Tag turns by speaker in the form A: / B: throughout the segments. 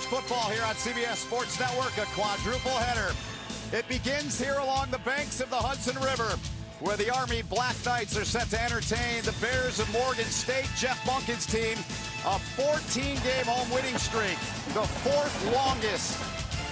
A: football here on CBS Sports Network, a quadruple header. It begins here along the banks of the Hudson River, where the Army Black Knights are set to entertain the Bears of Morgan State. Jeff Monken's team, a 14-game home winning streak, the fourth longest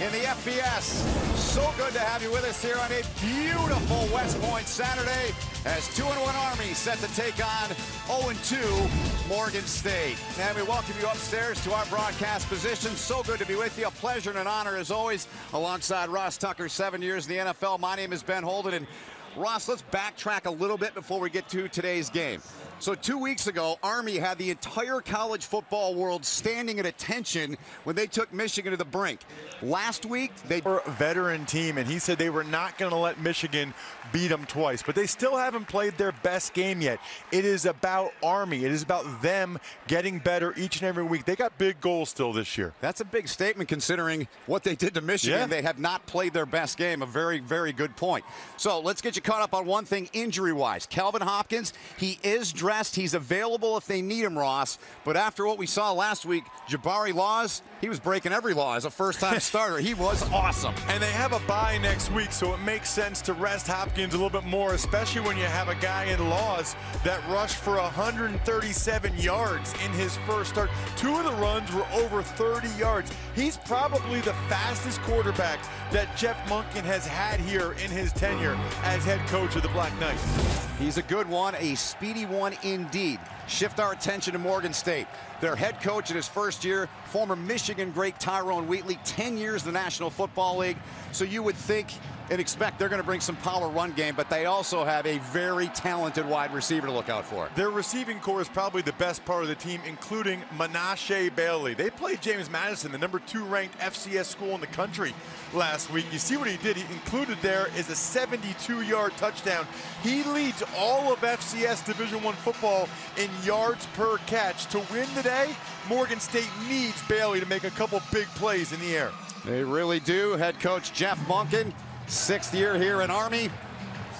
A: in the FBS. So good to have you with us here on a beautiful West Point Saturday as 2-1 Army set to take on 0-2 Morgan State. And we welcome you upstairs to our broadcast position. So good to be with you. A pleasure and an honor as always, alongside Ross Tucker, 7 years in the NFL. My name is Ben Holden, and Ross, let's backtrack a little bit before we get to today's game. So 2 weeks ago, Army had the entire college football world standing at attention when they took Michigan to the brink. Last week, they
B: were a veteran team, and he said they were not going to let Michigan beat them twice. But they still haven't played their best game yet. It is about Army. It is about them getting better each and every week. They got big goals still this year.
A: That's a big statement considering what they did to Michigan.
B: Yeah.
A: They have not played their best game. A very, very good point. So let's get you caught up on one thing injury-wise. Kelvin Hopkins, he is dressed. He's available if they need him, Ross. But after what we saw last week, Jabari Laws, he was breaking every law as a first-time starter. He was awesome.
B: And they have a bye next week, so it makes sense to rest Hopkins a little bit more, especially when you have a guy in Laws that rushed for 137 yards in his first start. Two of the runs were over 30 yards. He's probably the fastest quarterback that Jeff Monken has had here in his tenure as head coach of the Black Knights.
A: He's a good one, a speedy one indeed. Shift our attention to Morgan State. Their head coach in his first year, former Michigan great Tyrone Wheatley, 10 years in the National Football League. So you would think and expect they're going to bring some power run game, but they also have a very talented wide receiver to look out for.
B: Their receiving core is probably the best part of the team, including Menashe Bailey. They played James Madison, the #2 ranked FCS school in the country last week. You see what he did. He included there is a 72-yard touchdown. He leads all of FCS Division I football in yards per catch. To win today, Morgan State needs Bailey to make a couple big plays in the air.
A: They really do. Head coach Jeff Monken, 6th year here in Army.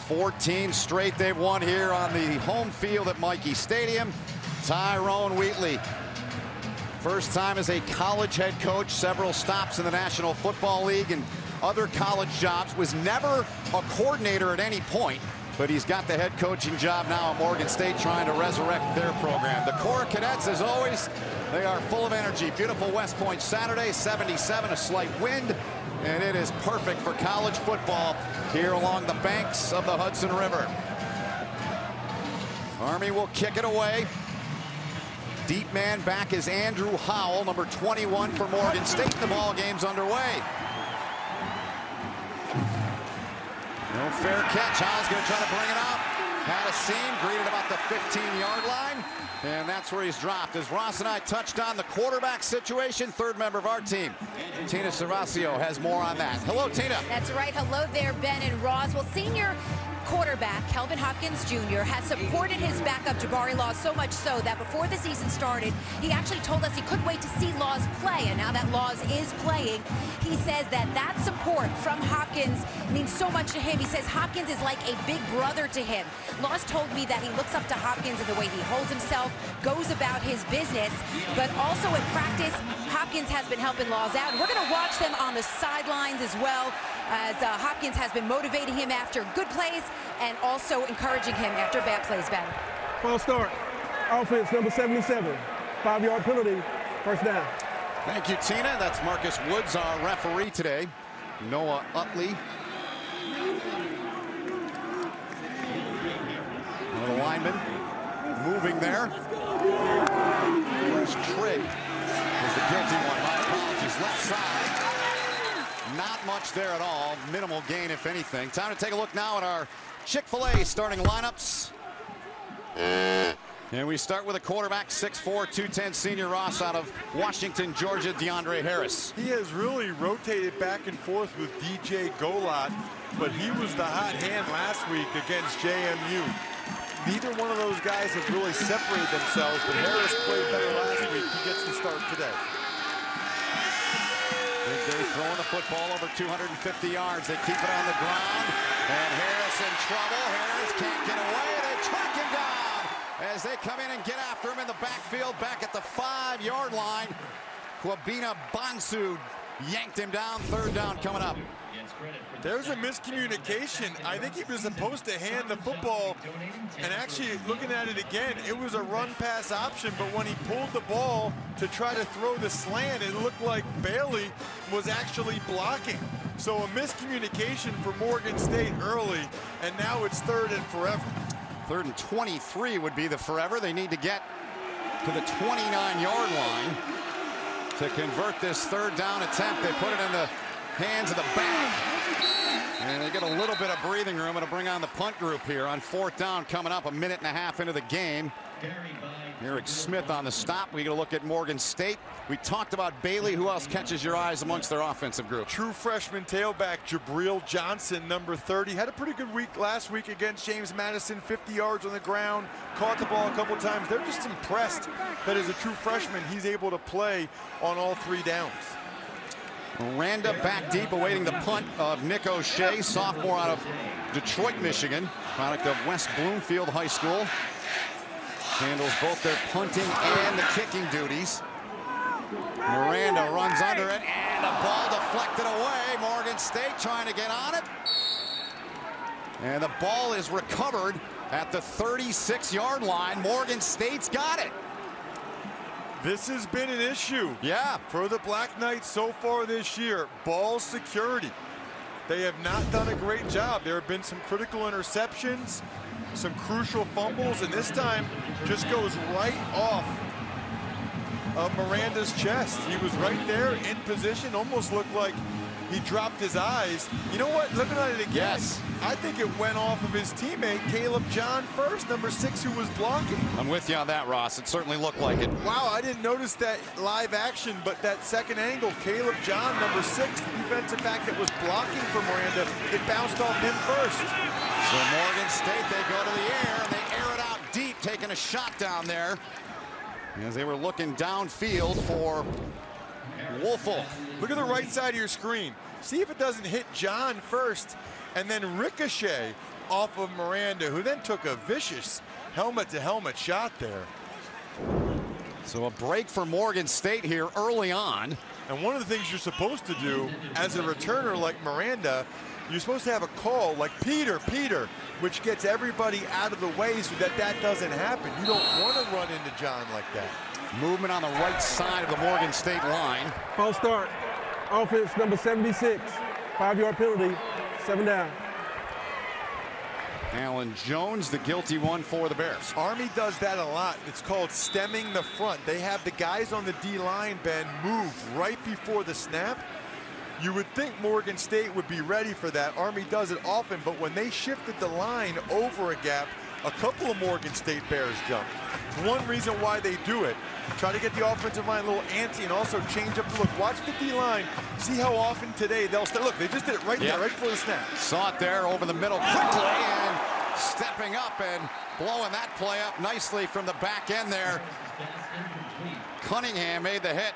A: 14 straight they've won here on the home field at Michie Stadium. Tyrone Wheatley, first time as a college head coach, several stops in the National Football League and other college jobs, was never a coordinator at any point, but he's got the head coaching job now at Morgan State, trying to resurrect their program. The Corps Cadets, as always, they are full of energy. Beautiful West Point Saturday, 77, a slight wind, and it is perfect for college football here along the banks of the Hudson River. Army will kick it away. Deep man back is Andrew Howell, number 21 for Morgan State. The ball game's underway. No fair catch. Howell's going to try to bring it up. Had a seam, greeted about the 15-yard line. And that's where he's dropped. As Ross and I touched on the quarterback situation, third member of our team, Tina Servacio, has more on that. Hello, Tina.
C: That's right. Hello there, Ben and Ross. Well, senior quarterback Kelvin Hopkins Jr. has supported his backup Jabari Laws so much so that before the season started, he actually told us he couldn't wait to see Laws play. And now that Laws is playing, he says that that support from Hopkins means so much to him. He says Hopkins is like a big brother to him. Laws told me that he looks up to Hopkins in the way he holds himself, goes about his business, but also in practice, Hopkins has been helping Laws out. We're going to watch them on the sidelines as well, as Hopkins has been motivating him after good plays and also encouraging him after bad plays, Ben.
D: False start. Offense number 77. 5-yard penalty. First down.
A: Thank you, Tina. That's Marcus Woods, our referee today. Noah Utley. One of the linemen moving there. Where's Trigg? Was the guilty one. My apologies. Left side. Not much there at all. Minimal gain, if anything. Time to take a look now at our Chick-fil-A starting lineups. And we start with a quarterback, 6'4", 210 senior Ross out of Washington, Georgia, DeAndre Harris.
B: He has really rotated back and forth with DJ Golat, but he was the hot hand last week against JMU. Neither one of those guys has really separated themselves, but Harris played better last week. He gets the start today.
A: Big day throwing the football over 250 yards. They keep it on the ground, and Harris in trouble. Harris can't get away. They track him down as they come in and get after him in the backfield, back at the 5-yard line. Kwabena Bonsu yanked him down. Third down coming up.
B: There's a miscommunication. I think he was supposed to hand the football, and actually looking at it again, it was a run pass option, but when he pulled the ball to try to throw the slant, it looked like Bailey was actually blocking. So a miscommunication for Morgan State early, and now it's 3rd and forever.
A: 3rd and 23 would be the forever. They need to get to the 29-yard line to convert this 3rd down attempt. They put it in the hands of the back, and they get a little bit of breathing room. It'll bring on the punt group here on 4th down coming up, a minute and a half into the game. Eric Smith on the stop. We got to look at Morgan State. We talked about Bailey. Who else catches your eyes amongst their offensive group?
B: True freshman tailback Jabril Johnson, number 30. Had a pretty good week last week against James Madison. 50 yards on the ground. Caught the ball a couple times. They're just impressed that as a true freshman, he's able to play on all 3 downs.
A: Miranda back deep, awaiting the punt of Nick O'Shea, sophomore out of Detroit, Michigan, product of West Bloomfield High School. Handles both their punting and the kicking duties. Miranda runs under it, and the ball deflected away. Morgan State trying to get on it. And the ball is recovered at the 36-yard line. Morgan State's got it.
B: This has been an issue,
A: yeah,
B: for the Black Knights so far this year. Ball security. They have not done a great job. There have been some critical interceptions, some crucial fumbles, and this time just goes right off of Miranda's chest. He was right there in position, almost looked like he dropped his eyes. You know what? Looking at it again,
A: yes,
B: I think it went off of his teammate, Caleb John first, number 6, who was blocking.
A: I'm with you on that, Ross. It certainly looked like it.
B: Wow, I didn't notice that live action, but that second angle, Caleb John, number 6, the defensive back that was blocking for Miranda, it bounced off him first.
A: So Morgan State, they go to the air, and they air it out deep, taking a shot down there as they were looking downfield for Woelfel.
B: Look at the right side of your screen. See if it doesn't hit John first and then ricochet off of Miranda, who then took a vicious helmet-to-helmet shot there.
A: So a break for Morgan State here early on.
B: And one of the things you're supposed to do as a returner like Miranda, you're supposed to have a call like Peter, which gets everybody out of the way so that that doesn't happen. You don't want to run into John like that.
A: Movement on the right side of the Morgan State line.
D: False start. Offense number 76. 5-yard penalty. 7 down.
A: Alan Jones, the guilty one for the Bears.
B: Army does that a lot. It's called stemming the front. They have the guys on the D-line, Ben, move right before the snap. You would think Morgan State would be ready for that. Army does it often, but when they shifted the line over a gap, a couple of Morgan State Bears jumped. One reason why they do it, try to get the offensive line a little antsy and also change up the look. Watch the D-line. See how often today they'll stay. Look, they just did it right there, right before the snap.
A: Saw it there over the middle quickly and stepping up and blowing that play up nicely from the back end there. Cunningham made the hit.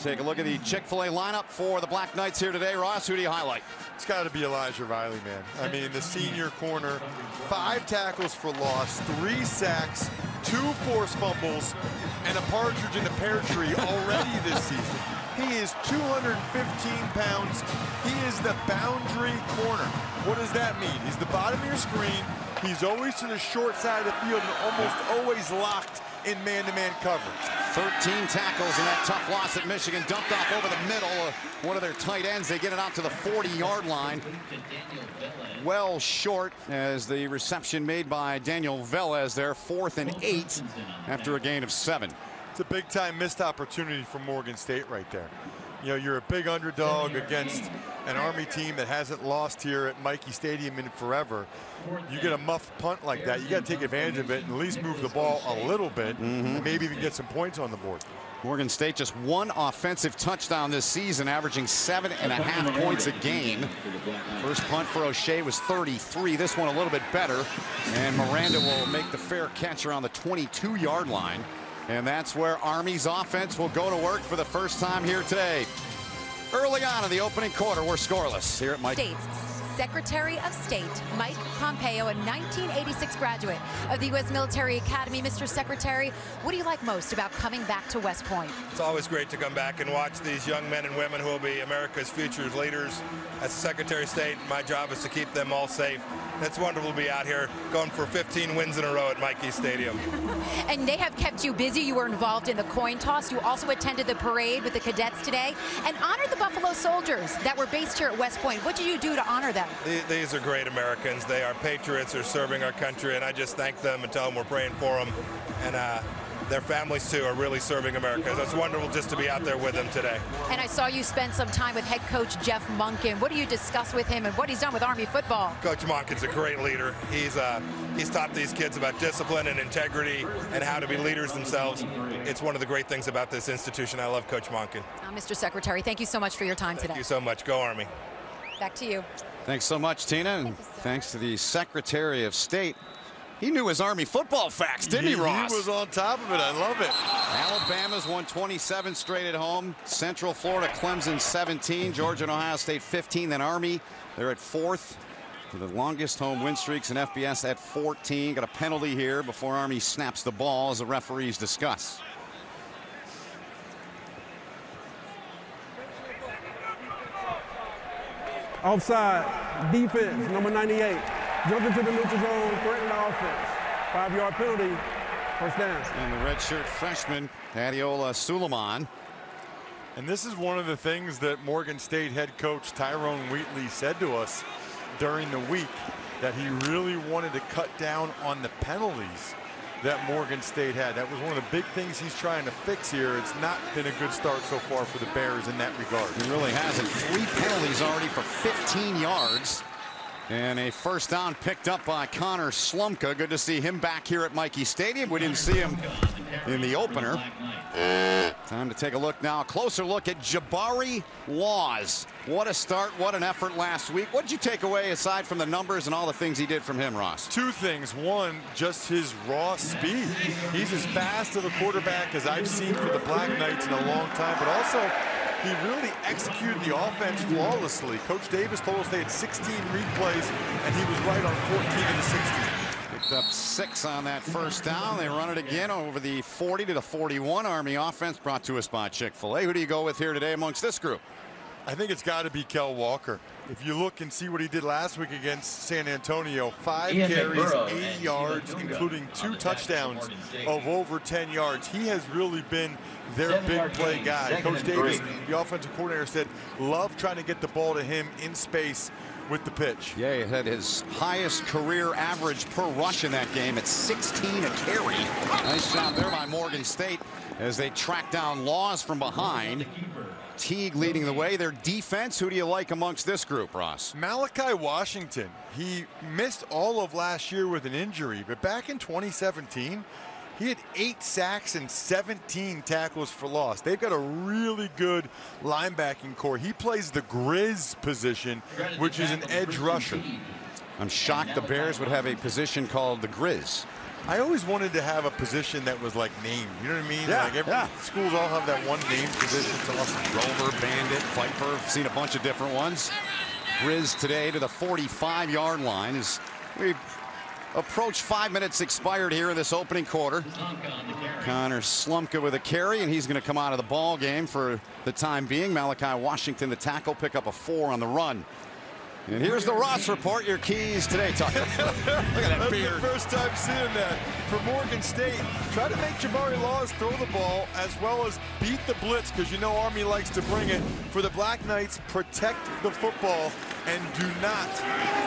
A: Take a look at the Chick-fil-A lineup for the Black Knights here today. Ross, who do you highlight?
B: It's got to be Elijah Riley, man. I mean, the senior corner, 5 tackles for loss, 3 sacks, 2 forced fumbles, and a partridge in the pear tree already this season. He is 215 pounds. He is the boundary corner. What does that mean? He's the bottom of your screen. He's always to the short side of the field and almost always locked in man-to-man coverage.
A: 13 tackles in that tough loss at Michigan. Dumped off over the middle. One of their tight ends. They get it out to the 40-yard line. Well short as the reception made by Daniel Velez there. 4th and 8 after a gain of 7.
B: It's a big-time missed opportunity for Morgan State right there. You know, you're a big underdog against an Army team that hasn't lost here at Michie Stadium in forever. You get a muffed punt like that, you got to take advantage of it and at least move the ball a little bit and maybe even get some points on the board.
A: Morgan State just 1 offensive touchdown this season, averaging 7.5 points a game. First punt for O'Shea was 33. This one a little bit better. And Miranda will make the fair catch around the 22-yard line. And that's where Army's offense will go to work for the first time here today. Early on in the opening quarter, we're scoreless here at Mike.
C: States Secretary of State Mike Pompeo, a 1986 graduate of the U.S. Military Academy. Mr. Secretary, what do you like most about coming back to West Point?
E: It's always great to come back and watch these young men and women who will be America's future leaders. As Secretary of State, my job is to keep them all safe. It's wonderful to be out here going for 15 wins in a row at Michie Stadium.
C: And they have kept you busy. You were involved in the coin toss. You also attended the parade with the cadets today and honored the Buffalo Soldiers that were based here at West Point. What did you do to honor them?
E: These are great Americans. They are patriots. They're serving our country, and I just thank them and tell them we're praying for them. And their families, too, are really serving America. It's wonderful just to be out there with them today.
C: And I saw you spend some time with head coach Jeff Monken. What do you discuss with him and what he's done with Army football?
E: Coach Monken's a great leader. He's taught these kids about discipline and integrity and how to be leaders themselves. It's one of the great things about this institution. I love Coach Monken.
C: Mr. Secretary, thank you so much for your time today.
E: Thank you so much. Go Army.
C: Back to you.
A: Thanks so much, Tina, and thanks to the Secretary of State. He knew his Army football facts, didn't he, Ross?
B: He was on top of it. I love it.
A: Alabama's won 27 straight at home. Central Florida, Clemson 17. Georgia and Ohio State 15. Then Army, they're at 4th. The longest home win streaks in FBS at 14. Got a penalty here before Army snaps the ball as the referees discuss.
D: Offside, defense, number 98. Jump into the neutral zone, threaten the offense. 5-yard penalty, first down.
A: And the redshirt freshman, Adiola Suleiman.
B: And this is one of the things that Morgan State head coach Tyrone Wheatley said to us during the week, that he really wanted to cut down on the penalties that Morgan State had. That was one of the big things he's trying to fix here. It's not been a good start so far for the Bears in that regard.
A: It really hasn't. 3 penalties already for 15 yards. And a first down picked up by Connor Slumka. Good to see him back here at Michie Stadium. We didn't see him in the opener. Time to take a look now. A closer look at Jabari Laws. What a start. What an effort last week. What did you take away aside from the numbers and all the things he did from him, Ross?
B: 2 things. One, just his raw speed. He's as fast of a quarterback as I've seen for the Black Knights in a long time, but also he really executed the offense flawlessly. Coach Davis told us they had 16 replays, and he was right on 14 of the 16.
A: Picked up 6 on that first down. They run it again over the 40 to the 41. Army offense brought to us by Chick-fil-A. Who do you go with here today amongst this group?
B: I think it's got to be Kel Walker. If you look and see what he did last week against San Antonio, 5 carries, 80 yards, including 2 touchdowns of over 10 yards. He has really been their big play guy. Coach Davis, the offensive coordinator, said, love trying to get the ball to him in space with the pitch.
A: Yeah, he had his highest career average per rush in that game at 16 a carry. Nice job there by Morgan State as they track down Laws from behind. Teague leading the way. Their defense, who do you like amongst this group, Ross?
B: Malachi Washington. He missed all of last year with an injury, but back in 2017, he had 8 sacks and 17 tackles for loss. They've got a really good linebacking core. He plays the Grizz position, which is an edge rusher.
A: I'm shocked the Bears would have a position called the Grizz.
B: I always wanted to have a position that was like named. You know what I mean?
A: Yeah,
B: like every schools all have that one named position. It's awesome.
A: Rover, Bandit, Viper. Seen a bunch of different ones. Grizz today to the 45-yard line as we approach 5 minutes expired here in this opening quarter. Connor Slumka with a carry, and he's going to come out of the ball game for the time being. Malachi Washington, the tackle, pick up a 4 on the run. And here's the Ross Report, your keys today, Tucker. Look at that beard.
B: That's the first time seeing that. For Morgan State, try to make Jabari Laws throw the ball as well as beat the blitz, because you know Army likes to bring it. For the Black Knights, protect the football and do not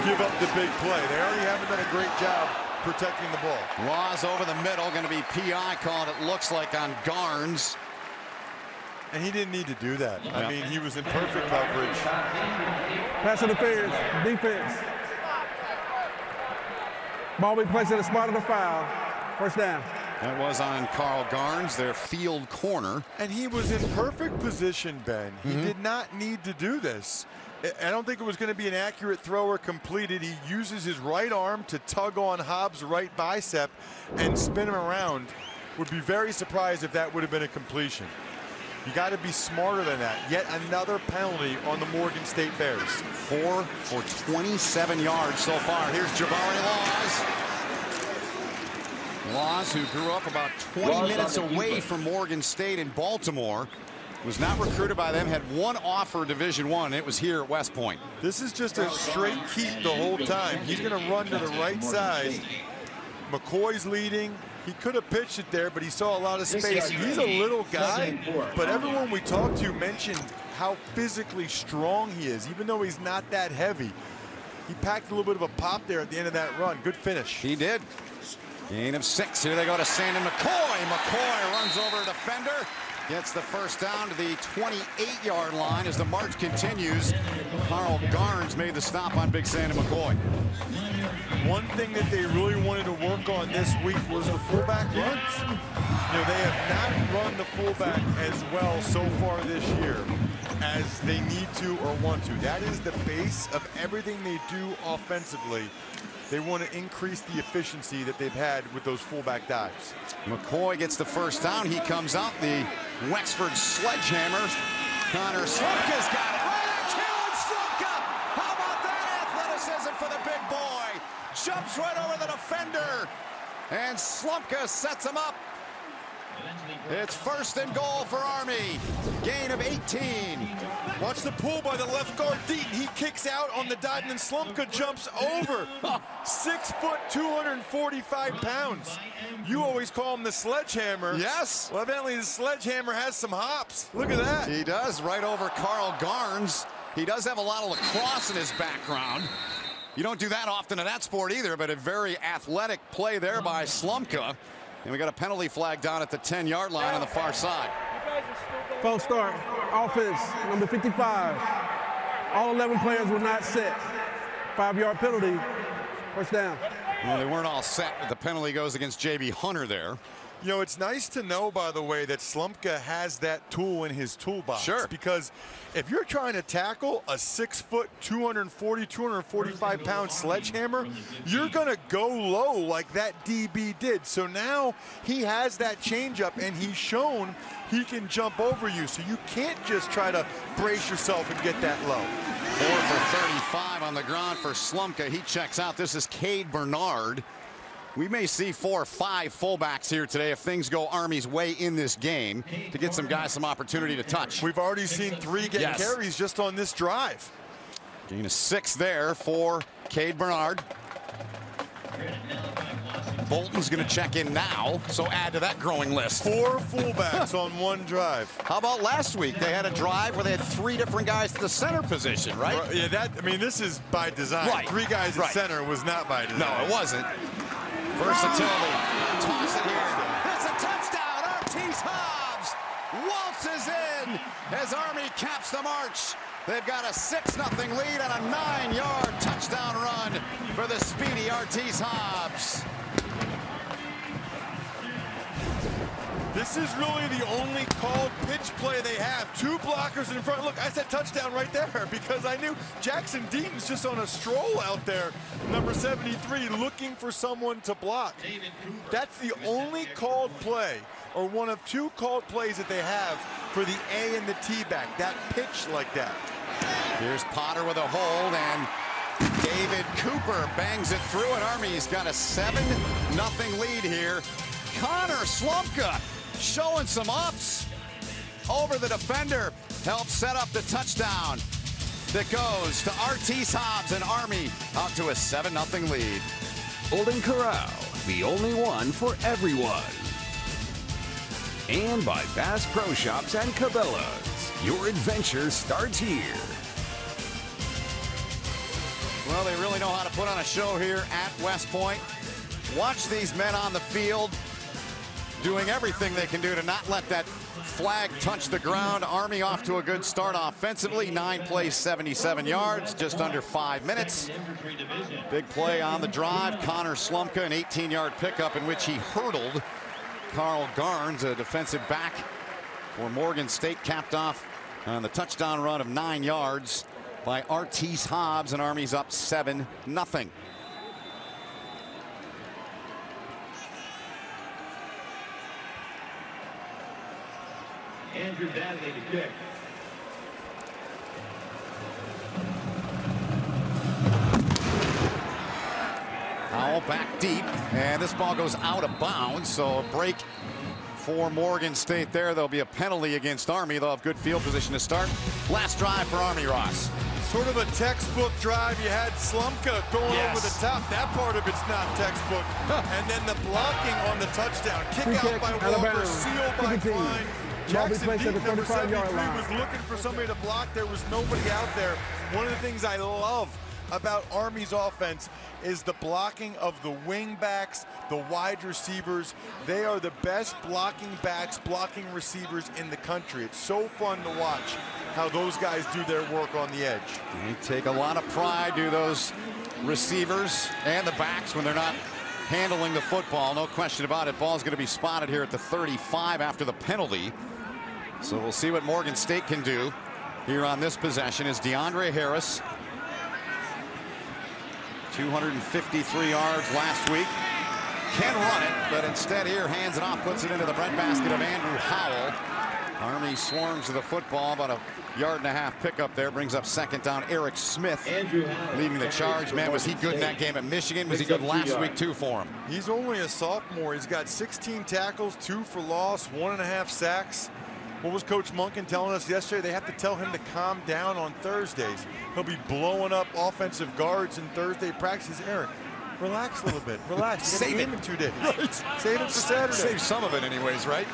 B: give up the big play. They already haven't done a great job protecting the ball.
A: Laws over the middle, going to be PI called, it looks like, on Garnes.
B: And he didn't need to do that. I mean, he was in perfect coverage.
D: Pass interference, defense. Ball be placed in the spot of the foul. First down.
A: That was on Carl Garnes, their field corner.
B: And he was in perfect position, Ben. He did not need to do this. I don't think it was going to be an accurate throw or completed. He uses his right arm to tug on Hobbs' right bicep and spin him around. Would be very surprised if that would have been a completion. You got to be smarter than that. Yet another penalty on the Morgan State Bears.
A: 4 for 27 yards so far. Here's Jabari Laws, who grew up about 20 minutes away from Morgan State in Baltimore, was not recruited by them, had one offer Division I, and it was here at West Point.
B: This is just a straight keep the whole time. He's going to run to the right side. McCoy's leading. He could have pitched it there, but he saw a lot of space. He's a little guy, but everyone we talked to mentioned how physically strong he is, even though he's not that heavy. He packed a little bit of a pop there at the end of that run. Good finish.
A: He did. Gain of 6. Here they go to Sandon McCoy. McCoy runs over a defender. Gets the first down to the 28-yard line as the march continues. Carl Garnes made the stop on Big Sandon McCoy.
B: One thing that they really wanted to work on this week was the fullback runs. You know, they have not run the fullback as well so far this year as they need to or want to. That is the base of everything they do offensively. They want to increase the efficiency that they've had with those fullback dives.
A: McCoy gets the first down. He comes out. The Wexford Sledgehammer. Connor Slumka's got it. Right at Kalen Slumka. How about that athleticism for the big boy? Jumps right over the defender. And Slumka sets him up. It's 1st and goal for Army. Gain of 18.
B: Watch the pull by the left guard, Deaton. He kicks out on the dive, and then Slumka jumps over. 6 foot, 245 pounds. You always call him the sledgehammer.
A: Yes.
B: Well, evidently the sledgehammer has some hops. Look at that.
A: He does, right over Carl Garnes. He does have a lot of lacrosse in his background. You don't do that often in that sport either, but a very athletic play there by Slumka. And we got a penalty flag down at the 10-yard line on the far side.
D: False start. Offense, number 55. All 11 players were not set. 5-yard penalty. First down.
A: Well, they weren't all set, but the penalty goes against J.B. Hunter there.
B: You know, it's nice to know, by the way, that Slumka has that tool in his toolbox.
A: Sure.
B: Because if you're trying to tackle a 6 foot, 240, 245 pound sledgehammer, you're going to go low like that DB did. So now he has that changeup, and he's shown he can jump over you. So you can't just try to brace yourself and get that low.
A: 4 for 35 on the ground for Slumka. He checks out. This is Cade Bernard. We may see 4 or 5 fullbacks here today if things go Army's way in this game to get some guys some opportunity to touch.
B: We've already seen 3 get carries just on this drive.
A: Gain of 6 there for Cade Bernard. Bolton's going to check in now, so add to that growing list.
B: 4 fullbacks on one drive.
A: How about last week? They had a drive where they had 3 different guys to the center position, right?
B: Yeah, I mean, this is by design.
A: Right.
B: 3 guys at center was not by design.
A: No, it wasn't. Versatility. Toss it here. It's a touchdown. Ortiz Hobbs waltzes in as Army caps the march. They've got a 6-0 lead and a 9-yard touchdown run for the speedy Ortiz Hobbs.
B: This is really the only called pitch play they have. 2 blockers in front. Look, I said touchdown right there because I knew Jackson Deaton's just on a stroll out there, number 73, looking for someone to block. That's the only called play, or one of 2 called plays that they have for the A and the T back, that pitch like that.
A: Here's Potter with a hold, and David Cooper bangs it through, and Army's got a 7-0 lead here. Connor Slumka showing some ups over the defender, helps set up the touchdown that goes to Ortiz Hobbs, and Army out to a 7-0 lead.
F: Golden Corral, the only one for everyone. And by Bass Pro Shops and Cabela's, your adventure starts here.
A: Well, they really know how to put on a show here at West Point. Watch these men on the field doing everything they can do to not let that flag touch the ground. Army off to a good start offensively. 9 plays, 77 yards, just under 5 minutes. Big play on the drive. Connor Slumka, an 18-yard pickup in which he hurdled Carl Garnes, a defensive back for Morgan State, capped off on the touchdown run of 9 yards by Ortiz Hobbs, and Army's up 7-0.
G: Andrew Badley to kick.
A: Howell back deep, and this ball goes out of bounds, so a break for Morgan State there. There'll be a penalty against Army. They'll have good field position to start. Last drive for Army, Ross.
B: Sort of a textbook drive. You had Slumka going over the top. That part of it's not textbook. And then the blocking on the touchdown. Kick out by Walker, sealed by Klein. Jackson Deaton, number 73, was looking for somebody to block. There was nobody out there. One of the things I love about Army's offense is the blocking of the wing backs, the wide receivers. They are the best blocking backs, blocking receivers in the country. It's so fun to watch how those guys do their work on the edge.
A: They take a lot of pride, do those receivers and the backs, when they're not handling the football. No question about it. Ball's going to be spotted here at the 35 after the penalty. So we'll see what Morgan State can do here on this possession. Is DeAndre Harris, 253 yards last week. Can run it, but instead here hands it off, puts it into the breadbasket of Andrew Howell. Army swarms to the football, about a yard-and-a-half pickup there, brings up second down. Eric Smith leading the charge. Man, was he good in that game at Michigan? Was he good last week too for him?
B: He's only a sophomore. He's got 16 tackles, 2 for loss, 1.5 sacks. What was Coach Monken telling us yesterday? They have to tell him to calm down on Thursdays. He'll be blowing up offensive guards in Thursday practices. Eric, relax a little bit. Relax.
A: Save it
B: in 2 days.
A: Right.
B: Save it for Saturday.
A: Save some of it anyways, right?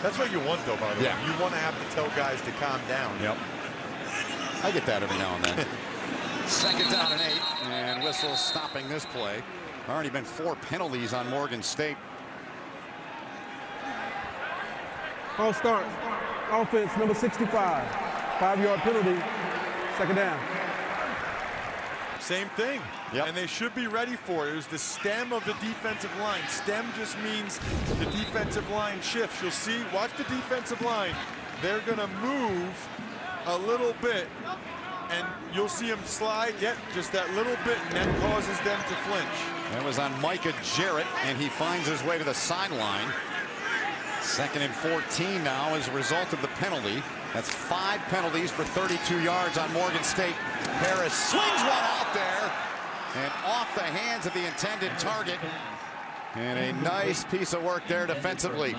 B: That's what you want, though, by the way. You want to have to tell guys to calm down.
A: Yep. I get that every now and then. Second down and 8, and whistle stopping this play. Already been 4 penalties on Morgan State.
D: False start. Offense, number 65. 5-yard penalty. Second down.
B: Same thing.
A: Yep.
B: And they should be ready for it. It was the stem of the defensive line. Stem just means the defensive line shifts. You'll see, watch the defensive line. They're going to move a little bit, and you'll see them slide. Yep, just that little bit, and that causes them to flinch.
A: That was on Micah Jarrett, and he finds his way to the sideline. 2nd and 14 now as a result of the penalty. That's 5 penalties for 32 yards on Morgan State. Harris swings one out there and off the hands of the intended target. And a nice piece of work there defensively.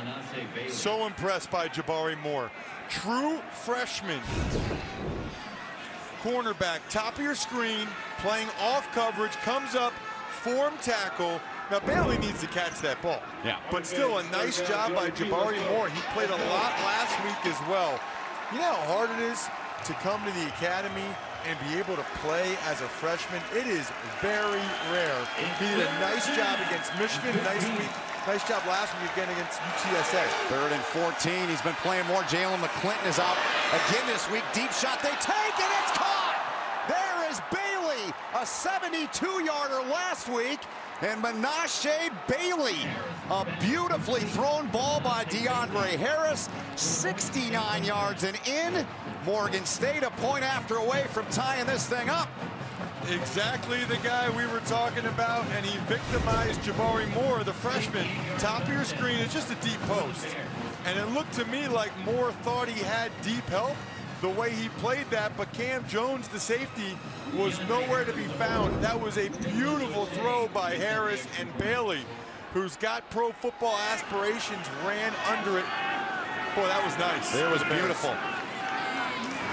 B: So impressed by Jabari Moore. True freshman. Cornerback, top of your screen, playing off coverage, comes up, form tackle. Now, Bailey needs to catch that ball.
A: Yeah.
B: But still a nice job by Jabari Moore. He played a lot last week as well. You know how hard it is to come to the academy and be able to play as a freshman? It is very rare. He did a nice job against Michigan. Nice job last week again against UTSA.
A: 3rd and 14. He's been playing more. Jalen McClinton is out again this week. Deep shot. They take it. It's caught. There is Bailey, a 72-yarder last week. And Menashe Bailey, a beautifully thrown ball by DeAndre Harris, 69 yards and in. Morgan State a point after away from tying this thing up.
B: Exactly the guy we were talking about, and he victimized Jabari Moore, the freshman. Top of your screen is just a deep post. And it looked to me like Moore thought he had deep help the way he played that, but Cam Jones, the safety, was nowhere to be found. That was a beautiful throw by Harris, and Bailey, who's got pro football aspirations, ran under it. Boy, that was nice.
A: It was beautiful.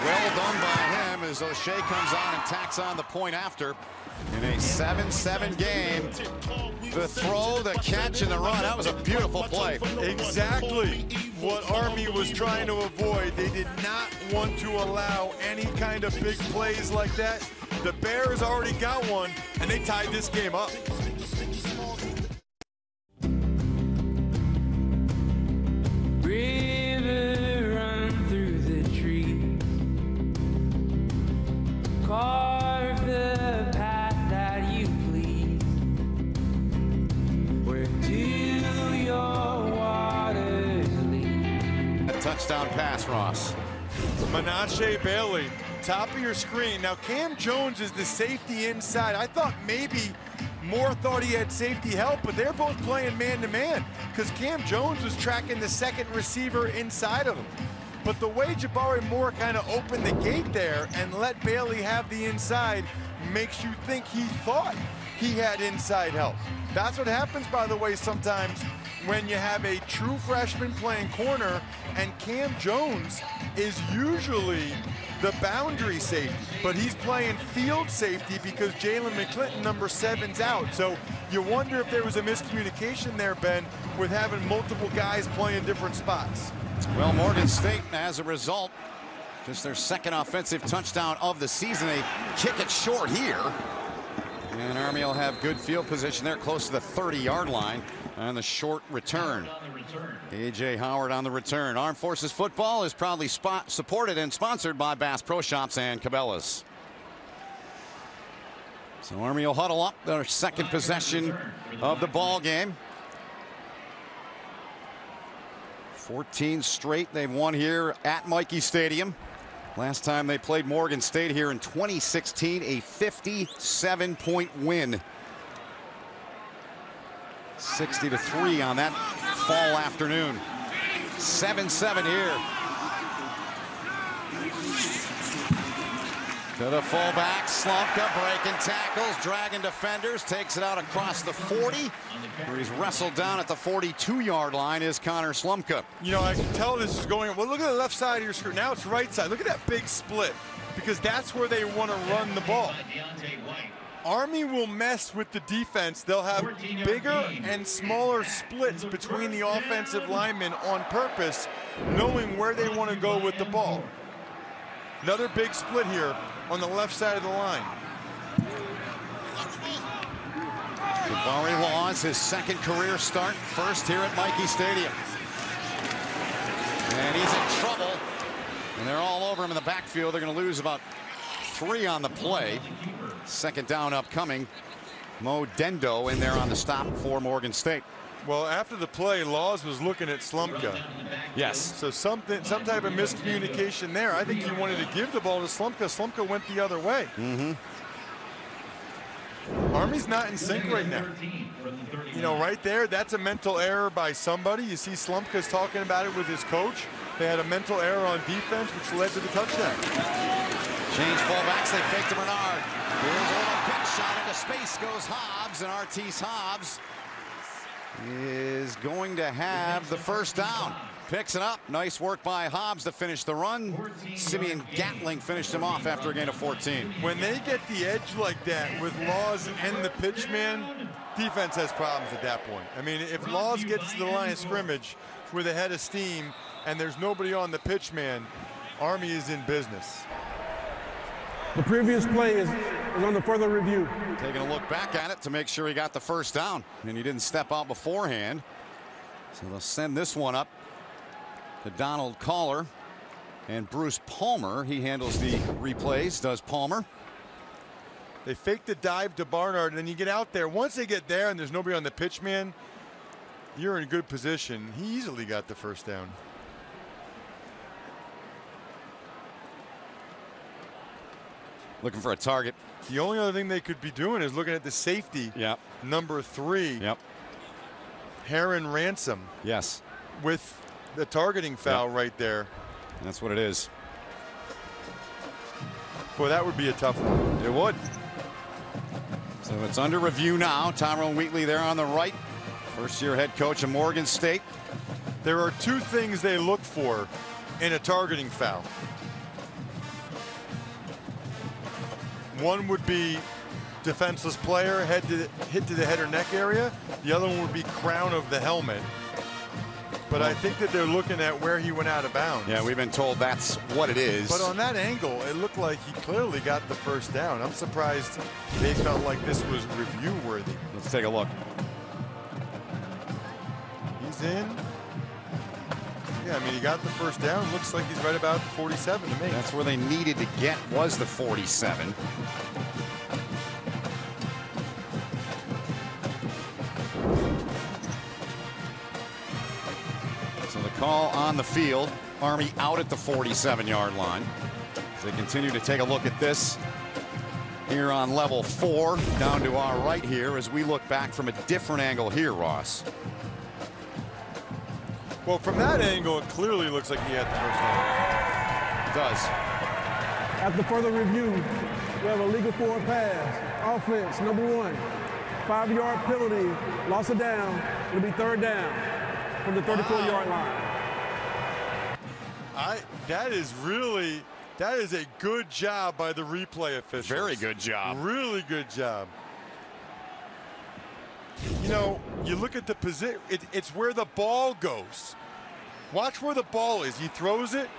A: Well done by him as O'Shea comes on and tacks on the point after. In a 7-7 game, the throw, the catch, and the run. That was a beautiful play.
B: Exactly what Army was trying to avoid. They did not want to allow any kind of big plays like that. The Bears already got one, and they tied this game up.
H: River run through the trees, carve the path that you please. Where do your waters lead?
A: A touchdown pass, Ross.
B: Menashe Bailey, top of your screen. Now Cam Jones is the safety inside. I thought maybe Moore thought he had safety help, but they're both playing man-to-man because Cam Jones was tracking the second receiver inside of him. But the way Jabari Moore kind of opened the gate there and let Bailey have the inside makes you think he thought he had inside help. That's what happens, by the way, sometimes when you have a true freshman playing corner, and Cam Jones is usually the boundary safety, but he's playing field safety because Jalen McClinton, number 7's out. So you wonder if there was a miscommunication there, Ben, with having multiple guys playing different spots.
A: Well, Morgan State, as a result, just their second offensive touchdown of the season. They kick it short here. And Army will have good field position there, close to the 30-yard line on the short return. A.J. Howard on the return. Armed Forces Football is proudly supported and sponsored by Bass Pro Shops and Cabela's. So Army will huddle up their second possession of the ball game. 14 straight they've won here at Michie Stadium. Last time they played Morgan State here in 2016, a 57-point win. 60-3 on that fall afternoon. 7-7 here. To the fullback, Slumka breaking tackles, dragging defenders, takes it out across the 40, where he's wrestled down at the 42-yard line is Connor Slumka.
B: You know, I can tell this is going on. Well, look at the left side of your screen. Now it's right side. Look at that big split, because that's where they want to run the ball. Army will mess with the defense. They'll have bigger and smaller splits between the offensive linemen on purpose, knowing where they want to go with the ball. Another big split here on the left side of the line.
A: Jabari Laws, his second career start, first here at Michie Stadium. And he's in trouble. And they're all over him in the backfield. They're going to lose about 3 on the play. Second down upcoming. Mo Dendo in there on the stop for Morgan State.
B: Well, after the play, Laws was looking at Slumka.
A: Yes.
B: So some type of miscommunication there. I think he wanted to give the ball to Slumka. Slumka went the other way. Army's not in sync right now. You know, right there, that's a mental error by somebody. You see Slumka's talking about it with his coach. They had a mental error on defense, which led to the touchdown.
A: Change fullbacks, they fake to Bernard. Here's a little pitch shot into space, goes Hobbs, and Artis Hobbs is going to have the first down. Picks it up. Nice work by Hobbs to finish the run. Simeon Gatling finished him off after a gain of 14.
B: When they get the edge like that with Laws and the pitch man, defense has problems at that point. I mean, if Laws gets to the line of scrimmage with a head of steam and there's nobody on the pitch man, Army is in business.
D: The previous play is under further review.
A: Taking a look back at it to make sure he got the first down, and he didn't step out beforehand. So they'll send this one up to Donald Caller and Bruce Palmer. He handles the replays, does Palmer.
B: They fake the dive to Barnard, and then you get out there. Once they get there and there's nobody on the pitch man, you're in a good position. He easily got the first down.
A: Looking for a target.
B: The only other thing they could be doing is looking at the safety.
A: Yep.
B: Number 3.
A: Yep.
B: Heron Ransom.
A: Yes.
B: With the targeting foul right there.
A: That's what it is.
B: Boy, that would be a tough one.
A: It would. So it's under review now. Tyrone Wheatley there on the right. First-year head coach of Morgan State.
B: There are 2 things they look for in a targeting foul. One would be defenseless player, hit to the head or neck area. The other one would be crown of the helmet. But I think that they're looking at where he went out of bounds.
A: Yeah, we've been told that's what it is.
B: But on that angle, it looked like he clearly got the first down. I'm surprised they felt like this was review worthy.
A: Let's take a look.
B: He's in. Yeah, I mean, he got the first down. Looks like he's right about the 47 to me.
A: That's where they needed to get, was the 47. So the call on the field, Army out at the 47-yard line. As they continue to take a look at this here on level 4, down to our right here as we look back from a different angle here, Ross.
B: Well, from that angle, it clearly looks like he had the first down.
A: It does.
D: After further review, we have a legal forward pass. Offense, number 1. 5-yard penalty, loss of down. It'll be 3rd down from the 34-yard line.
B: That is a good job by the replay officials.
A: Very good job.
B: Really good job. You know, you look at the position, it's where the ball goes. Watch where the ball is. He throws it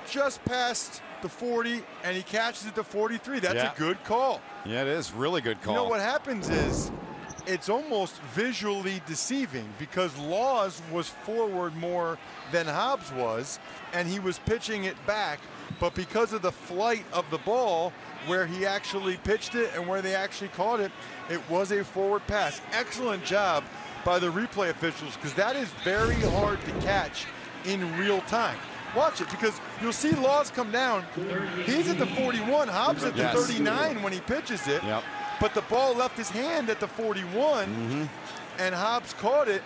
B: just past the 40, and he catches it to 43. That's a good call.
A: Yeah, it is. Really good call.
B: You know what happens is it's almost visually deceiving because Laws was forward more than Hobbs was, and he was pitching it back. But because of the flight of the ball, where he actually pitched it and where they actually caught it, it was a forward pass. Excellent job by the replay officials, because that is very hard to catch in real time. Watch it, because you'll see Laws come down. He's at the 41, Hobbs at the 39 when he pitches it.
A: Yep.
B: But the ball left his hand at the 41, and Hobbs caught it.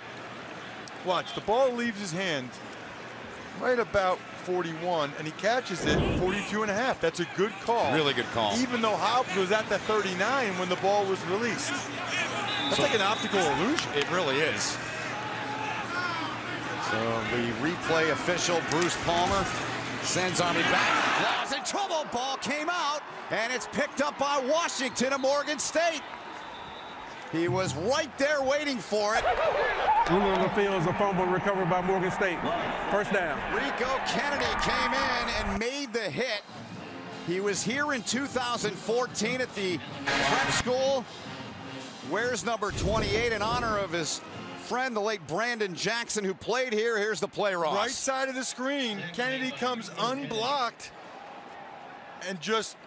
B: Watch, the ball leaves his hand right about 41, and he catches it 42.5. That's a good call.
A: Really good call.
B: Even though Hobbs was at the 39 when the ball was released. That's like an optical illusion.
A: It really is. So the replay official, Bruce Palmer, sends Army back. Laws in trouble. Ball came out, and it's picked up by Washington of Morgan State. He was right there waiting for it.
D: Ruling on the field is a fumble recovered by Morgan State. 1st down.
A: Rico Kennedy came in and made the hit. He was here in 2014 at the prep school. Wears number 28 in honor of his friend, the late Brandon Jackson, who played here. Here's the play, Ross.
B: Right side of the screen, Kennedy comes unblocked and just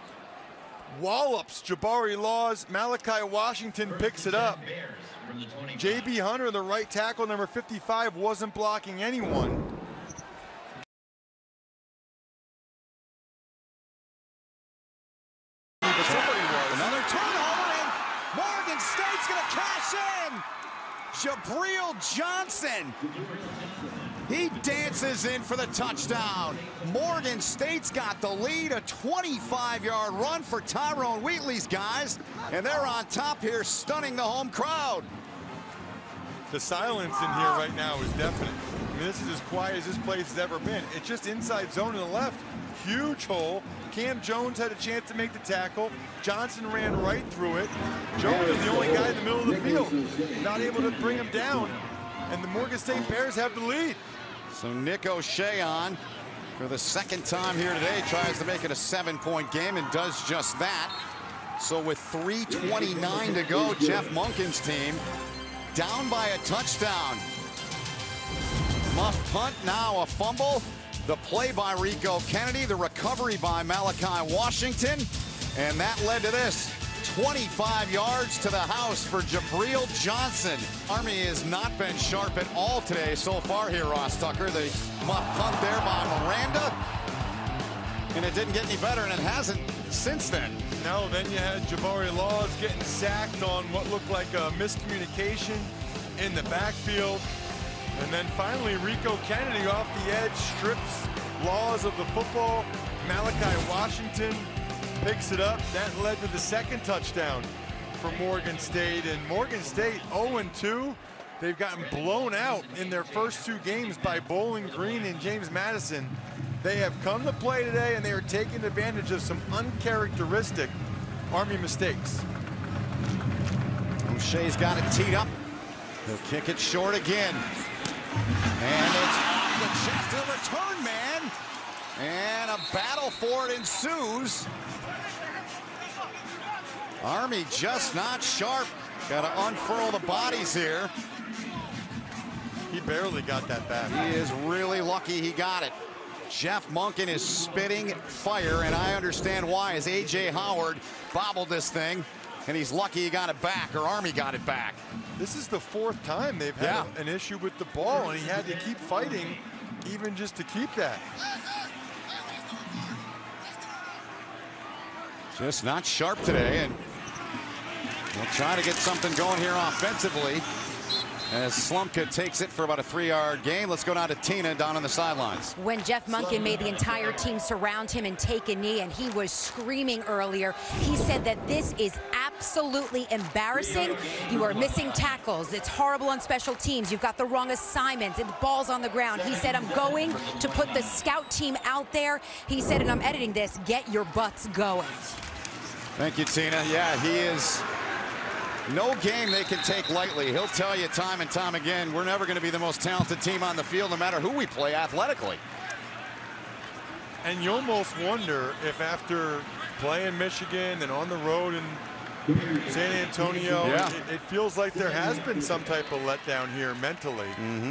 B: wallops Jabari Laws. Malachi Washington picks it up. J.B. Hunter, the right tackle, number 55, wasn't blocking anyone. But somebody was.
A: Another turnover, and Morgan State's going to cash in. Jabril Johnson. He dances in for the touchdown. Morgan State's got the lead, a 25-yard run for Tyrone Wheatley's guys, and they're on top here, stunning the home crowd.
B: The silence in here right now is deafening. I mean, this is as quiet as this place has ever been. It's just inside zone to the left. Huge hole. Cam Jones had a chance to make the tackle. Johnson ran right through it. Jones is the only guy in the middle of the field, not able to bring him down. And the Morgan State Bears have the lead.
A: So Nick O'Shea on for the 2nd time here today, tries to make it a 7-point game and does just that. So with 3:29 to go, Jeff Monken's team down by a touchdown. Muff punt, now a fumble. The play by Rico Kennedy, the recovery by Malachi Washington, and that led to this. 25 yards to the house for Jabril Johnson. Army has not been sharp at all today so far here, Ross Tucker. The muff punt there by Miranda, and it didn't get any better, and it hasn't since then.
B: No, then you had Jabari Laws getting sacked on what looked like a miscommunication in the backfield. And then finally, Rico Kennedy off the edge strips Laws of the football. Malachi Washington picks it up. That led to the 2nd touchdown for Morgan State. And Morgan State 0-2. They've gotten blown out in their first 2 games by Bowling Green and James Madison. They have come to play today, and they are taking advantage of some uncharacteristic Army mistakes.
A: O'Shea's got it teed up. He'll kick it short again. And it's off the chest of the return man. And a battle for it ensues. Army just not sharp. Got to unfurl the bodies here.
B: He barely got that back.
A: He is really lucky he got it. Jeff Monken is spitting fire, and I understand why, as A.J. Howard bobbled this thing, and he's lucky he got it back, or Army got it back.
B: This is the 4th time they've had an issue with the ball, and he had to keep fighting even just to keep that.
A: Just not sharp today, and we'll try to get something going here offensively. as Slumka takes it for about a 3-yard gain. Let's go down to Tina down on the sidelines.
C: When Jeff Monken made the entire team surround him and take a knee, and he was screaming earlier, he said that this is absolutely embarrassing. You are missing tackles. It's horrible on special teams. You've got the wrong assignments. It's balls on the ground. He said, I'm going to put the scout team out there. He said, and I'm editing this, get your butts going.
A: Thank you, Tina. Yeah, he is no game they can take lightly. He'll tell you time and time again, we're never going to be the most talented team on the field, no matter who we play athletically.
B: And you almost wonder if after playing Michigan and on the road in San Antonio, it feels like there has been some type of letdown here mentally.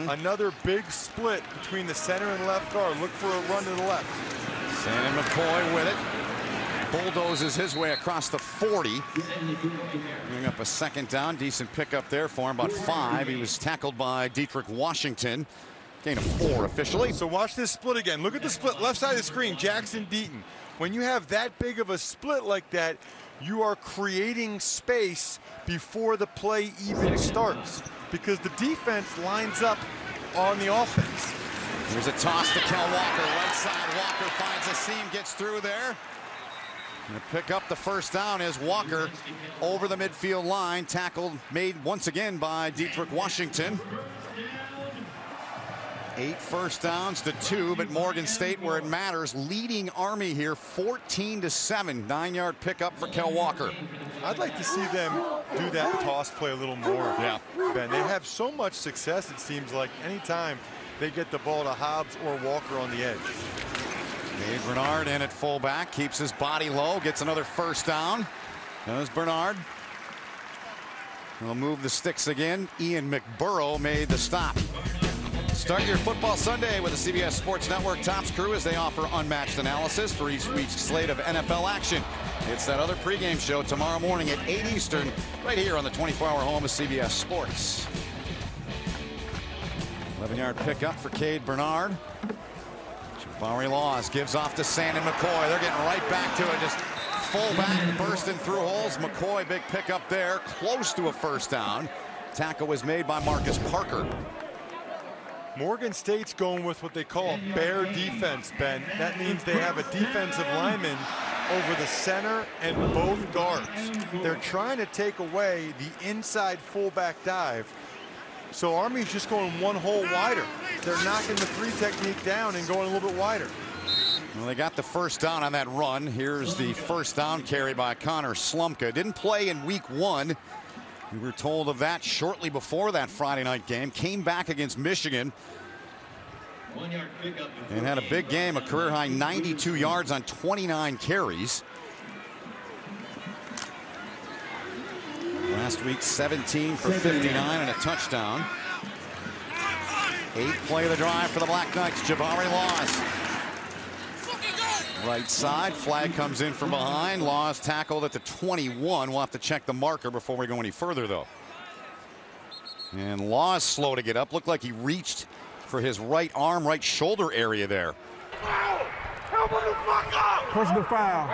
B: Another big split between the center and left guard. Look for a run to the left.
A: Shannon McCoy with it. Bulldozes his way across the 40. Bring up a second down. Decent pickup there for him, about 5. He was tackled by Dietrich Washington. Gain of 4 officially.
B: So watch this split again. Look at the split left side of the screen. Jackson Deaton. When you have that big of a split like that, you are creating space before the play even starts because the defense lines up on the offense.
A: Here's a toss to Kel Walker. Right side, Walker finds a seam, gets through there. And to pick up the first down is Walker over the midfield line. Tackled, made once again by Dietrich Washington. 8 first downs to 2, but Morgan State, where it matters, leading Army here 14-7. 9-yard pickup for Kel Walker.
B: I'd like to see them do that toss play a little more.
A: Yeah,
B: Ben, they have so much success, it seems like, anytime they get the ball to Hobbs or Walker on the edge.
A: Gabe Bernard in at fullback, keeps his body low, gets another first down. There's Bernard. He'll move the sticks again. Ian McBurrow made the stop. Start your football Sunday with the CBS Sports Network Tops crew as they offer unmatched analysis for each week's slate of NFL action. It's that other pregame show tomorrow morning at 8 Eastern, right here on the 24-hour home of CBS Sports. 11-yard pickup for Cade Bernard. Jabari Laws gives off to Sandon McCoy. They're getting right back to it. Just fullback bursting through holes. McCoy, big pickup there, close to a first down. Tackle was made by Marcus Parker.
B: Morgan State's going with what they call a bear defense, Ben. That means they have a defensive lineman over the center and both guards. They're trying to take away the inside fullback dive. So Army's just going one hole wider. They're knocking the 3 technique down and going a little bit wider.
A: Well, they got the first down on that run. Here's the first down carry by Connor Slumka. Didn't play in week 1. We were told of that shortly before that Friday night game. Came back against Michigan and had a big game, a career high 92 yards on 29 carries. Last week 17 for 59 and a touchdown. 8th play of the drive for the Black Knights. Jabari Laws. Right side, flag comes in from behind. Laws tackled at the 21. We'll have to check the marker before we go any further though. And Laws slow to get up. Looked like he reached for his right arm, right shoulder area there.
D: Personal foul,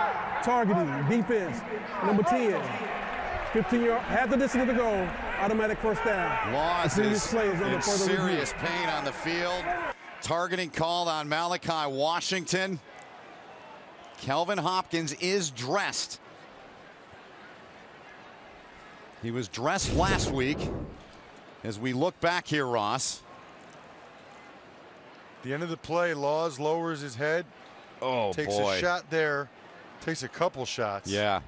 D: targeting, defense, number 10. 15-yard, half the distance to go, automatic first down.
A: Laws is in serious pain on the field. Targeting called on Malachi Washington. Kelvin Hopkins is dressed. He was dressed last week. As we look back here, Ross.
B: The end of the play, Laws lowers his head.
A: Oh,
B: takes
A: boy.
B: a shot there. Takes a couple shots.
A: Yeah.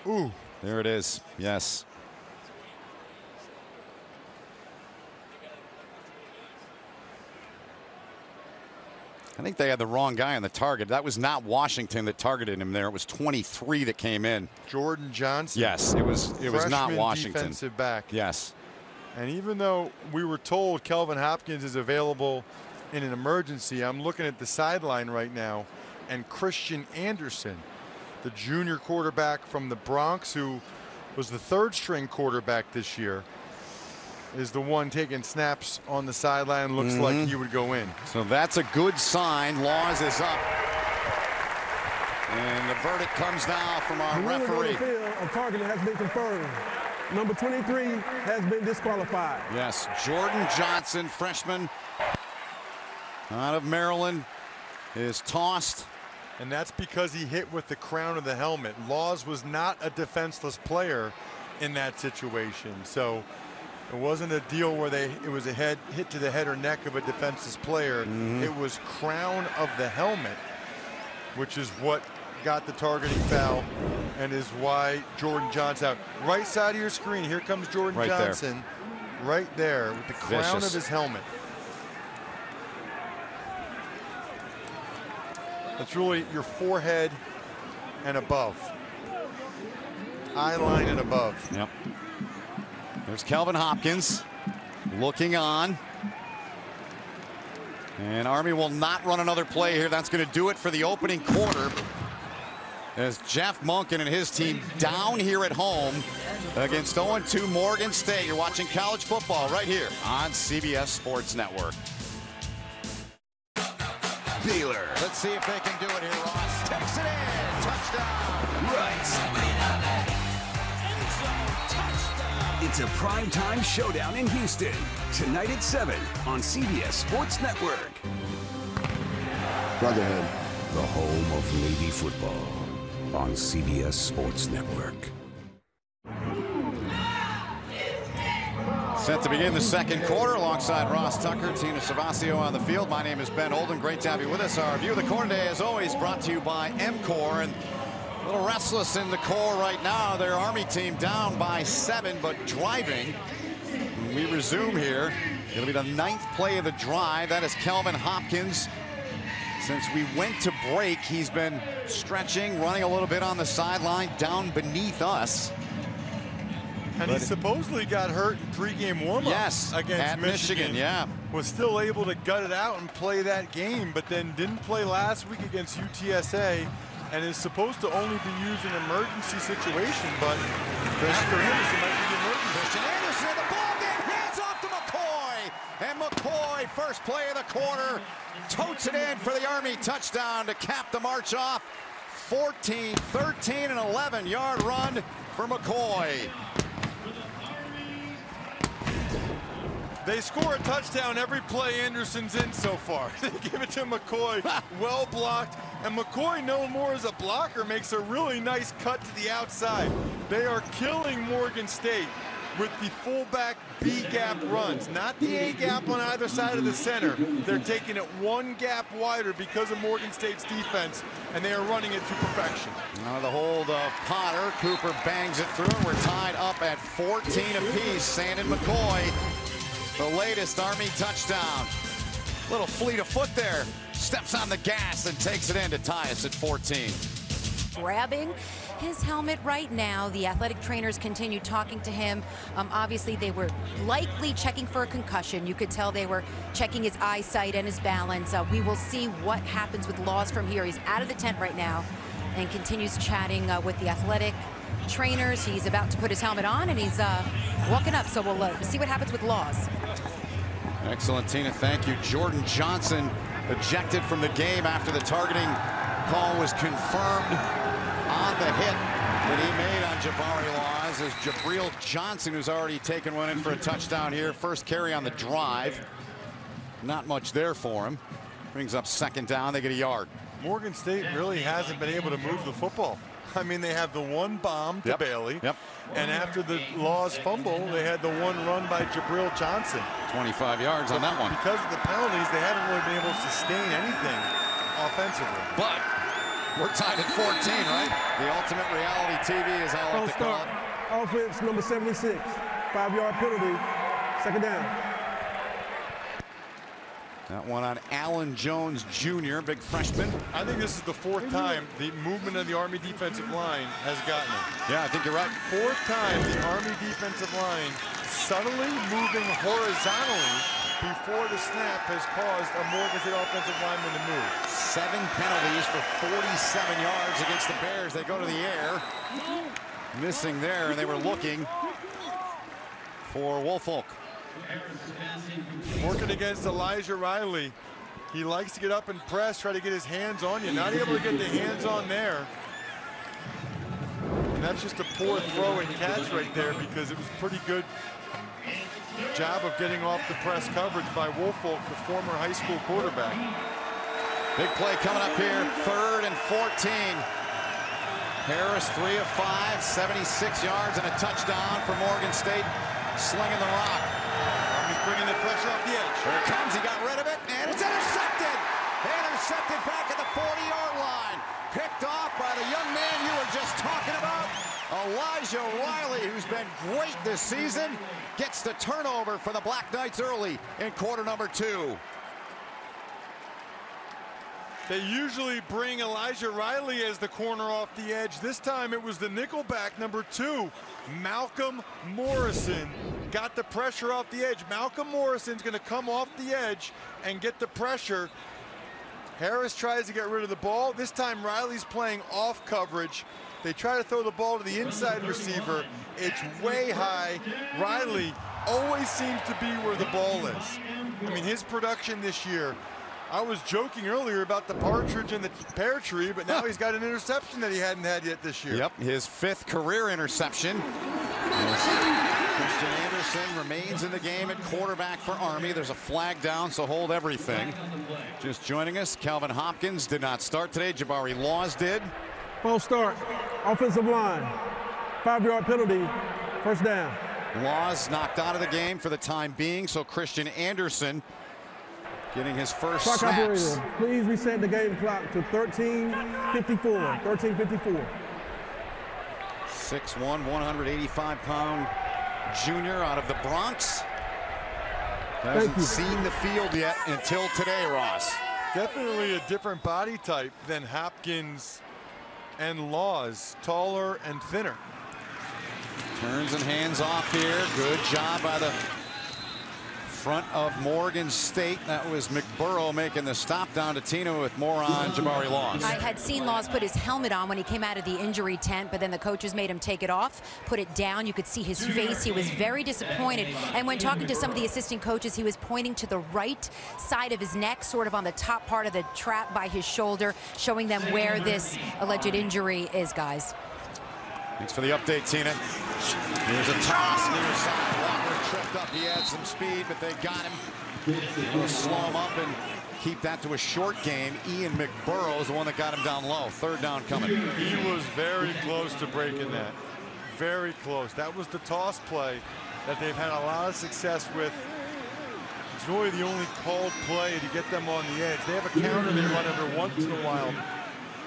B: Ooh.
A: There it is. Yes. I think they had the wrong guy on the target. That was not Washington that targeted him there. It was 23 that came in.
B: Jordan Johnson.
A: Yes, it was not Washington.
B: Defensive back.
A: Yes.
B: And even though we were told Kelvin Hopkins is available in an emergency, I'm looking at the sideline right now, and Christian Anderson, the junior quarterback from the Bronx, who was the 3rd-string quarterback this year, is the one taking snaps on the sideline. Looks like he would go in.
A: So that's a good sign. Laws is up. And the verdict comes now from our
D: The ruling on
A: referee.
D: the field of targeting has been confirmed. Number 23 has been disqualified.
A: Yes, Jordan Johnson, freshman out of Maryland, is tossed.
B: And that's because he hit with the crown of the helmet. Laws was not a defenseless player in that situation. So it wasn't a deal where it was a hit to the head or neck of a defenseless player. It was crown of the helmet, which is what got the targeting foul and is why Jordan Johnson out. Right side of your screen, here comes Jordan
A: Right
B: Johnson. Right there with the crown
A: Vicious.
B: of his helmet. It's really your forehead and above. Eye line and above.
A: Yep. There's Kelvin Hopkins looking on. And Army will not run another play here. That's going to do it for the opening quarter. As Jeff Monken and his team down here at home against 0-2 Morgan State. You're watching college football right here on CBS Sports Network.
F: Baylor.
A: Let's see if they can do it here, Ross. Takes it in. Touchdown.
F: Rice. It's a primetime showdown in Houston. Tonight at 7 on CBS Sports Network.
G: Brotherhood.
F: The home of Navy football on CBS Sports Network.
A: Set to begin the second quarter alongside Ross Tucker, Tina Savasio on the field. My name is Ben Olden. Great to have you with us. Our view of the quarter today, as always, brought to you by EMCOR. And a little restless in the core right now. Their Army team down by 7, but driving. We resume here. It'll be the 9th play of the drive. That is Kelvin Hopkins. Since we went to break, he's been stretching, running a little bit on the sideline, down beneath us.
B: And he supposedly got hurt in pregame warm-up.
A: Yes,
B: against
A: at Michigan, yeah.
B: Was still able to gut it out and play that game, but then didn't play last week against UTSA, and is supposed to only be used in an emergency situation. But Christian Anderson might be the emergency.
A: Christian Anderson in the ball game, hands off to McCoy, and McCoy, first play of the quarter, totes it in for the Army touchdown to cap the march off. 14, 13, and 11-yard run for McCoy.
B: They score a touchdown every play Anderson's in so far. They give it to McCoy, well blocked, and McCoy, no more as a blocker, makes a really nice cut to the outside. They are killing Morgan State with the fullback B-gap runs, not the A-gap on either side of the center. They're taking it one gap wider because of Morgan State's defense, and they are running it to perfection.
A: Now the hold of Potter. Cooper bangs it through, and we're tied up at 14 apiece. Sandon McCoy, the latest Army touchdown. Little fleet of foot there. Steps on the gas and takes it in to tie us at 14.
C: Grabbing his helmet right now. The athletic trainers continue talking to him. Obviously, they were likely checking for a concussion. You could tell they were checking his eyesight and his balance. We will see what happens with Laws from here. He's out of the tent right now and continues chatting with the athletic trainers. He's about to put his helmet on, and he's walking up. So we'll see what happens with Laws.
A: Excellent, Tina. Thank you. Jordan Johnson ejected from the game after the targeting call was confirmed on the hit that he made on Jabari Laws, as Jabril Johnson, who's already taken one in for a touchdown here. First carry on the drive. Not much there for him. Brings up second down. They get a yard.
B: Morgan State really hasn't been able to move the football. I mean, they have the one bomb to Bailey. And after the Laws fumble, they had the one run by Jabril Johnson.
A: 25 yards on that one.
B: Because of the penalties, they haven't really been able to sustain anything offensively.
A: But we're tied at 14, right? The ultimate reality TV is how I like to call it.
D: Offense number 76, 5-yard penalty, second down.
A: That one on Allen Jones Jr., big freshman.
B: I think this is the 4th time the movement of the Army defensive line has gotten him.
A: Yeah, I think you're right.
B: 4th time the Army defensive line subtly moving horizontally before the snap has caused a Morgan State offensive lineman to move.
A: 7 penalties for 47 yards against the Bears. They go to the air. Missing there, and they were looking for Woolfolk.
B: Working against Elijah Riley. He likes to get up and press, try to get his hands on you. Not able to get the hands on there. that's just a poor throw and catch right there, because it was pretty good job of getting off the press coverage by Woolfolk, the former high school quarterback.
A: Big play coming up here, 3rd and 14. Harris 3 of 5, 76 yards and a touchdown for Morgan State, slinging the rock.
B: He's bringing the pressure off the edge.
A: Here it comes, he got rid of it, and it's intercepted. Intercepted back at the 40-yard line. Picked off by the young man you were just talking about, Elijah Riley, who's been great this season, gets the turnover for the Black Knights early in quarter number 2.
B: They usually bring Elijah Riley as the corner off the edge. This time it was the nickelback, number 2, Malcolm Morrison, got the pressure off the edge. Malcolm Morrison's going to come off the edge and get the pressure. Harris tries to get rid of the ball. This time Riley's playing off coverage. They try to throw the ball to the inside receiver. It's way high. Riley always seems to be where the ball is. I mean, his production this year, I was joking earlier about the partridge and the pear tree, but now he's got an interception that he hadn't had yet this year.
A: Yep, his 5th career interception. Christian Anderson remains in the game at quarterback for Army. There's a flag down, so hold everything. Just joining us, Kelvin Hopkins did not start today. Jabari Laws did.
D: False start, offensive line, 5-yard penalty, first down.
A: Laws knocked out of the game for the time being, so Christian Anderson getting his first
D: Clock
A: snaps.
D: operator, please reset the game clock to 13:54. 13:54.
A: 6'1", 185-pound junior out of the Bronx. Hasn't seen the field yet until today, Ross.
B: Definitely a different body type than Hopkins and Laws, taller and thinner.
A: Turns and hands off here. Good job by the front of Morgan State. That was McBurrow making the stop down to Tina with more on Jabari Laws.
C: I had seen Laws put his helmet on when he came out of the injury tent, but then the coaches made him take it off, put it down. You could see his face. He was very disappointed. And when talking to some of the assistant coaches, he was pointing to the right side of his neck, sort of on the top part of the trap by his shoulder, showing them where this alleged injury is, guys.
A: Thanks for the update, Tina. Here's a toss near side. Walker tripped up. He had some speed, but they got him. We'll slow him up and keep that to a short game. Ian McBurrow is the one that got him down low. 3rd down coming.
B: He was very close to breaking that. Very close. That was the toss play that they've had a lot of success with. It's really the only called play to get them on the edge. They have a counter they run every once in a while.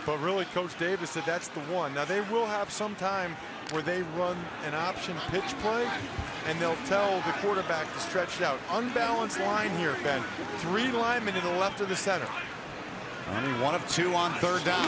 B: But really, Coach Davis said that's the one. Now, they will have some time where they run an option pitch play, and they'll tell the quarterback to stretch it out. Unbalanced line here, Ben. 3 linemen to the left of the center.
A: Only 1 of 2 on 3rd down.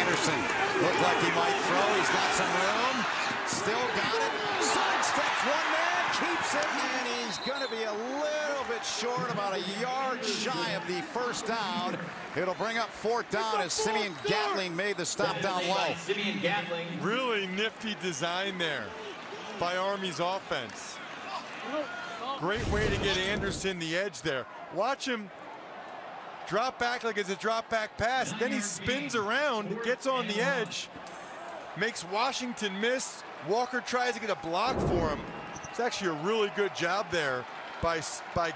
A: Anderson looked like he might throw. He's got some room. Still got it. Sidesteps one man, keeps it, and he's going to be a little bit short, about a yard shy of the 1st down. It'll bring up 4th down as Simeon Gatling made the stop down low.
B: Really nifty design there by Army's offense. Great way to get Anderson the edge there. Watch him drop back like it's a drop back pass. Then he spins around, gets on the edge, makes Washington miss. Walker tries to get a block for him. It's actually a really good job there by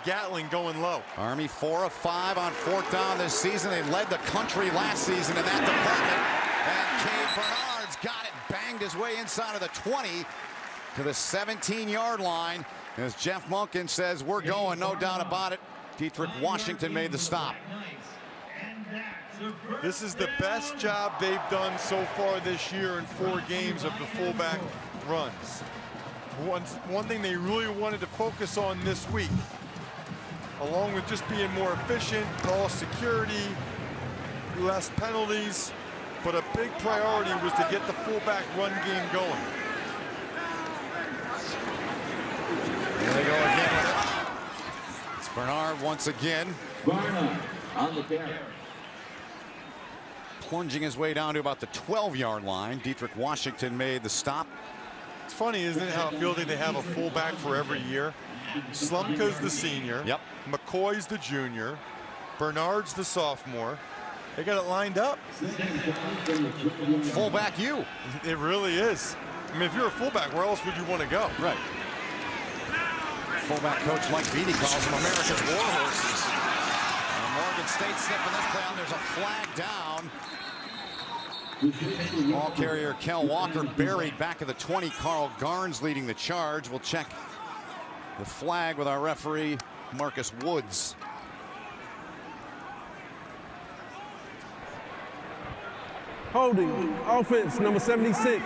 B: Gatling going low.
A: Army 4 of 5 on 4th down this season. They led the country last season in that department. And Cade Bernard's got it, banged his way inside of the 20 to the 17-yard line. As Jeff Monken says, we're going, no doubt about it. Dietrich Washington made the stop.
B: This is the best job they've done so far this year in 4 games of the fullback runs. One thing they really wanted to focus on this week, along with just being more efficient, ball security, less penalties, but a big priority was to get the fullback run game going.
A: Here they go again with it. It's Bernard once again.
G: Bernard on the carry.
A: Plunging his way down to about the 12-yard line. Dietrich Washington made the stop.
B: It's funny, isn't it, how it feels like they have a fullback for every year? Slumka's the senior.
A: Yep.
B: McCoy's the junior. Bernard's the sophomore. They got it lined up.
A: Fullback you.
B: It really is. I mean, if you're a fullback, where else would you want to go?
A: Right. Fullback coach Mike Beatty calls them America's war horses. And Morgan State sniffing this down. There's a flag down. Ball carrier Kel Walker buried back of the 20. Carl Garnes leading the charge. We'll check the flag with our referee, Marcus Woods.
D: Holding, offense, number 76,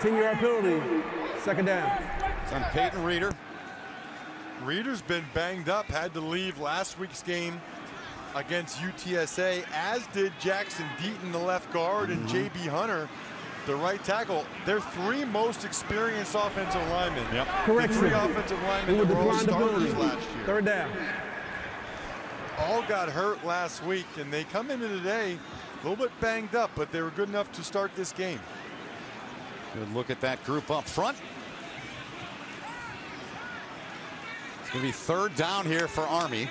D: 10-yard penalty, second down.
A: It's on Peyton Reeder.
B: Reeder's been banged up, had to leave last week's game against UTSA, as did Jackson Deaton, the left guard, and J.B. Hunter, the right tackle. They're three most experienced offensive linemen.
A: Yep.
D: Correction.
B: Three offensive linemen
D: They
B: that
D: were
B: were all
D: declined the
B: starters
D: penalty.
B: last year.
D: Third down.
B: All got hurt last week, and they come into today a little bit banged up, but they were good enough to start this game.
A: Good look at that group up front. It's going to be third down here for Army.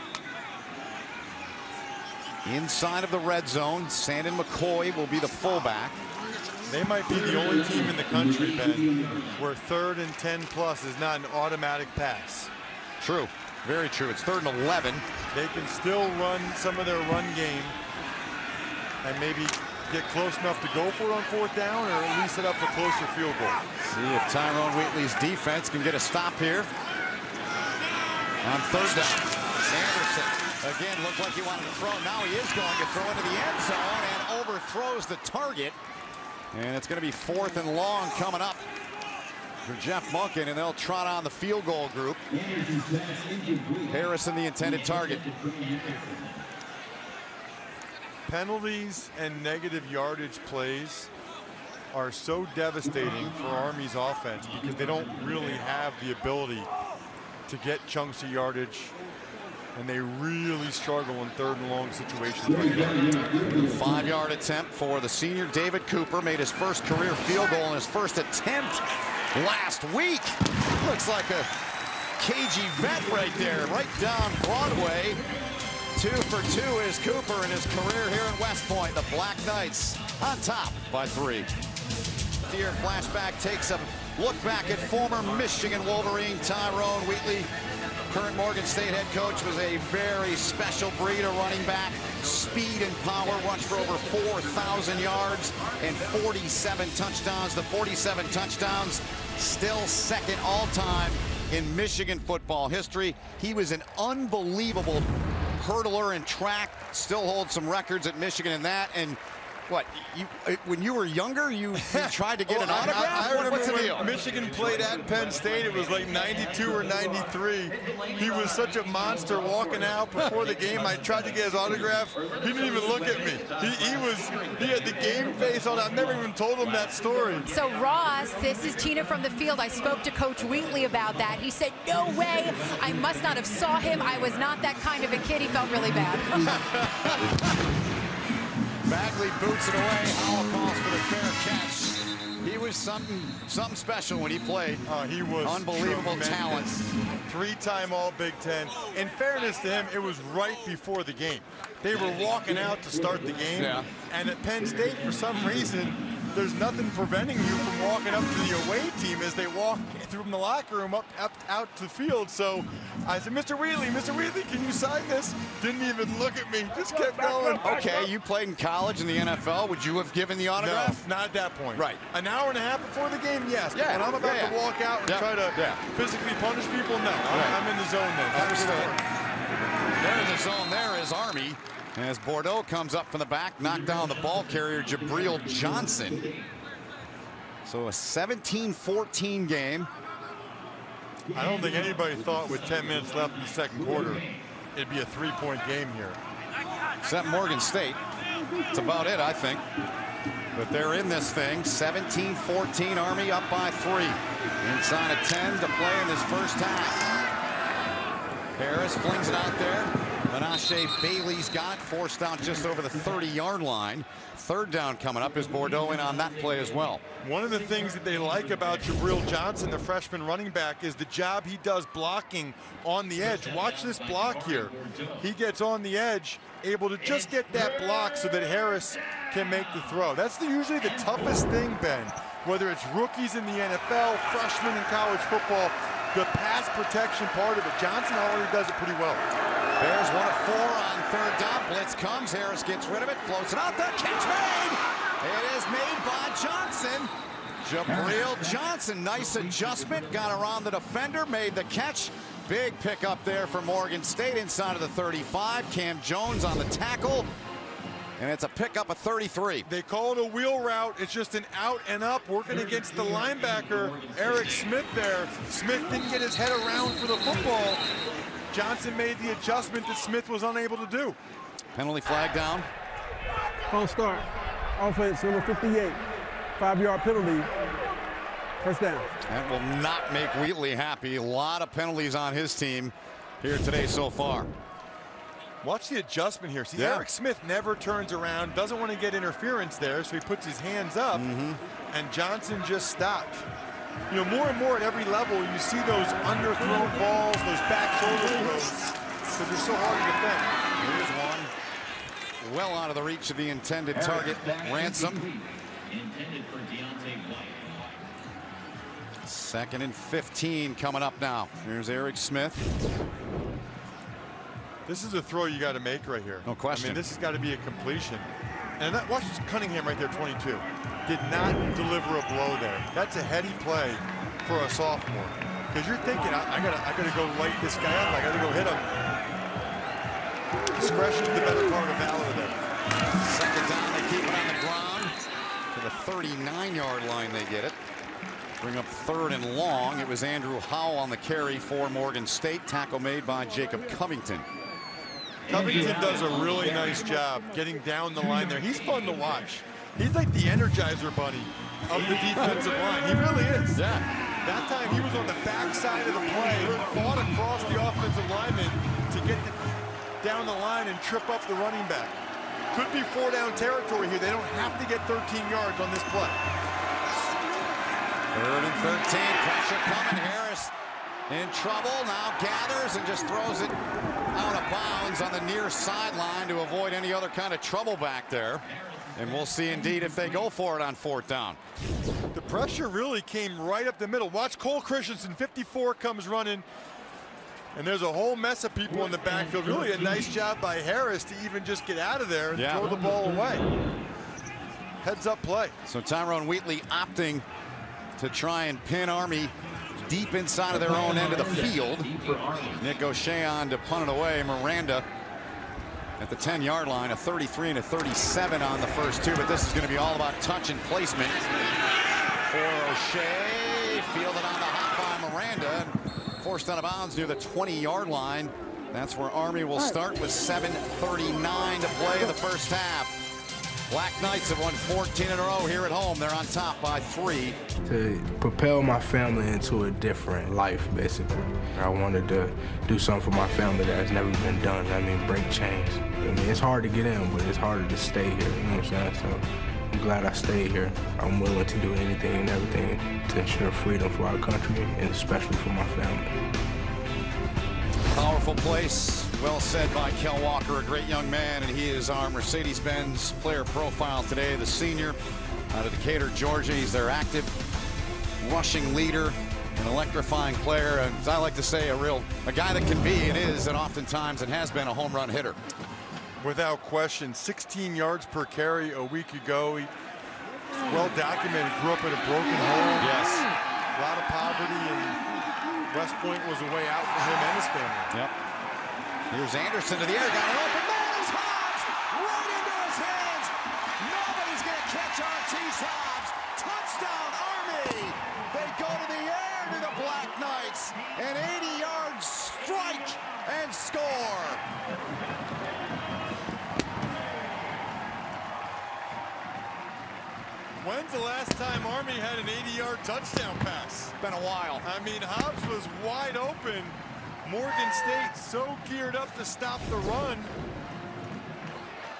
A: Inside of the red zone, Sandon McCoy will be the fullback.
B: They might be the only team in the country, Ben, where 3rd and 10 plus is not an automatic pass.
A: True. Very true. It's 3rd and 11.
B: They can still run some of their run game and maybe get close enough to go for it on 4th down, or at least set up a closer field goal.
A: See if Tyrone Wheatley's defense can get a stop here. On 3rd down, Sanderson again looked like he wanted to throw. Now he is going to throw into the end zone and overthrows the target. And it's going to be 4th and long coming up for Jeff Monken, and they'll trot on the field goal group. Harrison, the intended target.
B: Penalties and negative yardage plays are so devastating for Army's offense because they don't really have the ability to get chunks of yardage, and they really struggle in 3rd and long situations like that.
A: 5-yard attempt for the senior. David Cooper made his first career field goal in his first attempt last week. Looks like a cagey vet right there, right down Broadway. 2 for 2 is Cooper in his career here in West Point. The Black Knights on top by 3. Here, flashback takes a look back at former Michigan Wolverine Tyrone Wheatley. Current Morgan State head coach, was a very special breed of running back. Speed and power, rushed for over 4,000 yards and 47 touchdowns. The 47 touchdowns, still second all-time in Michigan football history. He was an unbelievable hurdler in track, still holds some records at Michigan in that. And what, when you were younger, you tried to get an autograph?
B: I remember
A: What's the deal?
B: when Michigan played at Penn State, it was like 92 or 93. He was such a monster walking out before the game. I tried to get his autograph. He didn't even look at me. He had the game face on. I've never even told him that story.
C: So Ross, this is Tina from the field. I spoke to Coach Wheatley about that. He said, no way. I must not have saw him. I was not that kind of a kid. He felt really bad.
A: Bagley boots it away. Howell calls for the fair catch. He was something special when he played.
B: He was
A: unbelievable
B: tremendous.
A: talent.
B: 3-time All Big Ten. In fairness to him, it was right before the game. They were walking out to start the game.
A: Yeah.
B: And at Penn State, for some reason, there's nothing preventing you from walking up to the away team as they walk from the locker room up out to the field. So I said, Mr. Wheatley, can you sign this? Didn't even look at me, just kept going.
A: Okay, you played in college in the NFL. Would you have given the autograph?
B: No, not at that point.
A: Right.
B: An hour and a half before the game, yes. But
A: Yeah,
B: when I'm about to walk out and try to physically punish people, no. I'm in the zone then.
A: Understood. There in the zone there is Army. As Bordeaux comes up from the back, knocked down the ball carrier, Jabril Johnson. So a 17-14 game.
B: I don't think anybody thought with 10 minutes left in the second quarter it'd be a 3-point game here.
A: Except Morgan State. That's about it, I think. But they're in this thing. 17-14, Army up by 3. Inside of 10 to play in this first half. Harris flings it out there. Menashe Bailey's got it, forced out just over the 30-yard line. Third down coming up. Is Bordeaux in on that play as well?
B: One of the things that they like about Jabril Johnson, the freshman running back, is the job he does blocking on the edge. Watch this block here. He gets on the edge, able to just get that block so that Harris can make the throw. That's usually the toughest thing, Ben. Whether it's rookies in the NFL, freshmen in college football, the pass protection part of it. Johnson already does it pretty well.
A: Bears 1 of 4 on third down. Blitz comes. Harris gets rid of it. Floats it out. The catch made. It is made by Johnson. Jabril Johnson. Nice adjustment. Got around the defender. Made the catch. Big pickup there for Morgan State inside of the 35. Cam Jones on the tackle. And it's a pickup of 33.
B: They call it a wheel route. It's just an out and up, working against the linebacker, Eric Smith there. Smith didn't get his head around for the football. Johnson made the adjustment that Smith was unable to do.
A: Penalty flag down.
D: False start. Offense number 58. 5-yard penalty. First down.
A: That will not make Wheatley happy. A lot of penalties on his team here today so far.
B: Watch the adjustment here. See, Eric Smith never turns around, doesn't want to get interference there, so he puts his hands up, and Johnson just stopped. You know, more and more at every level, you see those underthrown balls, those back shoulder throws, because they're so hard to defend.
A: Here's one. Well out of the reach of the intended target, Ransom. Second and 15 coming up now. Here's Eric Smith.
B: This is a throw you got to make right here.
A: No question.
B: I mean, this has got to be a completion. And that, watch Cunningham right there, 22. Did not deliver a blow there. That's a heady play for a sophomore. Because you're thinking, I gotta go light this guy up. I gotta go hit him. Discretion's the better part of valor there.
A: Second down, they keep it on the ground. To the 39-yard line they get it. Bring up third and long. It was Andrew Howell on the carry for Morgan State. Tackle made by Jacob Covington.
B: Covington does a really nice job getting down the line there. He's fun to watch. He's like the Energizer Bunny of the defensive line. He really is.
A: Yeah.
B: That time he was on the backside of the play, fought across the offensive lineman to get down the line and trip up the running back. Could be 4-down territory here. They don't have to get 13 yards on this play.
A: Third and 13. Pressure coming. Harris in trouble. Now gathers and just throws it out of bounds on the near sideline to avoid any other kind of trouble back there. And we'll see indeed if they go for it on fourth down.
B: The pressure really came right up the middle. Watch Cole Christensen, 54, comes running. And there's a whole mess of people in the backfield. Really a nice job by Harris to even just get out of there and throw the ball away. Heads up play.
A: So Tyrone Wheatley opting to try and pin Army deep inside of their own end of the field. Nick O'Shea on to punt it away. Miranda at the 10-yard line, a 33 and a 37 on the first two, but this is going to be all about touch and placement for O'Shea. Fielded on the hop by Miranda and forced out of bounds near the 20-yard line. That's where Army will start with 7:39 to play in the first half. Black Knights have won 14 in a row here at home. They're on top by 3.
I: To propel my family into a different life, basically. I wanted to do something for my family that has never been done. I mean, break chains. I mean, it's hard to get in, but it's harder to stay here, you know what I'm saying? So I'm glad I stayed here. I'm willing to do anything and everything to ensure freedom for our country, and especially for my family.
A: Powerful place. Well said by Kel Walker, a great young man, and he is our Mercedes-Benz player profile today. The senior out of Decatur, Georgia. He's their active rushing leader, an electrifying player, and as I like to say, a guy that can be and is, and oftentimes it has been, a home run hitter.
B: Without question, 16 yards per carry a week ago. He well documented, grew up in a broken home.
A: Yes.
B: A lot of poverty, and West Point was a way out for him and his family.
A: Yep. Here's Anderson to the air, got an open man. It's Hobbs right into his hands. Nobody's going to catch Artis Hobbs. Touchdown, Army. They go to the air to the Black Knights. An 80-yard strike and score.
B: When's the last time Army had an 80-yard touchdown pass?
A: It's been a while.
B: I mean, Hobbs was wide open, Morgan State so geared up to stop the run.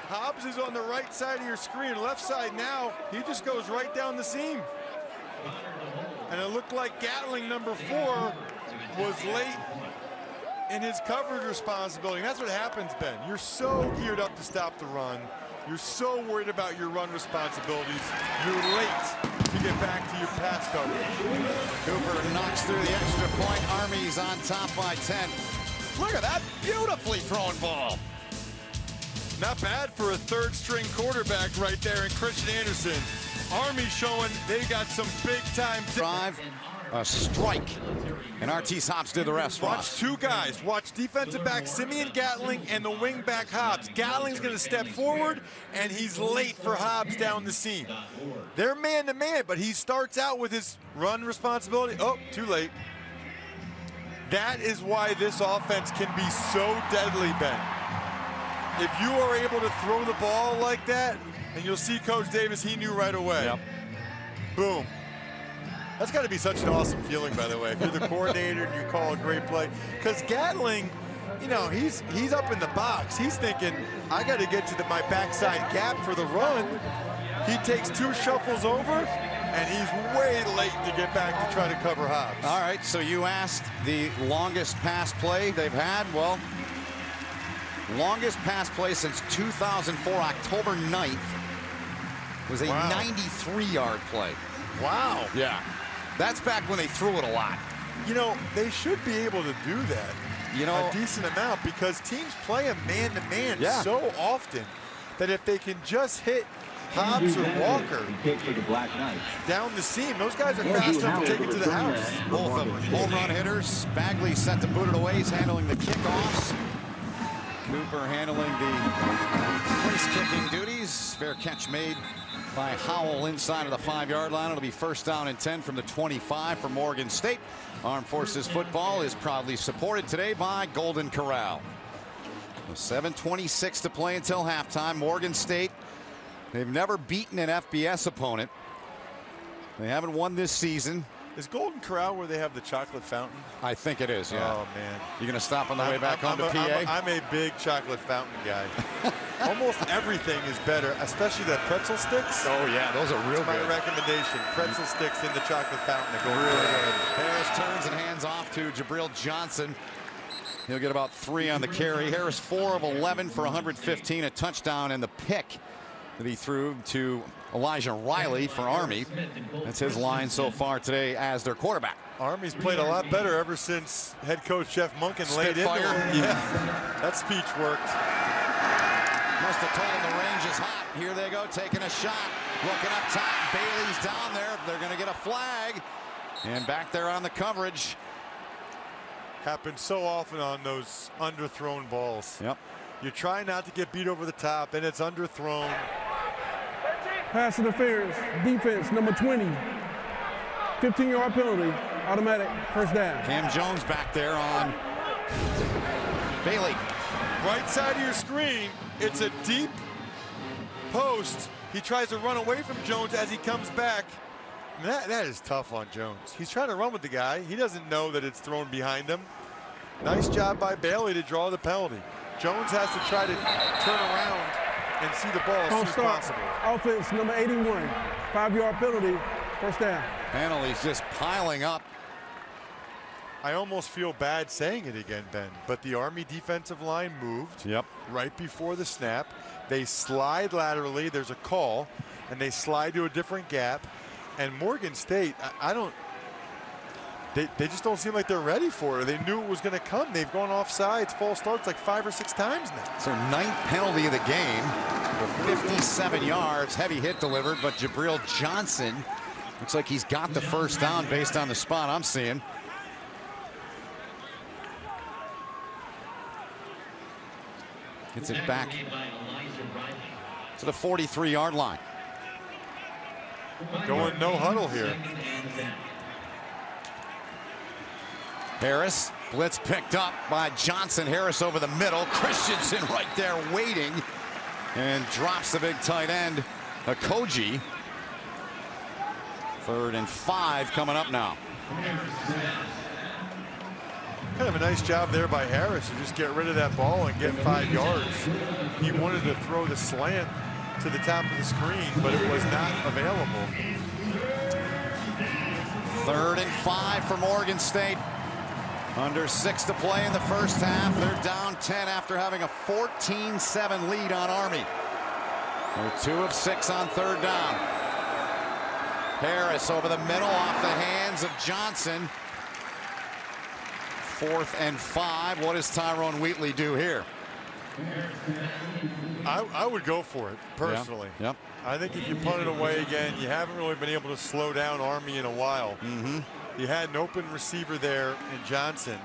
B: Hobbs is on the right side of your screen, left side now. He just goes right down the seam. And it looked like Gatling, number 4, was late in his coverage responsibility. And that's what happens, Ben. You're so geared up to stop the run. You're so worried about your run responsibilities. You're late to get back to your pass coverage.
A: Cooper knocks through the extra point. Army's on top by 10. Look at that beautifully thrown ball.
B: Not bad for a third-string quarterback right there in Christian Anderson. Army showing they got some big-time
A: drive, a strike, and Artis Hobbs did the rest.
B: Watch two guys. Watch defensive back Simeon Gatling and the wing back Hobbs. Gatling's going to step forward, and he's late for Hobbs down the seam. They're man-to-man, but he starts out with his run responsibility. Oh, too late. That is why this offense can be so deadly, Ben. If you are able to throw the ball like that, and you'll see Coach Davis, he knew right away.
A: Yep.
B: Boom. That's got to be such an awesome feeling, by the way. If you're the coordinator and you call a great play. Because Gatling, you know, he's up in the box. He's thinking, I got to get to my backside gap for the run. He takes 2 shuffles over, and he's way late to get back to try to cover Hobbs.
A: All right, so you asked the longest pass play they've had. Well, longest pass play since 2004, October 9th, was a 93-yard play.
B: Wow.
A: Yeah. That's back when they threw it a lot.
B: You know, they should be able to do that,
A: you know,
B: a decent amount, because teams play them man-to-man so often that if they can just hit Hobbs or Walker down the seam, those guys are fast enough to take it to the house.
A: Both of them home run hitters. Bagley set to boot it away. He's handling the kickoffs. Cooper handling the place-kicking duties. Fair catch made by Howell inside of the 5-yard line. It'll be first down and 10 from the 25 for Morgan State. Armed Forces football is proudly supported today by Golden Corral. 7:26 to play until halftime. Morgan State, they've never beaten an FBS opponent. They haven't won this season.
B: Is Golden Corral where they have the chocolate fountain?
A: I think it is, yeah.
B: Oh, man.
A: You're going to stop on the way back home to PA?
B: I'm a big chocolate fountain guy. Almost everything is better, especially the pretzel sticks.
A: Oh, yeah, those are real good.
B: That's my recommendation. Pretzel sticks in the chocolate fountain. They go really good.
A: Harris turns and hands off to Jabril Johnson. He'll get about 3 on the carry. Harris 4 of 11 for 115, a touchdown, and the pick that he threw to Elijah Riley for Army. That's his line so far today as their quarterback.
B: Army's played a lot better ever since head coach Jeff Monken laid into him. Yeah, that speech worked.
A: Must have told him the range is hot. Here they go, taking a shot. Looking up top. Bailey's down there. They're going to get a flag. And back there on the coverage.
B: Happens so often on those underthrown balls.
A: Yep.
B: You try not to get beat over the top, and it's underthrown.
D: Pass interference, defense, number 20. 15-yard penalty, automatic, first down.
A: Cam Jones back there on Bailey.
B: Right side of your screen, it's a deep post. He tries to run away from Jones as he comes back. That is tough on Jones. He's trying to run with the guy. He doesn't know that it's thrown behind him. Nice job by Bailey to draw the penalty. Jones has to try to turn around and see the ball as soon as possible.
D: Offense, number 81, 5-yard penalty, first down.
A: Penalties just piling up.
B: I almost feel bad saying it again, Ben, but the Army defensive line moved right before the snap. They slide laterally. There's a call, and they slide to a different gap. And Morgan State, they just don't seem like they're ready for it. They knew it was going to come. They've gone off sides, false starts like 5 or 6 times now.
A: So 9th penalty of the game for 57 yards. Heavy hit delivered, but Jabril Johnson looks like he's got the first down based on the spot I'm seeing. Gets it back to the 43-yard line.
B: Going no huddle here.
A: Harris, blitz picked up by Johnson. Harris over the middle. Christensen right there waiting and drops the big tight end, Okoji. 3rd and 5 coming up now.
B: Kind of a nice job there by Harris to just get rid of that ball and get 5 yards. He wanted to throw the slant to the top of the screen, but it was not available.
A: 3rd and 5 for Morgan State. Under 6 to play in the first half. They're down 10 after having a 14-7 lead on Army. They're 2 of 6 on 3rd down. Harris over the middle off the hands of Johnson. 4th and 5. What does Tyrone Wheatley do here?
B: I would go for it, personally.
A: Yep.
B: I think if you punt it away again, you haven't really been able to slow down Army in a while. You had an open receiver there in Johnson.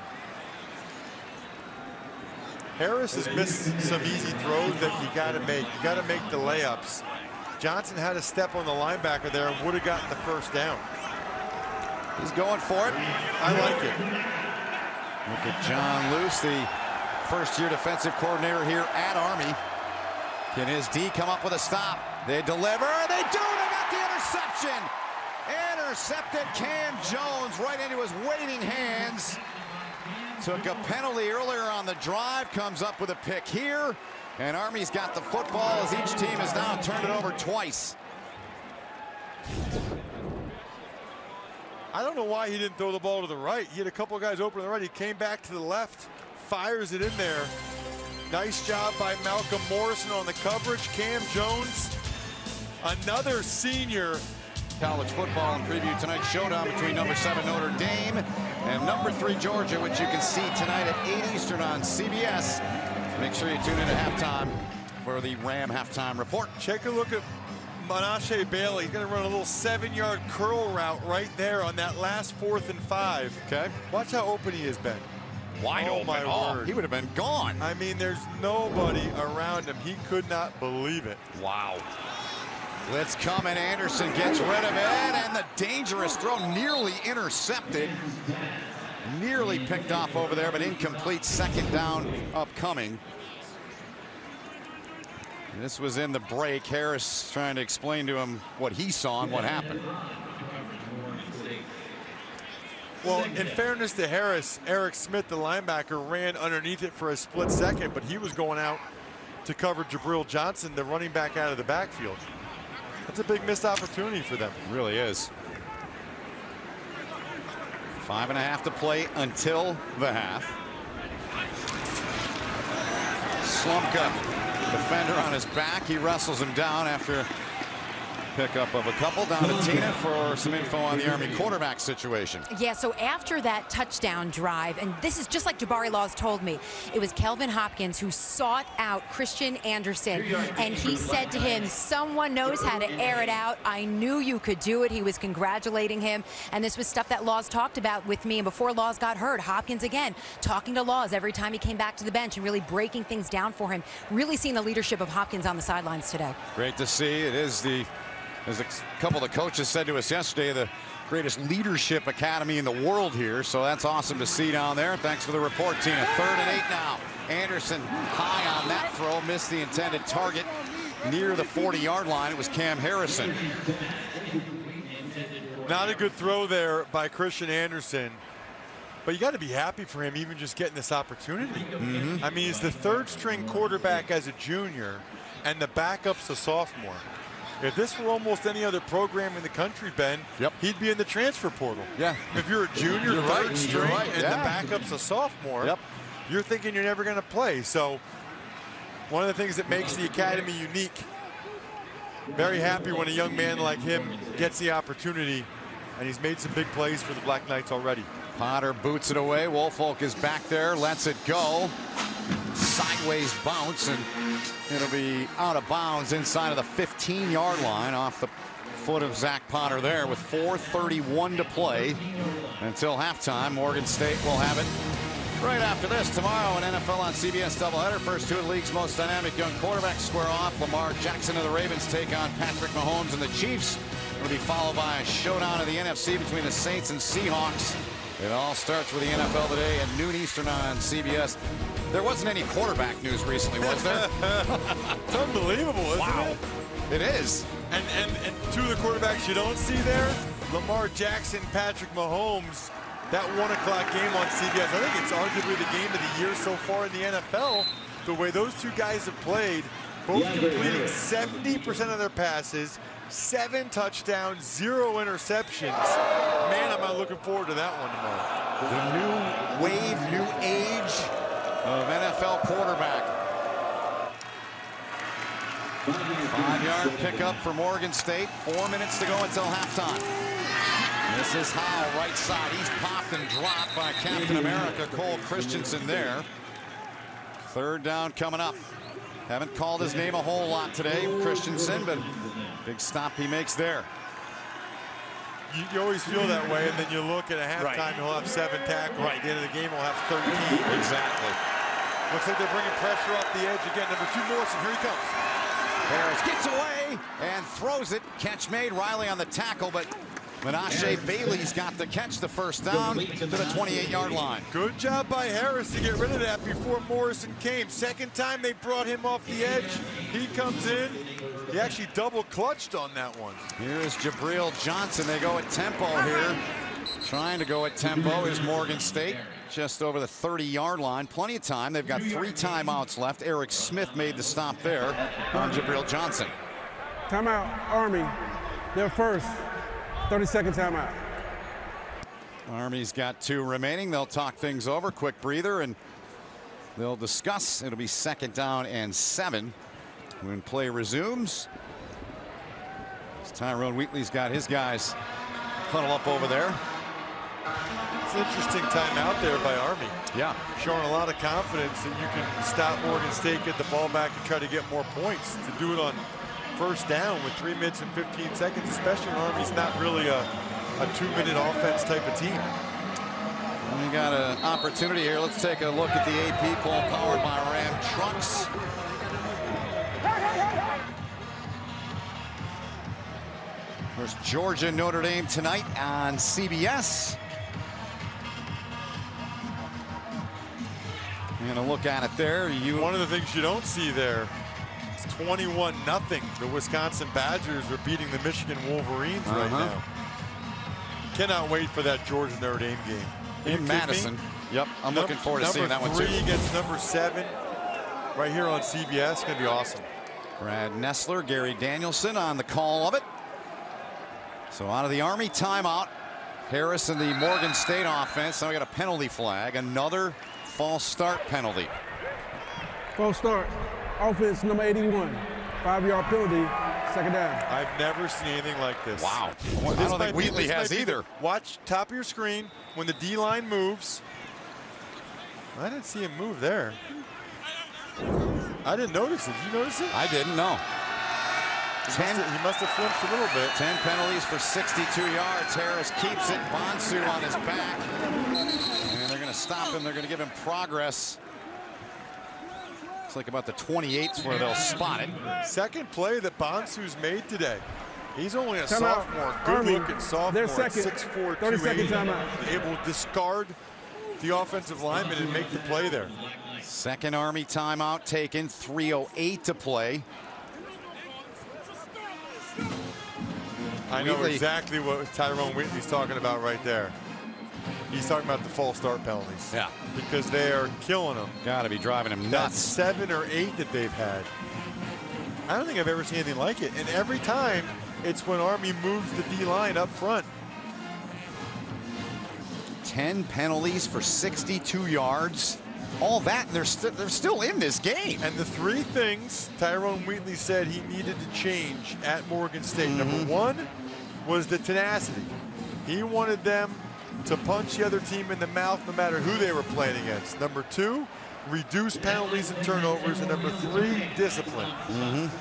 B: Harris has missed some easy throws that you got to make. You got to make the layups. Johnson had a step on the linebacker there and would have gotten the first down.
A: He's going for it.
B: I like it.
A: Look at John Luce, the first-year defensive coordinator here at Army. Can his D come up with a stop? They deliver. They do. They got the interception. Intercepted Cam Jones right into his waiting hands. Took a penalty earlier on the drive. Comes up with a pick here. And Army's got the football as each team has now turned it over twice.
B: I don't know why he didn't throw the ball to the right. He had a couple of guys open to the right. He came back to the left, fires it in there. Nice job by Malcolm Morrison on the coverage. Cam Jones, another senior.
A: College football and preview tonight's showdown between number 7 Notre Dame and number 3 Georgia, which you can see tonight at 8 Eastern on CBS. Make sure you tune in at halftime for the Ram halftime report.
B: Take a look at Menashe Bailey. He's going to run a little 7-yard curl route right there on that last 4th and 5.
A: Okay.
B: Watch how open he is, Ben.
A: Wide open.
B: My word.
A: He would have been gone.
B: I mean, there's nobody around him. He could not believe it.
A: Wow. Blitz coming. Anderson gets rid of it, and the dangerous throw nearly intercepted. Nearly picked off over there, but incomplete. 2nd down upcoming. This was in the break. Harris trying to explain to him what he saw and what happened.
B: Well, in fairness to Harris, Eric Smith, the linebacker, ran underneath it for a split second, but he was going out to cover Jabril Johnson, the running back out of the backfield. That's a big missed opportunity for them.
A: It really is. 5.5 to play until the half. Slumka, defender on his back. He wrestles him down after pickup of a couple. Down to Tina for some info on the Army quarterback situation.
C: Yeah, so after that touchdown drive, and this is just like Jabari Laws told me, it was Kelvin Hopkins who sought out Christian Anderson, and he said to him, someone knows how to air it out. I knew you could do it. He was congratulating him, and this was stuff that Laws talked about with me, and before Laws got hurt, Hopkins again talking to Laws every time he came back to the bench and really breaking things down for him. Really seeing the leadership of Hopkins on the sidelines today.
A: Great to see. It is the, as a couple of the coaches said to us yesterday, the greatest leadership academy in the world here. So that's awesome to see down there. Thanks for the report, Tina. 3rd and 8 now. Anderson high on that throw, missed the intended target near the 40-yard line. It was Cam Harrison.
B: Not a good throw there by Christian Anderson. But you got to be happy for him even just getting this opportunity. I mean, he's the 3rd string quarterback as a junior, and the backup's a sophomore. If this were almost any other program in the country, Ben, he'd be in the transfer portal.
A: Yeah.
B: If you're a junior,
A: You're
B: 3rd
A: right.
B: string,
A: You're right.
B: and
A: Yeah.
B: the backup's a sophomore, you're thinking you're never going to play. So one of the things that makes the academy unique, very happy when a young man like him gets the opportunity, and he's made some big plays for the Black Knights already.
A: Potter boots it away. Woolfolk is back there, lets it go. Sideways bounce, and it'll be out of bounds inside of the 15-yard line off the foot of Zach Potter there with 4:31 to play until halftime. Morgan State will have it right after this. Tomorrow, an NFL on CBS doubleheader. First 2 of the league's most dynamic young quarterbacks square off. Lamar Jackson of the Ravens take on Patrick Mahomes and the Chiefs. It'll be followed by a showdown of the NFC between the Saints and Seahawks. It all starts with the NFL today at noon Eastern on CBS. There wasn't any quarterback news recently, was there?
B: It's unbelievable, isn't it?
A: It is.
B: And 2 of the quarterbacks you don't see there, Lamar Jackson, Patrick Mahomes. that 1 o'clock game on CBS. I think it's arguably the game of the year so far in the NFL. The way those two guys have played, both completing 70% of their passes, 7 touchdowns, 0 interceptions. Man, am I looking forward to that one tomorrow.
A: The new wave, new age of NFL quarterback. 5-yard pickup for Morgan State. 4 minutes to go until halftime. This is Howell, right side. He's popped and dropped by Captain America, Cole Christensen there. 3rd down coming up. Haven't called his name a whole lot today, Christensen, but big stop he makes there.
B: You always feel that way, and then you look at a halftime, he'll have 7 tackles. At the end of the game, he'll have 13.
A: Exactly.
B: Looks like they're bringing pressure off the edge again. Number 2, Morrison, here he comes.
A: Harris gets away and throws it. Catch made. Riley on the tackle, but Menashe Bailey's got the catch, the first down to the 28-yard line.
B: Good job by Harris to get rid of that before Morrison came. Second time they brought him off the edge. He comes in. He actually double clutched on that one.
A: Here's Jabril Johnson. They go at tempo here. Trying to go at tempo is Morgan State. Just over the 30-yard line. Plenty of time. They've got 3 timeouts left. Eric Smith made the stop there on Jabril Johnson.
D: Timeout, Army. Their first 30-second timeout.
A: Army's got 2 remaining. They'll talk things over. Quick breather, and they'll discuss. It'll be 2nd down and 7 when play resumes. Tyrone Wheatley's got his guys huddle up over there.
B: It's an interesting timeout there by Army.
A: Yeah.
B: Showing a lot of confidence that you can stop Morgan State, get the ball back, and try to get more points. To do it on 1st down with 3 minutes and 15 seconds, especially when Army's not really a 2-minute offense type of team.
A: We got an opportunity here. Let's take a look at the AP poll powered by Ram Trucks. There's Georgia Notre Dame tonight on CBS. And a look at it there.
B: One of the things you don't see there, it's 21-0. The Wisconsin Badgers are beating the Michigan Wolverines right now. Cannot wait for that Georgia Notre Dame game.
A: In Madison. Yep, I'm looking forward to seeing that one too.
B: Number 3 against number 7 right here on CBS. It's going to be awesome.
A: Brad Nessler, Gary Danielson on the call of it. So out of the Army timeout, Harris and the Morgan State offense. Now we got a penalty flag, another false start penalty.
D: False start. Offense number 81. 5-yard penalty. 2nd down.
B: I've never seen anything like this.
A: Wow. I don't think Wheatley has either.
B: Watch top of your screen when the D-line moves. I didn't see him move there. I didn't notice it. Did you notice it?
A: I didn't know.
B: He must have flinched a little bit.
A: 10 penalties for 62 yards. Harris keeps it. Bonsu on his back. And they're going to stop him. They're going to give him progress. It's like about the 28th where they'll spot it.
B: Second play that Bonsu's made today. He's only a sophomore. Good-looking sophomore.
D: Their second
B: 6'4",
D: 30-second
B: 280.
D: timeout.
B: Able to discard the offensive lineman and make the play there.
A: Second Army timeout taken. 3:08 to play.
B: I know exactly what Tyrone Wheatley's talking about right there. He's talking about the false start penalties.
A: Yeah.
B: Because they are killing them.
A: Got to be driving him
B: That's
A: nuts.
B: 7 or 8 that they've had. I don't think I've ever seen anything like it. And every time, it's when Army moves the D-line up front.
A: 10 penalties for 62 yards. All that, and they're still in this game.
B: And the 3 things Tyrone Wheatley said he needed to change at Morgan State. Number 1 was the tenacity. He wanted them to punch the other team in the mouth no matter who they were playing against. Number 2, reduce penalties and turnovers. And number 3, discipline.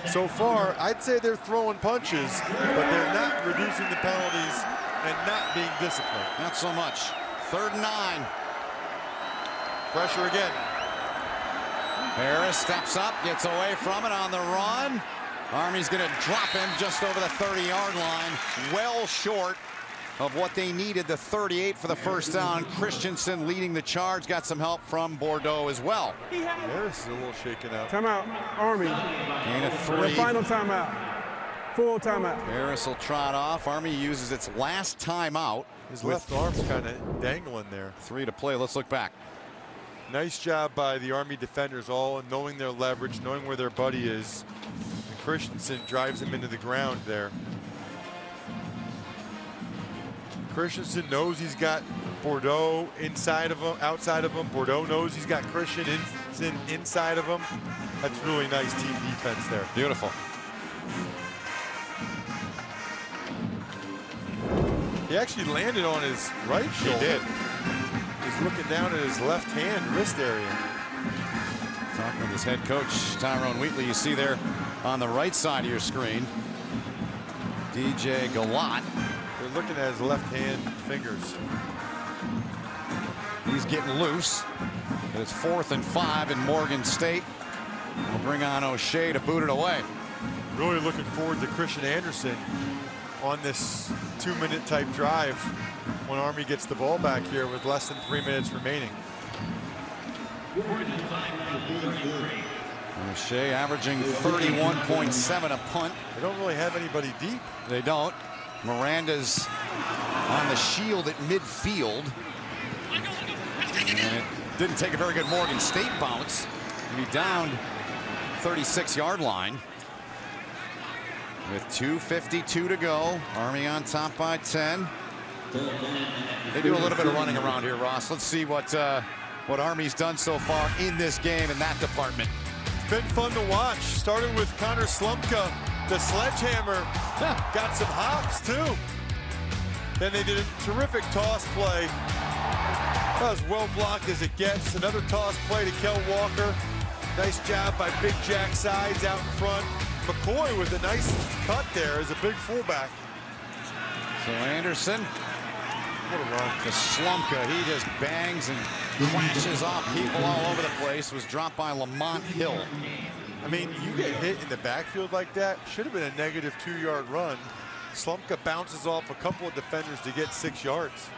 B: So far, I'd say they're throwing punches, but they're not reducing the penalties and not being disciplined.
A: Not so much. 3rd and 9.
B: Pressure again.
A: Harris steps up, gets away from it on the run. Army's going to drop him just over the 30-yard line. Well short of what they needed, the 38 for the first down. Christensen leading the charge. Got some help from Bordeaux as well.
B: Harris is a little shaken up.
D: Timeout, Army.
A: Gain of 3.
D: Their final timeout. Full timeout.
A: Harris will trot off. Army uses its last timeout.
B: His left arm's kind of dangling there.
A: 3 to play. Let's look back.
B: Nice job by the Army defenders, all knowing their leverage, knowing where their buddy is. And Christensen drives him into the ground there. Christensen knows he's got Bordeaux inside of him, outside of him. Bordeaux knows he's got Christensen inside of him. That's really nice team defense there.
A: Beautiful.
B: He actually landed on his right shoulder.
A: He did.
B: He's looking down at his left hand wrist area.
A: Talking with his head coach, Tyrone Wheatley. You see there on the right side of your screen, DJ Galat.
B: They're looking at his left hand fingers.
A: He's getting loose. It's 4th and 5 in Morgan State. We'll bring on O'Shea to boot it away.
B: Really looking forward to Christian Anderson on this 2-minute type drive when Army gets the ball back here with less than 3 minutes remaining.
A: O'Shea averaging 31.7 a punt.
B: They don't really have anybody deep.
A: They don't. Miranda's on the shield at midfield. And it didn't take a very good Morgan State bounce. He'll be down 36-yard line. With 2:52 to go, Army on top by 10. They do a little bit of running around here, Ross. Let's see what Army's done so far in this game in that department.
B: It's been fun to watch. Started with Connor Slumka, the sledgehammer. Got some hops too. Then they did a terrific toss play. That was well blocked as it gets. Another toss play to Kel Walker. Nice job by Big Jack Sides out in front. McCoy with a nice cut there as a big fullback.
A: So Anderson,
B: what a run.
A: to Slumka. He just bangs and crashes off people all over the place. Was dropped by Lamont Hill.
B: I mean, you get hit in the backfield like that, should have been a negative 2-yard run. Slumka bounces off a couple of defenders to get 6 yards.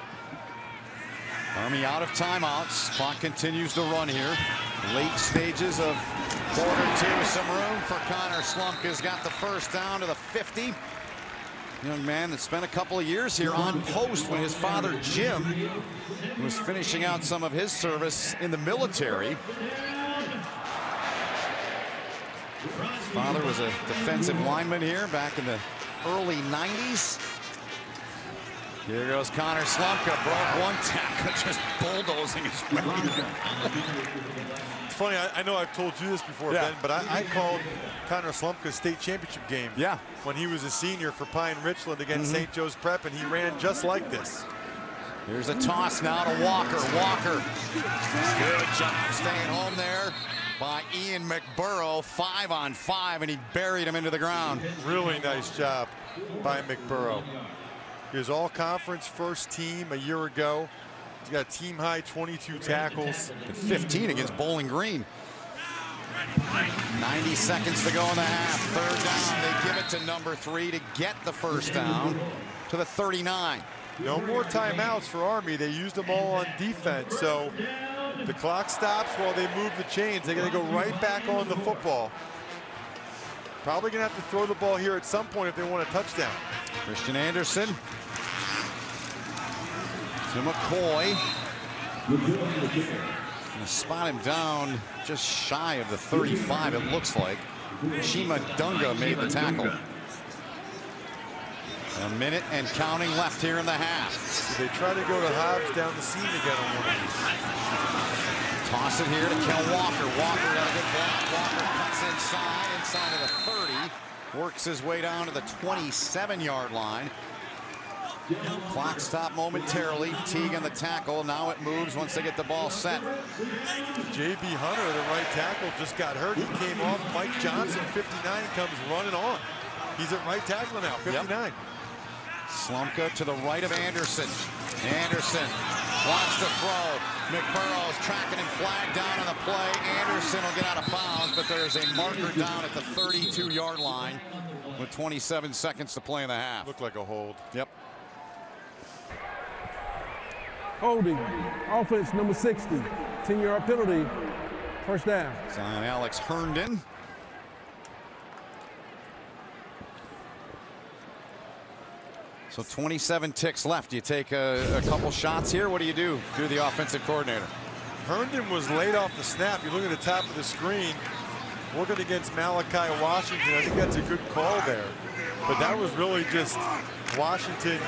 A: Army out of timeouts. Clock continues to run here. Late stages of quarter 2. Some room for Connor Slumka's got the first down to the 50. Young man that spent a couple of years here on post when his father Jim was finishing out some of his service in the military. His father was a defensive lineman here back in the early 90s. Here goes Connor Slumka, broke one tackle, just bulldozing his way.
B: It's funny, I know I've told you this before, Ben, but I called Connor Slumka's state championship game when he was a senior for Pine Richland against St. Joe's Prep, and he ran just like this.
A: Here's a toss now to Walker. Walker, good job staying home there by Ian McBurrow, 5-on-5, and he buried him into the ground.
B: Really nice job by McBurrow. He was all-conference first team a year ago. He's got a team-high 22 tackles.
A: And 15 against Bowling Green. 90 seconds to go in the half. Third down. They give it to number 3 to get the first down to the 39.
B: No more timeouts for Army. They used them all on defense. So the clock stops while they move the chains. They're going to go right back on the football. Probably going to have to throw the ball here at some point if they want a touchdown.
A: Christian Anderson to McCoy. Gonna spot him down just shy of the 35, it looks like. Chima Dunga made the tackle. A minute and counting left here in the half.
B: So they try to go to Hobbs down the seam again on one of these.
A: Toss it here to Kel Walker. Walker got a good block. Walker cuts inside of the 30. Works his way down to the 27-yard line. Clock stop momentarily. Teague on the tackle. Now it moves once they get the ball set.
B: J.B. Hunter, the right tackle, just got hurt. He came off. Mike Johnson, 59, comes running on. He's at right tackle now, 59.
A: Yep. Slumka to the right of Anderson. Anderson wants to throw. McBurrow's tracking and flagged down on the play. Anderson will get out of bounds, but there's a marker down at the 32-yard line with 27 seconds to play in the half.
B: Looked like a hold.
A: Yep.
D: Holding, offense number 60, 10-yard penalty, first down.
A: It's on Alex Herndon. So 27 ticks left. You take a couple shots here. What do you do? Do the offensive coordinator.
B: Herndon was late off the snap. You look at the top of the screen, working against Malachi Washington. I think that's a good call there. But that was really just Washington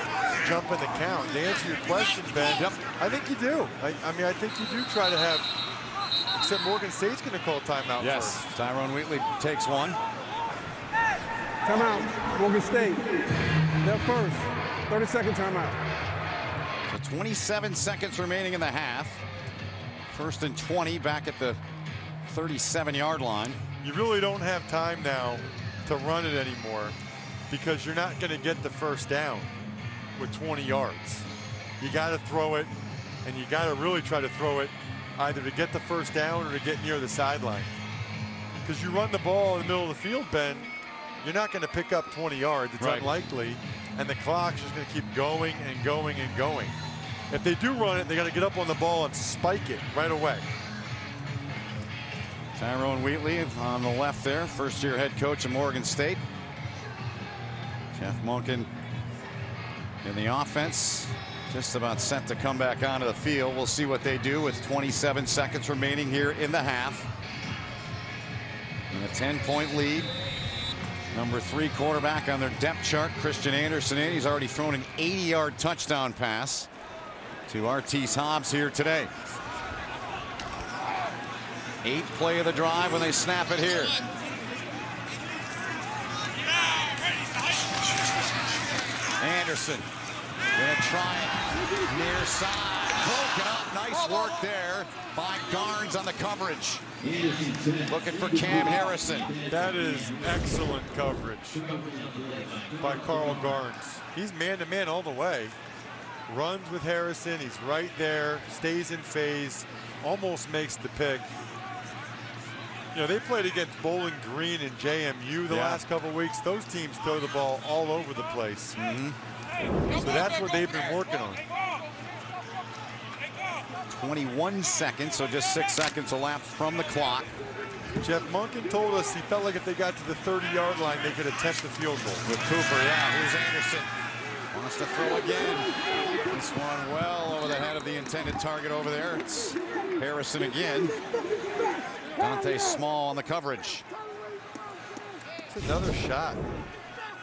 B: jumping the count. To answer your question, Ben,
A: yep.
B: I think you do. I mean, I think you do try to have, except Morgan State's going to call timeout
A: yes.
B: first.
A: Tyrone Wheatley takes one.
D: Timeout, Morgan State. They're first. 30-second timeout.
A: So 27 seconds remaining in the half. 1st and 20 back at the 37-yard line.
B: You really don't have time now to run it anymore because you're not going to get the first down with 20 yards. You got to throw it, and you got to really try to throw it either to get the first down or to get near the sideline. Because you run the ball in the middle of the field, Ben, you're not going to pick up 20 yards. It's unlikely, and the clock's just going to keep going and going and going. If they do run it, they got to get up on the ball and spike it right away.
A: Tyrone Wheatley on the left there, first-year head coach of Morgan State. Jeff Monken in the offense, just about set to come back onto the field. We'll see what they do with 27 seconds remaining here in the half. In a 10-point lead. Number 3 quarterback on their depth chart, Christian Anderson. He's already thrown an 80-yard touchdown pass to Artis Hobbs here today. 8th play of the drive when they snap it here. Anderson gonna try it near side, broken up. Nice work there by Garnes on the coverage. Looking for Cam Harrison.
B: That is excellent coverage by Carl Garnes. He's man-to-man all the way. Runs with Harrison. He's right there. Stays in phase. Almost makes the pick. You know, they played against Bowling Green and JMU the last couple of weeks. Those teams throw the ball all over the place. So that's what they've been working on.
A: 21 seconds, so just 6 seconds elapsed from the clock.
B: Jeff Monken told us he felt like if they got to the 30-yard line, they could attempt the field goal.
A: With Cooper, here's Anderson. Wants to throw again. This one well over the head of the intended target over there. It's Harrison again. Dante Small on the coverage.
B: It's another shot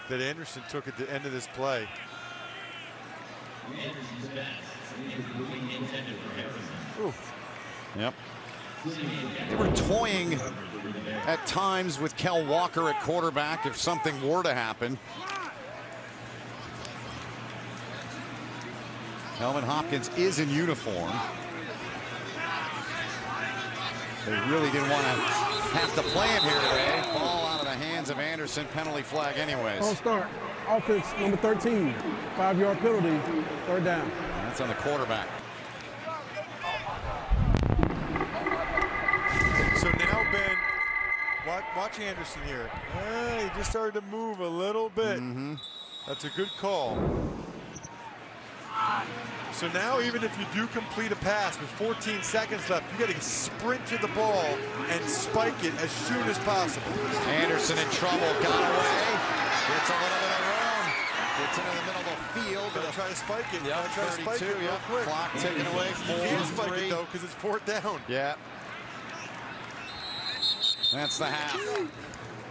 B: that Anderson took at the end of this play.
A: Ooh. Yep. They were toying at times with Kel Walker at quarterback if something were to happen. Kelvin Hopkins is in uniform. They really didn't want to have to play him here today. Ball out of the hands of Anderson. Penalty flag anyways.
D: Ball start. Offense number 13. 5-yard penalty. 3rd down.
A: That's on the quarterback.
B: So now, Ben, watch Anderson here. He just started to move a little bit. That's a good call. So now, even if you do complete a pass with 14 seconds left, you got to sprint to the ball and spike it as soon as possible.
A: Anderson in trouble, got away, gets a little bit of room, gets into the middle of the field.
B: Gotta try to spike it.
A: Yep,
B: Try to spike it real quick.
A: Clock ticking away.
B: You can't spike it though because it's 4th down.
A: Yeah. That's the half.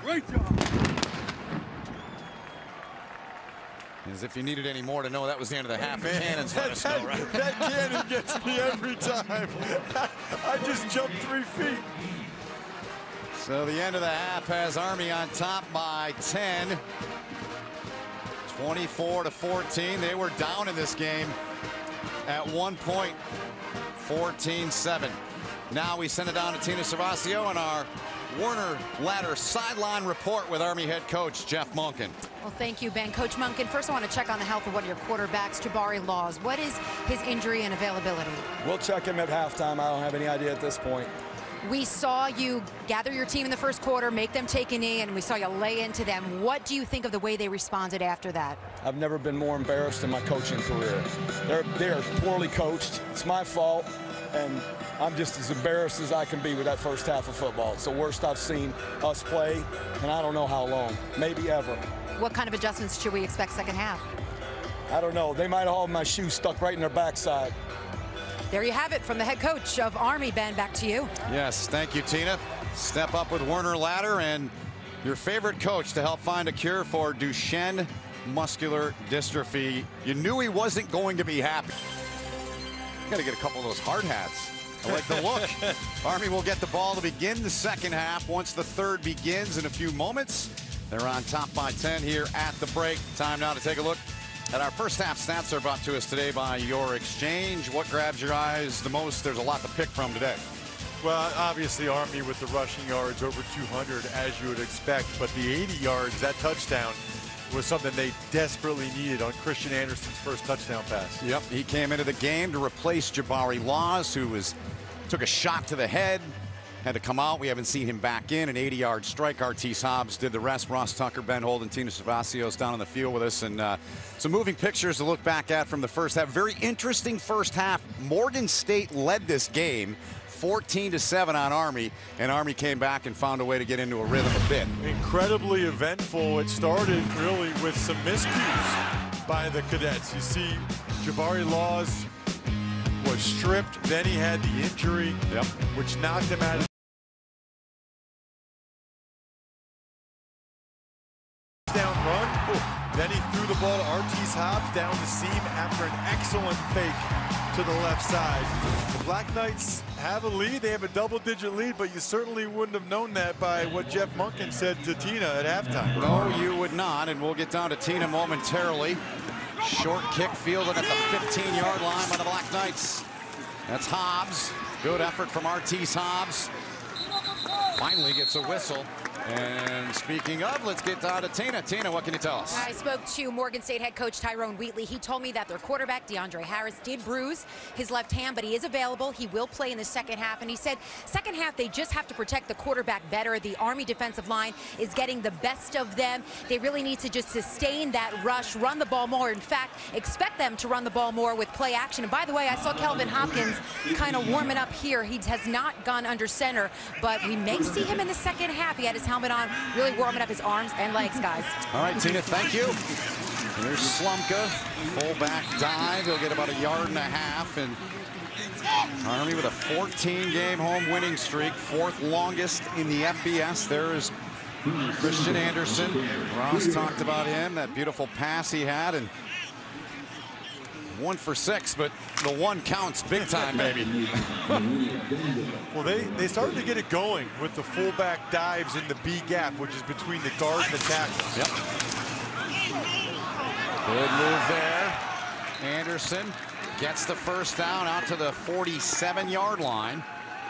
D: Great job.
A: As if you needed any more to know that was the end of the half.
B: Man,
A: Cannon's let us know, right?
B: That cannon gets me every time. I just jumped 3 feet.
A: So the end of the half has Army on top by 10. 24-14. They were down in this game at one point. 14-7. Now we send it down to Tina Servacio and our Warner Ladder sideline report with Army head coach Jeff Monken.
C: Well, thank you, Ben. Coach Monken, first I want to check on the health of one of your quarterbacks, Jabari Laws. What is his injury and availability?
J: We'll check him at halftime. I don't have any idea at this point.
C: We saw you gather your team in the first quarter, make them take a knee, and we saw you lay into them. What do you think of the way they responded after that?
J: I've never been more embarrassed in my coaching career. They are poorly coached. It's my fault, and I'm just as embarrassed as I can be with that first half of football. It's the worst I've seen us play, and I don't know how long, maybe ever.
C: What kind of adjustments should we expect second half?
J: I don't know. They might have all my shoes stuck right in their backside.
C: There you have it from the head coach of Army. Ben, back to you.
A: Yes, thank you, Tina. Step up with Werner Ladder and your favorite coach to help find a cure for Duchenne muscular dystrophy. You knew he wasn't going to be happy. Got to get a couple of those hard hats. I like the look. Army will get the ball to begin the second half once the third begins in a few moments. They're on top by 10 here at the break. Time now to take a look at our first half stats. Are brought to us today by Your Exchange. What grabs your eyes the most? There's a lot to pick from today.
B: Well, obviously Army with the rushing yards over 200 as you would expect, but the 80 yards, that touchdown, was something they desperately needed on Christian Anderson's first touchdown pass.
A: Yep, he came into the game to replace Jabari Laws, who took a shot to the head, had to come out. We haven't seen him back in. An 80-yard strike. Artis Hobbs did the rest. Ross Tucker, Ben Holden, Tina Servasios down on the field with us, and some moving pictures to look back at from the first half. Very interesting first half. Morgan State led this game 14-7 on Army, and Army came back and found a way to get into a rhythm a bit.
B: Incredibly eventful. It started really with some miscues by the Cadets. You see Jabari Laws was stripped, then he had the injury, which knocked him out of down run. Then he threw the ball to Artis Hobbs down the seam after an excellent fake to the left side. The Black Knights have a lead. They have a double-digit lead, but you certainly wouldn't have known that by what Jeff Monken said to Tina at halftime.
A: No, you would not, and we'll get down to Tina momentarily. Short kick fielded at the 15-yard line by the Black Knights. That's Hobbs. Good effort from Artis Hobbs. Finally gets a whistle. And speaking of, let's get down to Tina. Tina, what can you tell us?
C: I spoke to Morgan State head coach Tyrone Wheatley. He told me that their quarterback, DeAndre Harris, did bruise his left hand, but he is available. He will play in the second half. And he said second half, they just have to protect the quarterback better. The Army defensive line is getting the best of them. They really need to just sustain that rush, run the ball more. In fact, expect them to run the ball more with play action. And by the way, I saw Kelvin Hopkins kind of warming up here. He has not gone under center, but we may see him in the second half. He had his helmet on, really warming up his arms and legs, guys.
A: All right, Tina, thank you. There's Slumka, fullback dive. He'll get about 1.5 yards. And Army with a 14-game home winning streak, 4th longest in the FBS. There is Christian Anderson. Ross talked about him, that beautiful pass he had, and 1 for 6, but the one counts big time, baby.
B: Well, they started to get it going with the fullback dives in the B gap, which is between the guard and the tackle.
A: Yep. Good move there. Anderson gets the first down out to the 47-yard line.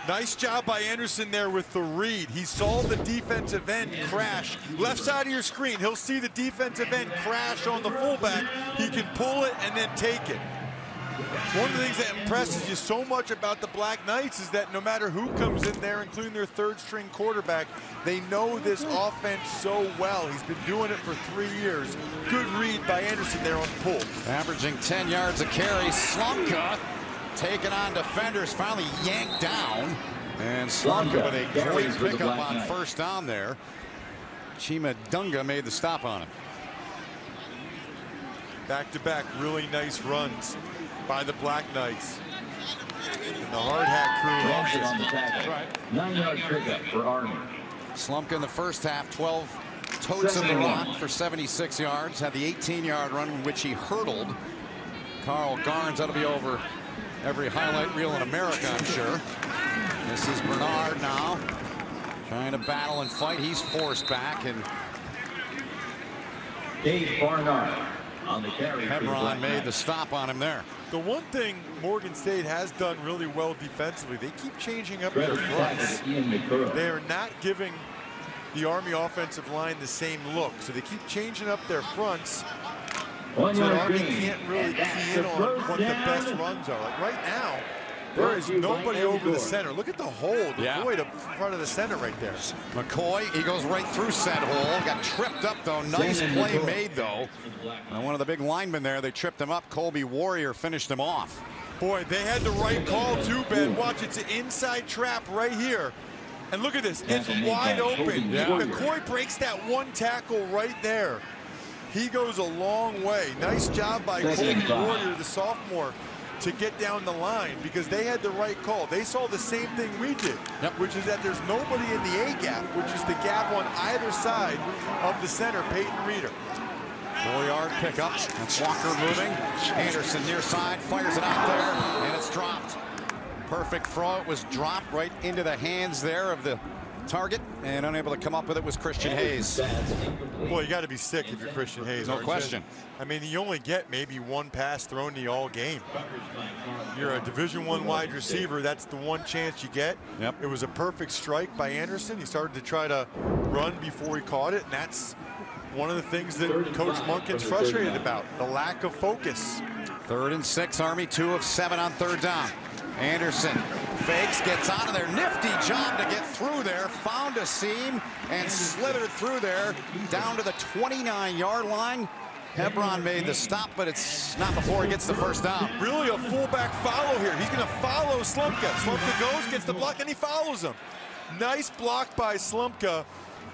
B: Nice job by Anderson there with the read. He saw the defensive end crash. Left side of your screen, he'll see the defensive end crash on the fullback. He can pull it and then take it. One of the things that impresses you so much about the Black Knights is that no matter who comes in there, including their third-string quarterback, they know this offense so well. He's been doing it for 3 years. Good read by Anderson there on the pull.
A: Averaging 10 yards a carry. Slumka taking on defenders, finally yanked down. And Slumka with a great pickup on first down there. Chima Dunga made the stop on him.
B: Back-to-back really nice runs by the Black Knights. And the hard hat crew.
G: On the tackle. Right. 9-yard pickup for Army.
A: Slumka in the first half, 12 totes in the rock for 76 yards. Had the 18-yard run in which he hurdled Carl Garnes. That'll be over every highlight reel in America, I'm sure. This is Bernard now, trying to battle and fight. He's forced back, and
G: Dave Barnard on the carry.
A: Hebron made the stop on him there.
B: The one thing Morgan State has done really well defensively, they keep changing up their fronts. They are not giving the Army offensive line the same look, so they keep changing up their fronts. So the Army can't really key in on what the best runs are. Like right now, there is nobody over the center. Look at the hole, the void up in front of the center right there.
A: McCoy, he goes right through said hole. Got tripped up, though. Nice play made, though. And one of the big linemen there, they tripped him up. Colby Warrior finished him off.
B: Boy, they had the right call, too, Ben. Watch, it's an inside trap right here. And look at this. It's wide open.
A: Yeah.
B: McCoy breaks that one tackle right there. he goes a long way. Nice job by Colton Warrior, the sophomore, to get down the line, because they had the right call. They saw the same thing we did, which is that there's nobody in the A gap, which is the gap on either side of the center, Peyton Reeder.
A: 4-yard pickup. That's Walker moving. Anderson near side, fires it out there, and it's dropped. Perfect throw. It was dropped right into the hands there of the target, and unable to come up with it was Christian Hayes.
B: Well, you got to be sick if you're Christian Hayes.
A: No question.
B: I mean, you only get maybe one pass thrown to you all game. You're a Division I wide receiver. That's the one chance you get. It was a perfect strike by Anderson. He started to try to run before he caught it, and that's one of the things that Coach Monken's frustrated about, the lack of focus.
A: 3rd and 6, Army 2 of 7 on 3rd down. Anderson fakes, gets out of there. Nifty job to get through there. Found a seam and slithered through there down to the 29-yard line. Hebron made the stop, but it's not before he gets the 1st down.
B: Really a fullback follow here. He's going to follow Slumka. Slumka goes, gets the block, and he follows him. Nice block by Slumka,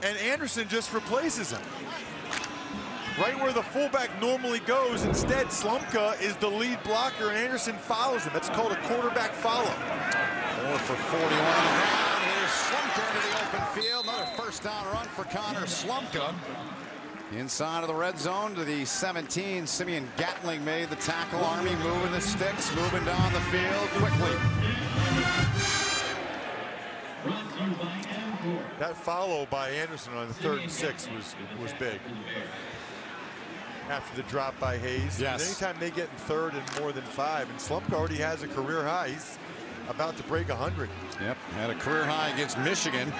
B: and Anderson just replaces him. Right where the fullback normally goes, instead Slumka is the lead blocker, and Anderson follows him. That's called a quarterback follow.
A: 4 for 41 on the ground. Here's Slumka into the open field. Another 1st down run for Connor Slumka. Inside of the red zone to the 17. Simeon Gatling made the tackle. Army moving the sticks, moving down the field quickly.
B: That follow by Anderson on the 3rd and 6 was big. After the drop by Hayes. Anytime they get in 3rd and more than 5, and Slumka already has a career high. He's about to break 100.
A: Had a career high against Michigan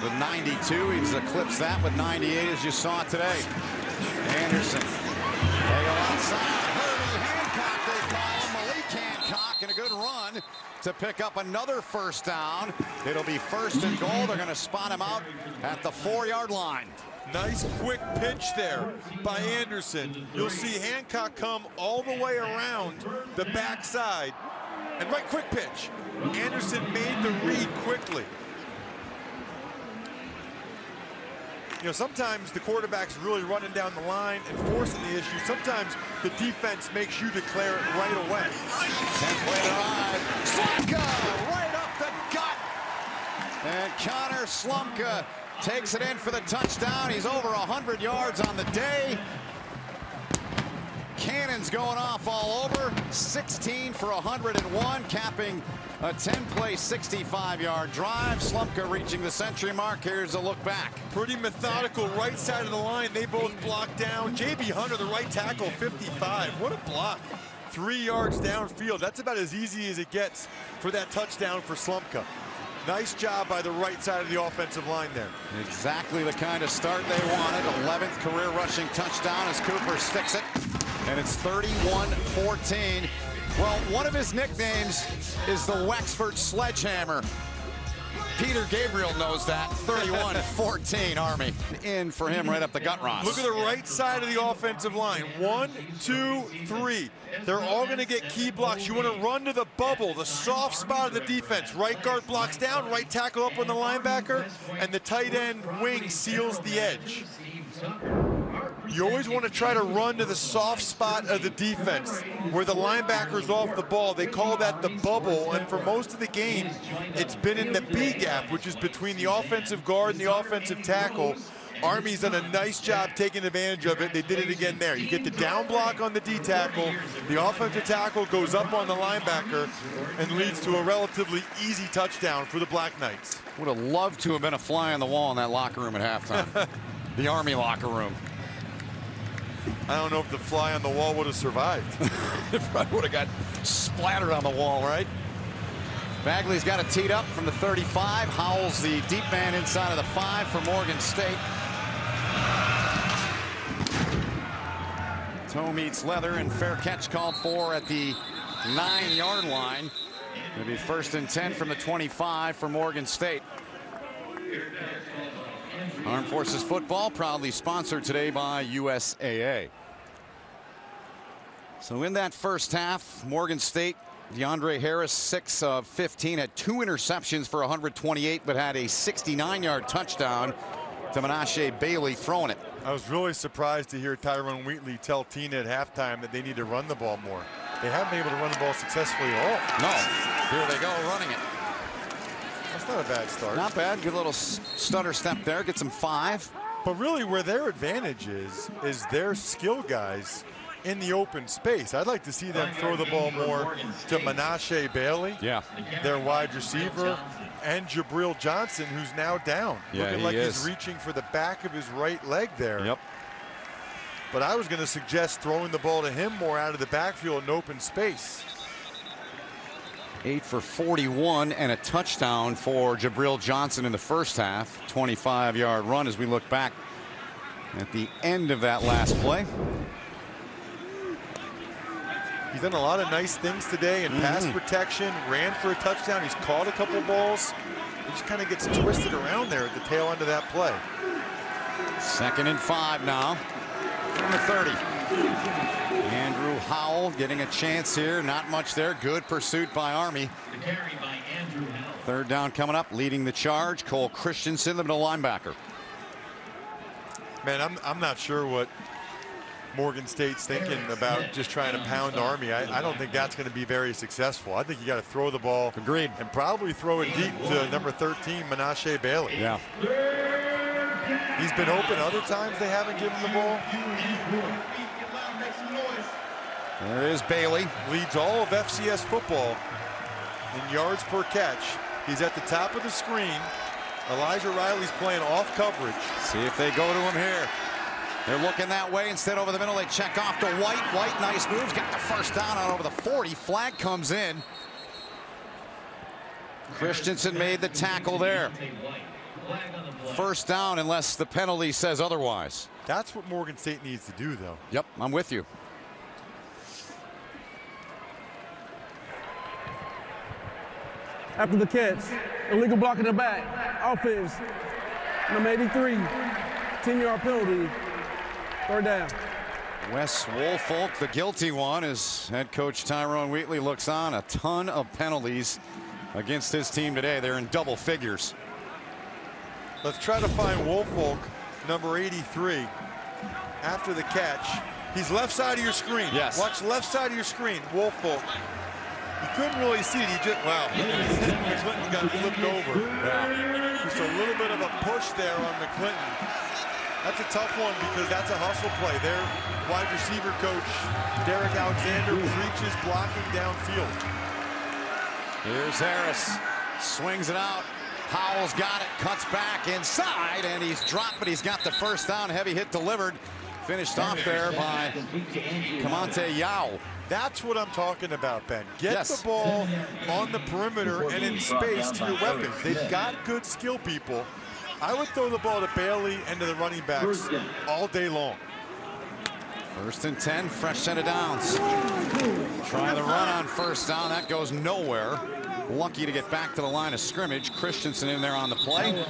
A: with 92. He's eclipsed that with 98, as you saw today. Anderson. They go outside. Herbie Hancock, they call him. Malik Hancock, and a good run to pick up another 1st down. It'll be 1st and goal. They're going to spot him out at the 4-yard line.
B: Nice quick pinch there by Anderson. You'll see Hancock come all the way around the backside, and right quick pitch. Anderson made the read quickly. You know, sometimes the quarterback's really running down the line and forcing the issue. Sometimes the defense makes you declare it right away.
A: 10-play drive. Slumka right up the gut. And Connor Slumka takes it in for the touchdown. He's over 100 yards on the day. Cannons going off all over. 16 for 101, capping a 10-play, 65-yard drive. Slumka reaching the century mark. Here's a look back.
B: Pretty methodical, right side of the line. They both blocked down. J.B. Hunter, the right tackle, 55. What a block. 3 yards downfield. That's about as easy as it gets for that touchdown for Slumka. Nice job by the right side of the offensive line there.
A: Exactly the kind of start they wanted. 11th career rushing touchdown as Cooper sticks it. And it's 31-14. Well, one of his nicknames is the Wexford Sledgehammer. Peter Gabriel knows that. 31-14 Army. In for him right up the gut, Ross.
B: Look at the right side of the offensive line. 1, 2, 3. They're all going to get key blocks. You want to run to the bubble, the soft spot of the defense. Right guard blocks down, right tackle up on the linebacker, and the tight end wing seals the edge. You always want to try to run to the soft spot of the defense where the linebacker's off the ball. They call that the bubble, and for most of the game, it's been in the B gap, which is between the offensive guard and the offensive tackle. Army's done a nice job taking advantage of it. They did it again there. You get the down block on the D tackle, the offensive tackle goes up on the linebacker and leads to a relatively easy touchdown for the Black Knights.
A: Would have loved to have been a fly on the wall in that locker room at halftime. The Army locker room.
B: I don't know if the fly on the wall would have survived.
A: It probably would have got splattered on the wall, right? Bagley's got it teed up from the 35. Howell's the deep man inside of the 5 for Morgan State. Toe meets leather, and fair catch called for at the 9-yard line. It'll be 1st and 10 from the 25 for Morgan State. Armed Forces Football proudly sponsored today by USAA. So in that first half, Morgan State, DeAndre Harris, 6 of 15, had 2 interceptions for 128, but had a 69-yard touchdown to Menashe Bailey throwing it.
B: I was really surprised to hear Tyrone Wheatley tell Tina at halftime that they need to run the ball more. They haven't been able to run the ball successfully at all.
A: No. Here they go running it.
B: That's not a bad start.
A: Not bad. Good little stutter step there. Gets them 5.
B: But really where their advantage is their skill guys in the open space. I'd like to see them throw the ball more to Menashe Bailey, their wide receiver, and Jabril Johnson, who's now down. Looking like he's reaching for the back of his right leg there.
A: Yep.
B: But I was going to suggest throwing the ball to him more out of the backfield in open space.
A: 8 for 41 and a touchdown for Jabril Johnson in the first half. 25-yard run as we look back at the end of that last play.
B: He's done a lot of nice things today in pass protection, ran for a touchdown. He's caught a couple balls. He just kind of gets twisted around there at the tail end of that play.
A: 2nd and 5 now from the 30. Andrew Howell getting a chance here. Not much there. Good pursuit by Army. 3rd down coming up. Leading the charge, Cole Christensen, the middle linebacker.
B: Man, I'm not sure what Morgan State's thinking about just trying to pound Army. I don't think that's going to be very successful. I think you got to throw the ball.
A: Agreed.
B: And probably throw it deep to number 13, Menashe Bailey.
A: Yeah.
B: He's been open other times. They haven't given the ball.
A: There is Bailey.
B: Leads all of FCS football in yards per catch. He's at the top of the screen. Elijah Riley's playing off coverage.
A: See if they go to him here. They're looking that way. Instead, over the middle, they check off to White. White, nice moves. Got the first down out over the 40. Flag comes in. Christensen made the tackle there. First down unless the penalty says otherwise.
B: That's what Morgan State needs to do, though.
A: Yep, I'm with you.
D: After the catch, illegal block in the back. Offense, number 83, 10-yard penalty. 3rd down.
A: Wes Woolfolk, the guilty one, as head coach Tyrone Wheatley looks on. A ton of penalties against his team today. They're in double figures.
B: Let's try to find Woolfolk, number 83, after the catch. He's left side of your screen.
A: Yes.
B: Watch left side of your screen, Woolfolk. You couldn't really see it. He just, wow. McClinton got flipped over. Yeah. Just a little bit of a push there on McClinton. That's a tough one because that's a hustle play. Their wide receiver coach, Derek Alexander, preaches blocking downfield.
A: Here's Harris. Swings it out. Howell's got it. Cuts back inside, and he's dropped, but he's got the first down. Heavy hit delivered. Finished off there by Kamante Yao.
B: That's what I'm talking about, Ben. Get the ball on the perimeter and in space to your weapons. They've got good skill people. I would throw the ball to Bailey and to the running backs all day long.
A: 1st and 10, fresh set of downs. Try the run on first down. That goes nowhere. Lucky to get back to the line of scrimmage. Christensen in there on the play.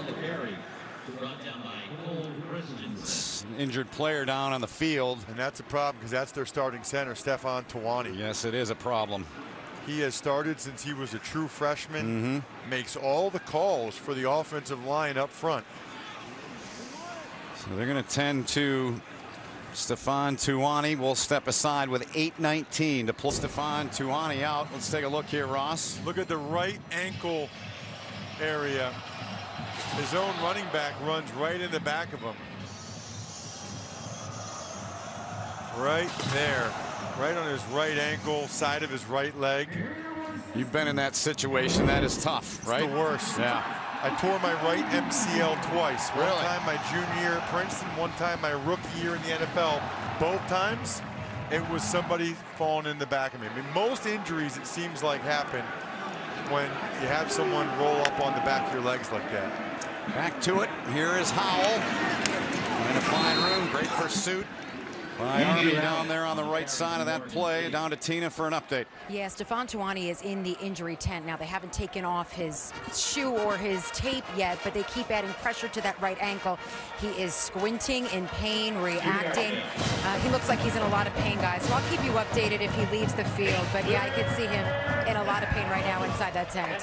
A: Injured player down on the field.
B: And that's a problem because that's their starting center, Stefan Tuani.
A: Yes, it is a problem.
B: He has started since he was a true freshman. Makes all the calls for the offensive line up front.
A: So they're going to tend to Stefan Tuani. Will step aside with 8:19 to pull Stefan Tuani out. Let's take a look here, Ross.
B: Look at the right ankle area. His own running back runs right in the back of him. Right there. Right on his right ankle, side of his right leg.
A: You've been in that situation. That is tough, right?
B: It's the worst.
A: Yeah.
B: I tore my right MCL twice.
A: Really?
B: One time my junior year at Princeton, one time my rookie year in the NFL. Both times, it was somebody falling in the back of me. I mean, most injuries, it seems like, happen when you have someone roll up on the back of your legs like that.
A: Back to it. Here is Howell. In a fine room. Great pursuit by Army down there on the right side of that play. Down to Tina for an update.
C: Yeah, Stefan Tuani is in the injury tent now. They haven't taken off his shoe or his tape yet, but they keep adding pressure to that right ankle. He is squinting in pain, reacting. He looks like he's in a lot of pain, guys. So I'll keep you updated if he leaves the field. But yeah, I can see him in a lot of pain right now inside that tent.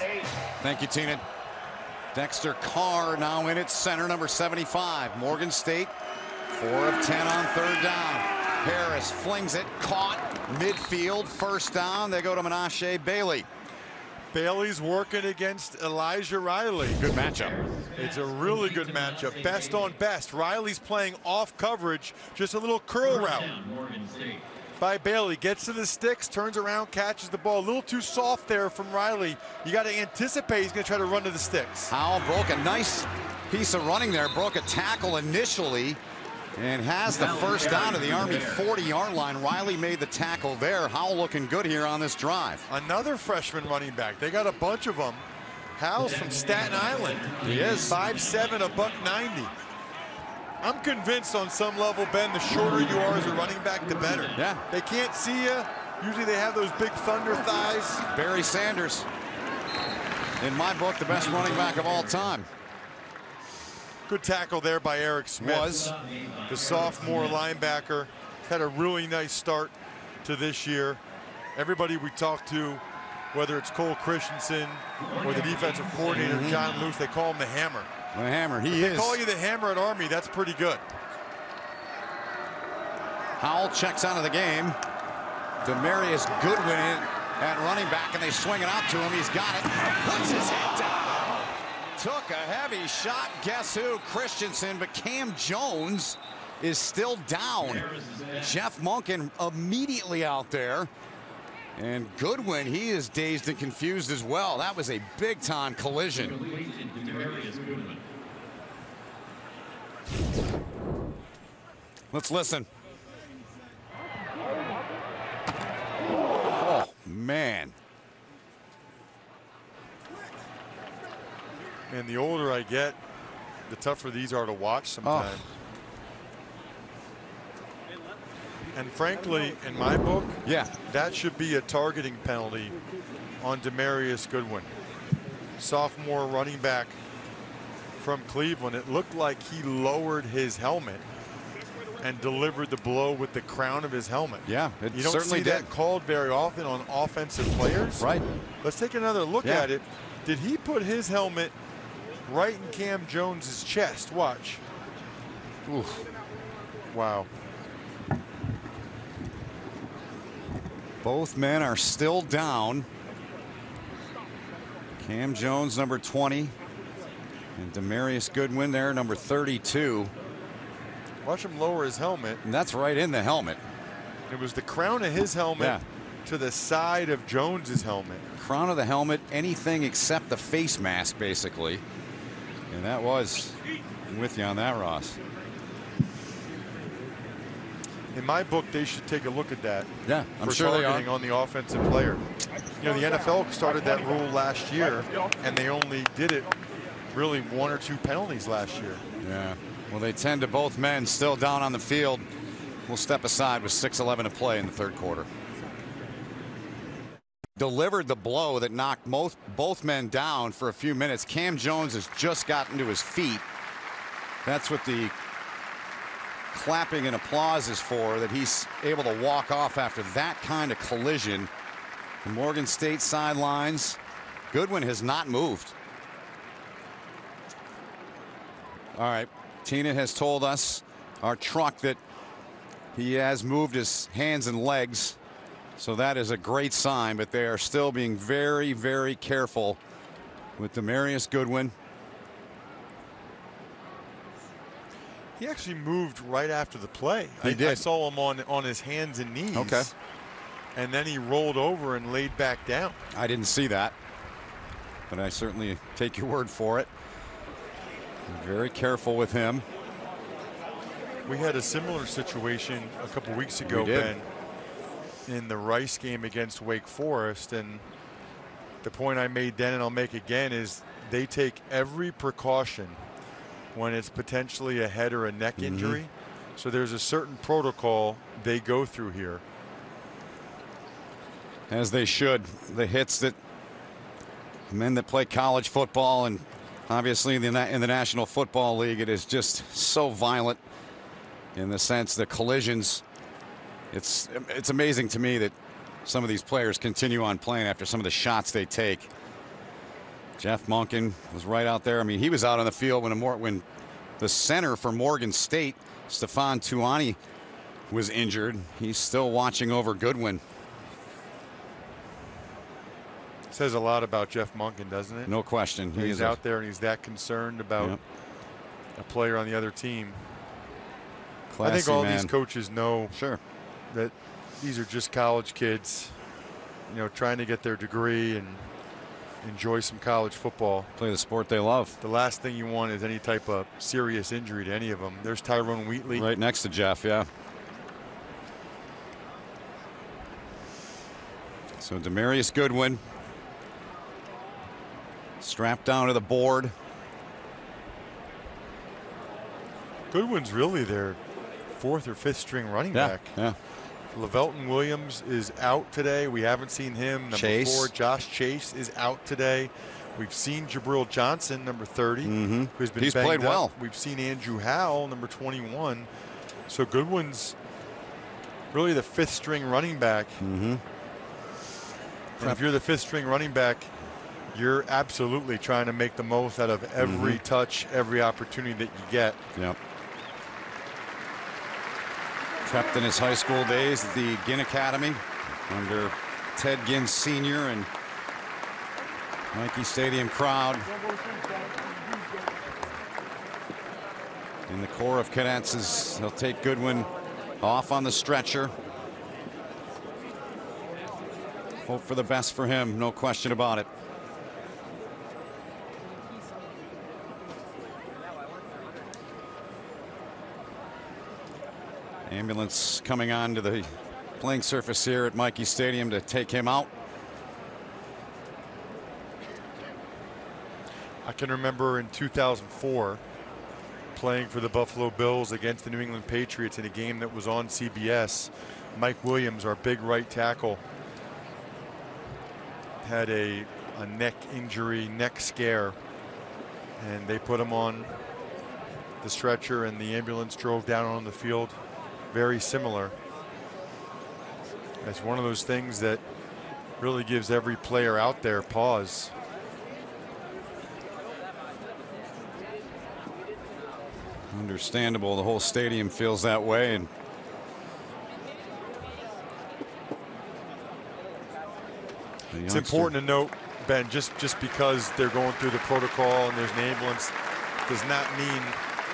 A: Thank you, Tina. Dexter Carr now in at center, number 75. Morgan State 4 of 10 on third down. Harris flings it, caught midfield, first down. They go to Menashe Bailey.
B: Bailey's working against Elijah Riley.
A: Good matchup.
B: It's a really good matchup. Best on best. Riley's playing off coverage, just a little curl route by Bailey. Gets to the sticks, turns around, catches the ball. A little too soft there from Riley. You got to anticipate he's going to try to run to the sticks.
A: Howell broke a nice piece of running there, broke a tackle initially, and has the first down to the Army 40-yard line. Riley made the tackle there. Howell looking good here on this drive.
B: Another freshman running back. They got a bunch of them. Howell's from Staten Island.
A: He is.
B: 5'7", $190. I'm convinced on some level, Ben, the shorter you are as a running back, the better.
A: Yeah.
B: They can't see you. Usually they have those big thunder thighs.
A: Barry Sanders, in my book, the best running back of all time.
B: Good tackle there by Eric Smith. The sophomore linebacker. Had a really nice start to this year. Everybody we talked to, whether it's Cole Christensen or the defensive coordinator, John Luce, they call him the Hammer.
A: The Hammer, he
B: is.
A: They
B: call you the Hammer at Army, that's pretty good.
A: Howell checks out of the game. Demarius Goodwin at running back, and they swing it out to him. He's got it. Puts his head down. Took a heavy shot. Guess who? Christensen, but Cam Jones is still down. Jeff Monken immediately out there. And Goodwin, he is dazed and confused as well. That was a big-time collision. Let's listen. Oh, man.
B: And the older I get, the tougher these are to watch sometimes. And frankly, in my book, that should be a targeting penalty on Demarius Goodwin. Sophomore running back from Cleveland. It looked like he lowered his helmet and delivered the blow with the crown of his helmet.
A: Yeah, it
B: you don't
A: certainly
B: see
A: did.
B: that called very often on offensive players.
A: Right.
B: Let's take another look at it. Did he put his helmet right in Cam Jones's chest? Watch.
A: Oof.
B: Wow.
A: Both men are still down. Cam Jones, number 20, and Demarius Goodwin there, number 32.
B: Watch him lower his helmet.
A: And that's right in the helmet.
B: It was the crown of his helmet
A: Yeah.
B: to the side of Jones's helmet.
A: Crown of the helmet, anything except the face mask, basically. And that was, I'm with you on that, Ross.
B: In my book, they should take a look at that.
A: Yeah, I'm
B: for
A: sure they
B: targeting
A: are.
B: on the offensive player. You know, the NFL started that rule last year, and they only did it really 1 or 2 penalties last year.
A: Yeah. Well, they tend to both men still down on the field. We'll step aside with 6:11 to play in the third quarter. Delivered the blow that knocked both men down for a few minutes. Cam Jones has just gotten to his feet. That's what the clapping and applause is for, that he's able to walk off after that kind of collision. The Morgan State sidelines. Goodwin has not moved. All right. Tina has told us, our truck, that he has moved his hands and legs. So that is a great sign, but they are still being very, very careful with Demarius Goodwin.
B: He actually moved right after the play.
A: He did.
B: I saw him on his hands and knees.
A: Okay.
B: And then he rolled over and laid back down.
A: I didn't see that, but I certainly take your word for it. Very careful with him.
B: We had a similar situation a couple weeks ago, Ben, in the Rice game against Wake Forest, and the point I made then and I'll make again is they take every precaution when it's potentially a head or a neck injury. So there's a certain protocol they go through here.
A: As they should. The hits that men that play college football and obviously in the National Football League, it is just so violent in the sense that collisions. It's amazing to me that some of these players continue on playing after some of the shots they take. Jeff Monken was right out there. I mean, he was out on the field when The center for Morgan State, Stefan Tuani, was injured. He's still watching over Goodwin.
B: Says a lot about Jeff Monken, doesn't it?
A: No question.
B: He's out there and he's that concerned about a player on the other team.
A: Classy,
B: I think all
A: man.
B: these coaches know that these are just college kids, you know, trying to get their degree and enjoy some college football.
A: Play the sport they love.
B: The last thing you want is any type of serious injury to any of them. There's Tyrone Wheatley.
A: Right next to Jeff, yeah. So Demarius Goodwin strapped down to the board.
B: Goodwin's really their 4th or 5th string running back.
A: Yeah.
B: LaVelton Williams is out today. We haven't seen him. Number
A: Chase.
B: 4, Josh Chase, is out today. We've seen Jabril Johnson, number 30, who's been
A: He's
B: banged
A: played
B: up.
A: well.
B: We've seen Andrew Howell, number 21. So Goodwin's really the 5th string running back. And if you're the 5th string running back, you're absolutely trying to make the most out of every touch, every opportunity that you get.
A: Yep. Prepped in his high school days at the Ginn Academy under Ted Ginn Sr. and Nike Stadium crowd. In the Corps of Cadets, as they'll take Goodwin off on the stretcher. Hope for the best for him, no question about it. Ambulance coming on to the playing surface here at Michie Stadium to take him out.
B: I can remember in 2004 playing for the Buffalo Bills against the New England Patriots in a game that was on CBS. Mike Williams, our big right tackle, had a neck injury, neck scare, and they put him on the stretcher and the ambulance drove down on the field. Very similar. It's one of those things that really gives every player out there pause.
A: Understandable, the whole stadium feels that way. And
B: it's important to note, Ben, just because they're going through the protocol and there's an ambulance does not mean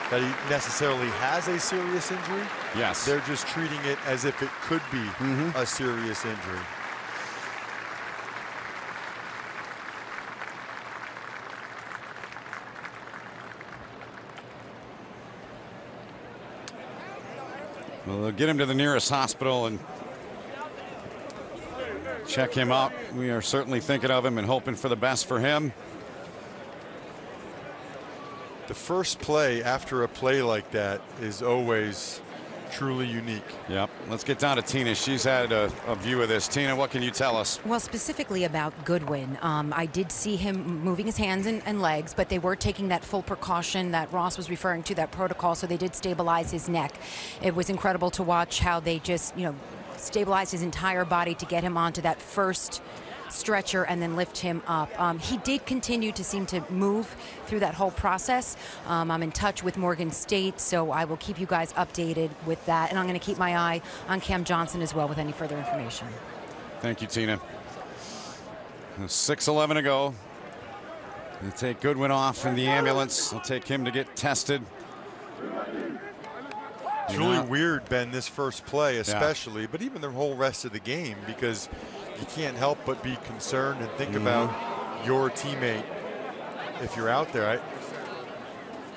B: that he necessarily has a serious injury.
A: Yes.
B: They're just treating it as if it could be a serious injury.
A: Well, they'll get him to the nearest hospital and check him out. We are certainly thinking of him and hoping for the best for him.
B: The first play after a play like that is always truly unique.
A: Yep. Let's get down to Tina. She's had a view of this. Tina, what can you tell us?
C: Well, specifically about Goodwin, I did see him moving his hands and legs, but they were taking that full precaution that Ross was referring to, that protocol, so they did stabilize his neck. It was incredible to watch how they just, stabilized his entire body to get him onto that first stretcher and then lift him up. He did continue to seem to move through that whole process. I'm in touch with Morgan State, so I will keep you guys updated with that, and I'm going to keep my eye on Cam Johnson as well with any further information.
A: Thank you, Tina. 6:11 to go. They'll take Goodwin off in the ambulance. They'll take him to get tested.
B: It's really weird, Ben, this first play especially, but even the whole rest of the game, because you can't help but be concerned and think about your teammate if you're out there.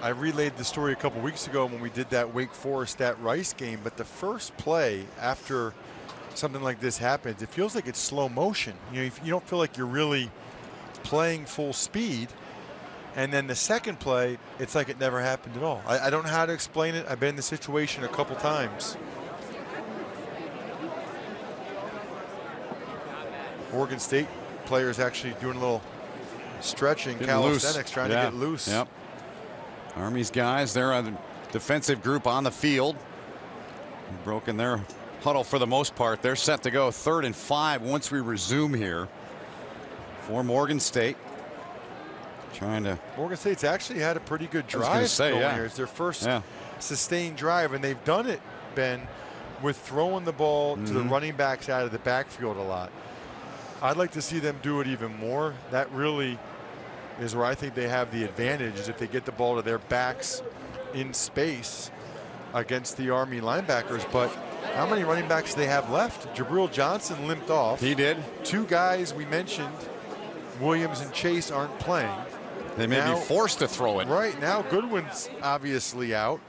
B: I relayed the story a couple weeks ago when we did that Wake Forest at Rice game, but the first play after something like this happens, it feels like it's slow motion. You don't feel like you're really playing full speed. And then the second play, it's like it never happened at all. I don't know how to explain it. I've been in the situation a couple times. Oregon State players actually doing a little stretching, calisthenics, trying to get loose.
A: Yep. Army's guys, they're on the defensive group on the field. They've broken their huddle for the most part. They're set to go 3rd and 5 once we resume here for Morgan State.
K: Trying to.
B: Morgan State's actually had a pretty good drive going here. It's their first sustained drive, and they've done it, Ben, with throwing the ball to the running backs out of the backfield a lot. I'd like to see them do it even more. That really is where I think they have the advantage, is if they get the ball to their backs in space against the Army linebackers. But how many running backs do they have left? Jabril Johnson limped off.
K: He did.
B: Two guys we mentioned, Williams and Chase, aren't playing.
K: They may be forced to throw it.
B: Right now, Goodwin's obviously out.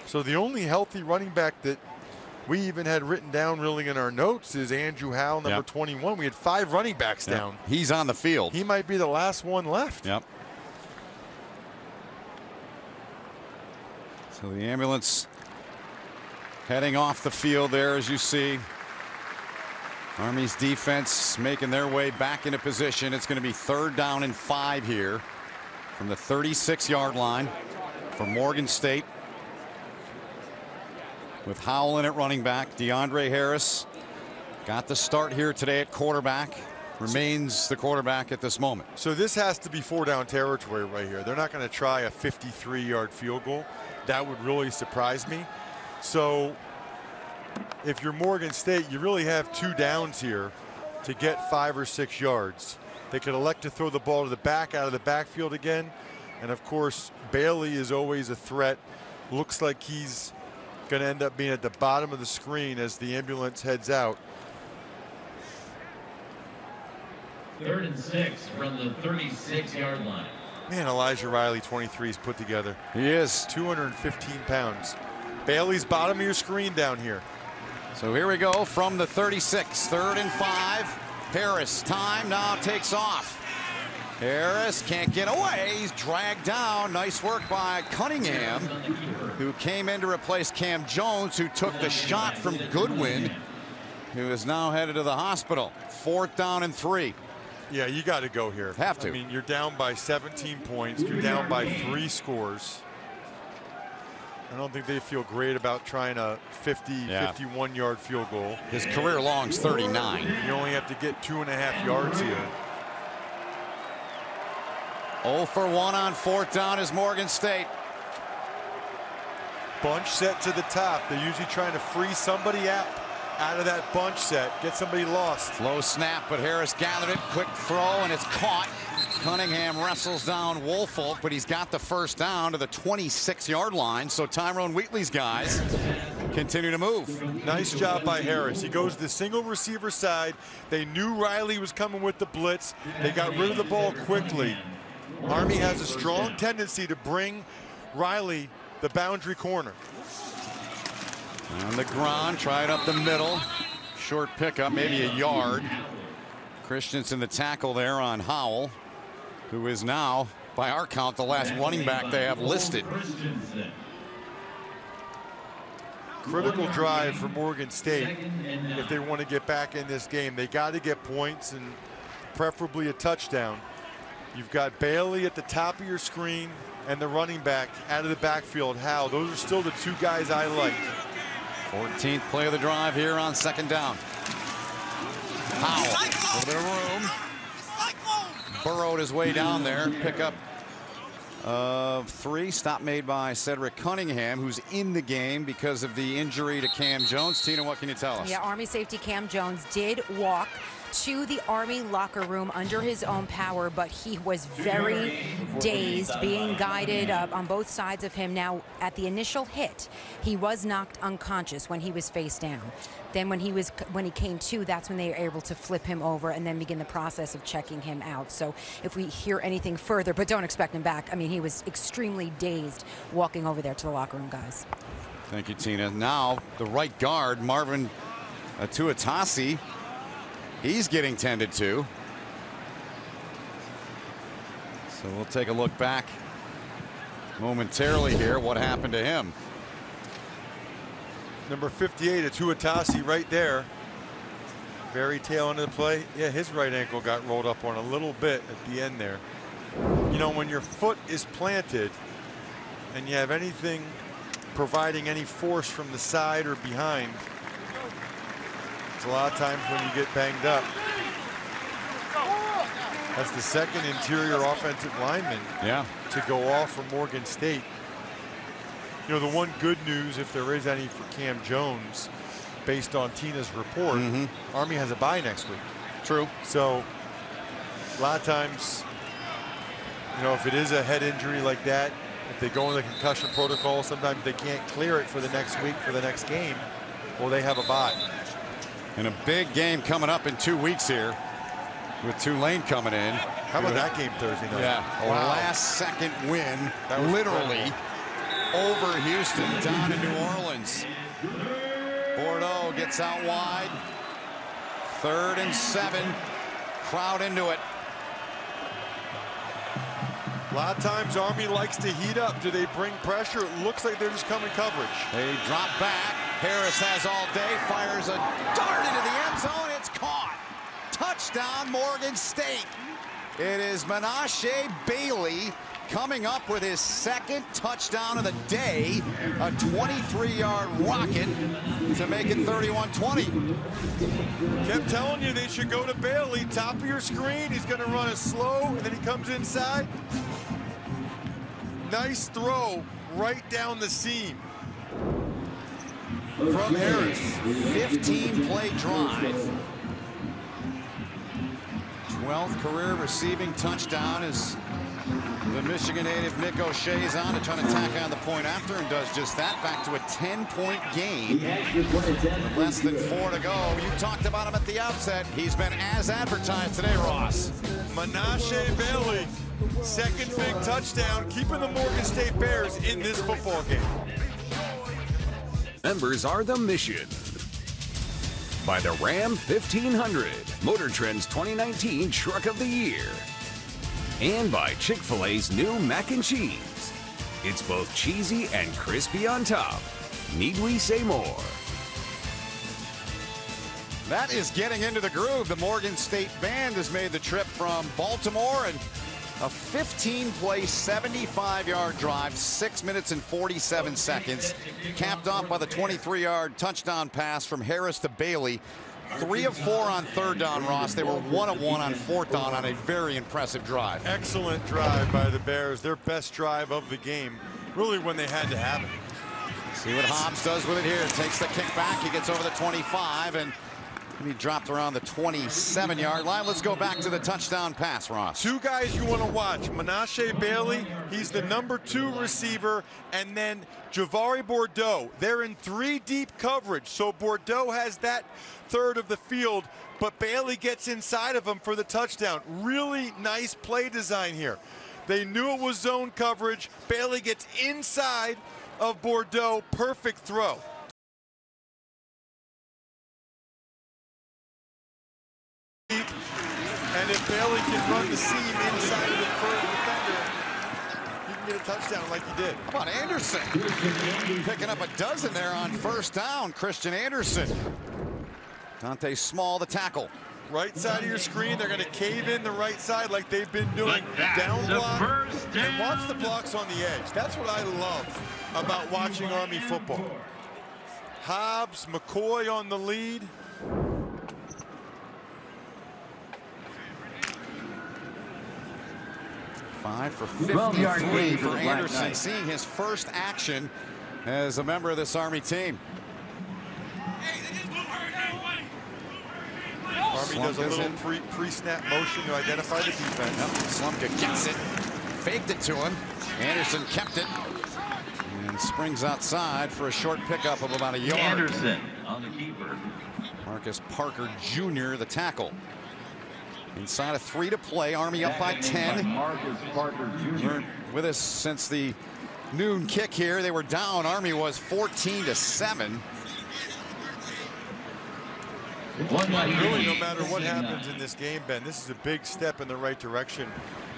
B: So the only healthy running back that we even had written down really in our notes is Andrew Howell, number 21. We had 5 running backs down.
K: He's on the field.
B: He might be the last one left.
K: Yep. So the ambulance heading off the field there, as you see. Army's defense making their way back into position. It's going to be 3rd down and 5 here from the 36-yard line for Morgan State. With Howell in at running back. DeAndre Harris got the start here today at quarterback. Remains the quarterback at this moment.
B: So this has to be 4-down territory right here. They're not going to try a 53-yard field goal. That would really surprise me. So if you're Morgan State, you really have 2 downs here to get 5 or 6 yards. They could elect to throw the ball to the back out of the backfield again. And of course, Bailey is always a threat. Looks like he's going to end up being at the bottom of the screen as the ambulance heads out.
G: 3rd and 6 from the 36-yard line.
B: Man, Elijah Riley, 23, is put together.
K: He is.
B: 215 pounds. Bailey's bottom of your screen down here.
K: So here we go from the 36, 3rd and 5. Harris, time now, takes off. Harris can't get away. He's dragged down. Nice work by Cunningham, who came in to replace Cam Jones, who took the shot from Goodwin, who is now headed to the hospital. 4th down and 3.
B: Yeah, you got to go here.
K: Have to.
B: I mean, you're down by 17 points. You're down by 3 scores. I don't think they feel great about trying a 51-yard field goal.
K: His career long's 39.
B: You only have to get 2.5 yards here.
K: 0 for 1 on 4th down is Morgan State.
B: Bunch set to the top. They're usually trying to free somebody out of that bunch set, get somebody lost.
K: Low snap, but Harris gathered it. Quick throw, and it's caught. Cunningham wrestles down Woolfolk, but he's got the 1st down to the 26-yard line. So Tyrone Wheatley's guys continue to move.
B: Nice job by Harris. He goes to the single receiver side. They knew Riley was coming with the blitz. They got rid of the ball quickly. Army has a strong tendency to bring Riley the boundary corner.
K: On the ground, try it up the middle. Short pickup, maybe a yard. Christensen the tackle there on Howell, who is now, by our count, the last running back they have listed.
B: Critical drive for Morgan State if they want to get back in this game. They got to get points and preferably a touchdown. You've got Bailey at the top of your screen and the running back out of the backfield, Howell. Those are still the 2 guys I like.
K: 14th play of the drive here on 2nd down. Howell, a little bit of room. Burrowed his way down there. Pickup of 3. Stop made by Cedric Cunningham, who's in the game because of the injury to Cam Jones. Tina, what can you tell us?
C: Yeah, Army safety Cam Jones did walk to the Army locker room under his own power, but he was very dazed, being guided on both sides of him. Now, at the initial hit, he was knocked unconscious when he was face down. Then when he came to, that's when they were able to flip him over and then begin the process of checking him out. So if we hear anything further, but don't expect him back. I mean, he was extremely dazed walking over there to the locker room, guys.
K: Thank you, Tina. Now the right guard, Marvin Tuatasi, he's getting tended to. So we'll take a look back momentarily here. What happened to him?
B: Number 58, a Tuatasi right there. Very tail end of the play. Yeah, his right ankle got rolled up on a little bit at the end there. You know, when your foot is planted and you have anything providing any force from the side or behind, it's a lot of times when you get banged up. That's the second interior offensive lineman to go off for Morgan State. You know, the one good news, if there is any, for Cam Jones, based on Tina's report, Army has a bye next week.
K: True.
B: So a lot of times, you know, if it is a head injury like that, if they go in the concussion protocol, sometimes they can't clear it for the next week, for the next game. Well, they have a bye.
K: And a big game coming up in 2 weeks here with Tulane coming in.
B: How about that game Thursday night?
K: Yeah, a
B: Wow.
K: last-second win,
B: That was
K: literally,
B: incredible.
K: over Houston, down in New Orleans. Bordeaux gets out wide. 3rd and 7. Crowd into it.
B: A lot of times Army likes to heat up. Do they bring pressure? It looks like they're just coming coverage.
K: They drop back. Harris has all day, fires a dart into the end zone. It's caught. Touchdown, Morgan State. It is Menashe Bailey coming up with his 2nd touchdown of the day. A 23-yard rocket to make it 31-20.
B: Kept telling you they should go to Bailey. Top of your screen. He's going to run it slow, and then he comes inside. Nice throw right down the seam from Harris.
K: 15-play drive. 12th career receiving touchdown as the Michigan native Nick O'Shea is on to try to tack on the point after and does just that. Back to a 10-point game. With less than 4 to go. You talked about him at the outset. He's been as advertised today, Ross.
B: Menashe Bailey, 2nd big touchdown, keeping the Morgan State Bears in this football game.
F: Members are the Mission. By the Ram 1500, Motor Trend's 2019 Truck of the Year. And by Chick-fil-A's new mac and cheese. It's both cheesy and crispy on top. Need we say more?
K: That is getting into the groove. The Morgan State Band has made the trip from Baltimore, and a 15-play, 75-yard drive, 6 minutes and 47 seconds, capped off by the 23-yard touchdown pass from Harris to Bailey. 3 of 4 on 3rd down, Ross. They were 1 of 1 on 4th down on a very impressive drive.
B: Excellent drive by the Bears. Their best drive of the game, really when they had to have it.
K: See what Hobbs does with it here. Takes the kick back. He gets over the 25, and he dropped around the 27-yard line. Let's go back to the touchdown pass, Ross.
B: 2 guys you want to watch. Menashe Bailey, he's the number 2 receiver, and then Javari Bordeaux. They're in 3 deep coverage, so Bordeaux has that third of the field, but Bailey gets inside of him for the touchdown. Really nice play design here. They knew it was zone coverage. Bailey gets inside of Bordeaux. Perfect throw. And if Bailey can run the seam inside of the first defender, he can get a touchdown like he did.
K: How about Anderson? Picking up a dozen there on 1st down. Christian Anderson. Dante Small, the tackle.
B: Right side of your screen, they're going to cave in the right side like they've been doing. Down block, and watch the blocks on the edge. That's what I love about watching Army football. Hobbs, McCoy on the lead.
K: Five for 53 for Anderson, seeing his first action as a member of this Army team.
B: Army does a little pre-snap motion to identify the defense.
K: Slumka gets it, faked it to him. Anderson kept it and springs outside for a short pickup of about a yard.
G: Anderson on the keeper.
K: Marcus Parker Jr., the tackle. Inside of 3 to play. Army up by 10.
G: Marcus Parker Jr.
K: With us since the noon kick here. They were down. Army was 14-7.
B: Really, no matter what happens in this game, Ben, this is a big step in the right direction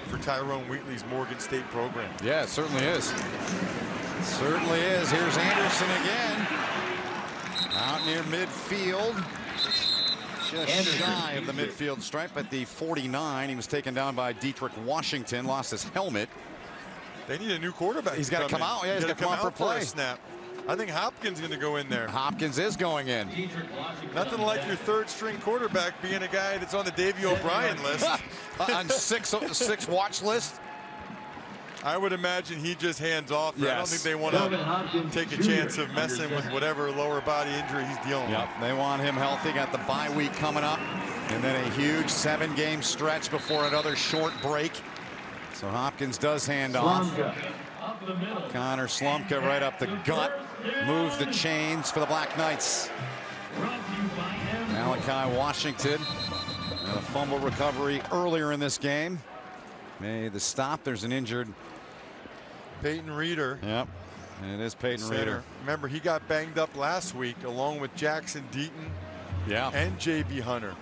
B: for Tyrone Wheatley's Morgan State program.
K: Yeah, it certainly is. It certainly is. Here's Anderson again. Out near midfield. Just shy of the midfield stripe at the 49. He was taken down by Dietrich Washington. Lost his helmet.
B: They need a new quarterback.
K: He's got to come out. Yeah, he's got to come out for a play.
B: Snap. I think Hopkins is going to go in there.
K: Hopkins is going in.
B: Nothing like your third-string quarterback being a guy that's on the Davey O'Brien list.
K: On six watch list.
B: I would imagine he just hands off.
K: Yes.
B: I don't think they want to take a chance of messing with whatever lower body injury he's dealing with.
K: They want him healthy. Got the bye week coming up. And then a huge 7-game stretch before another short break. So Hopkins does hand off. Connor Slumka right up the gut. Moves the chains for the Black Knights. Malachi Washington. And a fumble recovery earlier in this game. Made the stop. There's an injured
B: Peyton Reeder.
K: Yep. And it is Peyton Reeder.
B: Remember, he got banged up last week along with Jackson Deaton and J.B. Hunter.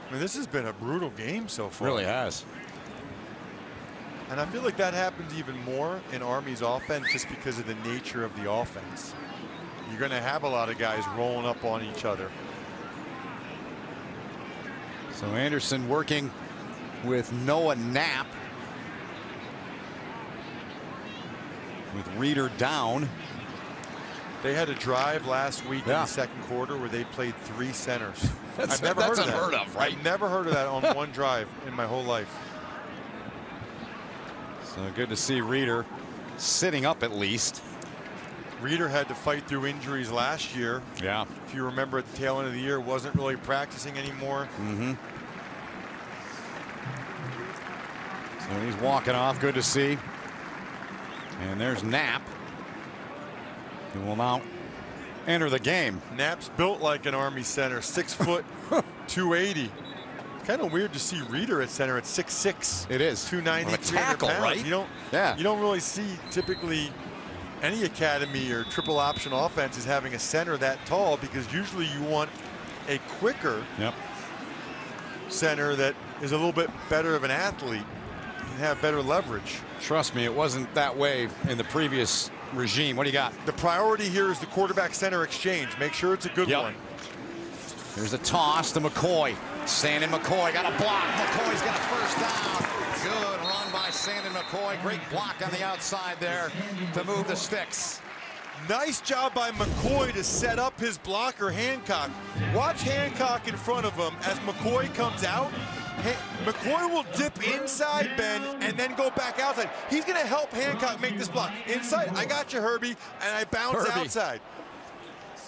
B: I mean, this has been a brutal game so far.
K: Really has.
B: And I feel like that happens even more in Army's offense just because of the nature of the offense. You're going to have a lot of guys rolling up on each other.
K: So Anderson working with Noah Knapp. With Reeder down.
B: They had a drive last week in the second quarter where they played 3 centers.
K: That's
B: never heard of that.
K: unheard of, right?
B: I've never heard of that on one drive in my whole life.
K: So good to see Reeder sitting up at least.
B: Reeder had to fight through injuries last year.
K: Yeah.
B: If you remember at the tail end of the year, wasn't really practicing anymore.
K: So he's walking off. Good to see. And there's Knapp, who will now enter the game.
B: Knapp's built like an Army center, 6 foot, 280. Kind of weird to see Reeder at center at 6'6".
K: It is
B: 290, 300 pounds.
K: right?
B: You don't really see typically any academy or triple option offenses having a center that tall, because usually you want a quicker center that is a little bit better of an athlete and have better leverage.
K: Trust me, it wasn't that way in the previous regime. What do you got?
B: The priority here is the quarterback center exchange. Make sure it's a good one.
K: There's a toss to McCoy. Sandon McCoy got a block. McCoy's got a first down. Good run by Sandon McCoy. Great block on the outside there to move the sticks.
B: Nice job by McCoy to set up his blocker, Hancock. Watch Hancock in front of him as McCoy comes out. McCoy will dip inside, Ben, and then go back outside. He's going to help Hancock make this block. Inside, I got you, Herbie, and I bounce outside.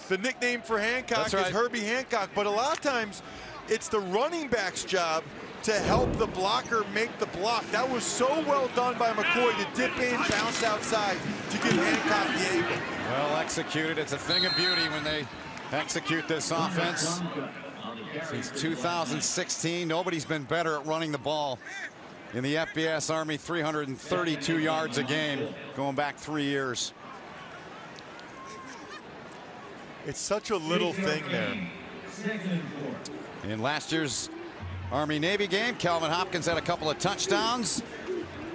B: The nickname for Hancock is Herbie Hancock, but a lot of times it's the running back's job to help the blocker make the block. That was so well done by McCoy to dip in, bounce outside to give Hancock the angle.
K: Well executed. It's a thing of beauty when they execute this offense. Since 2016, nobody's been better at running the ball in the FBS Army. 332 yards a game going back 3 years.
B: It's such a little thing there.
K: In last year's Army-Navy game, Calvin Hopkins had a couple of touchdowns.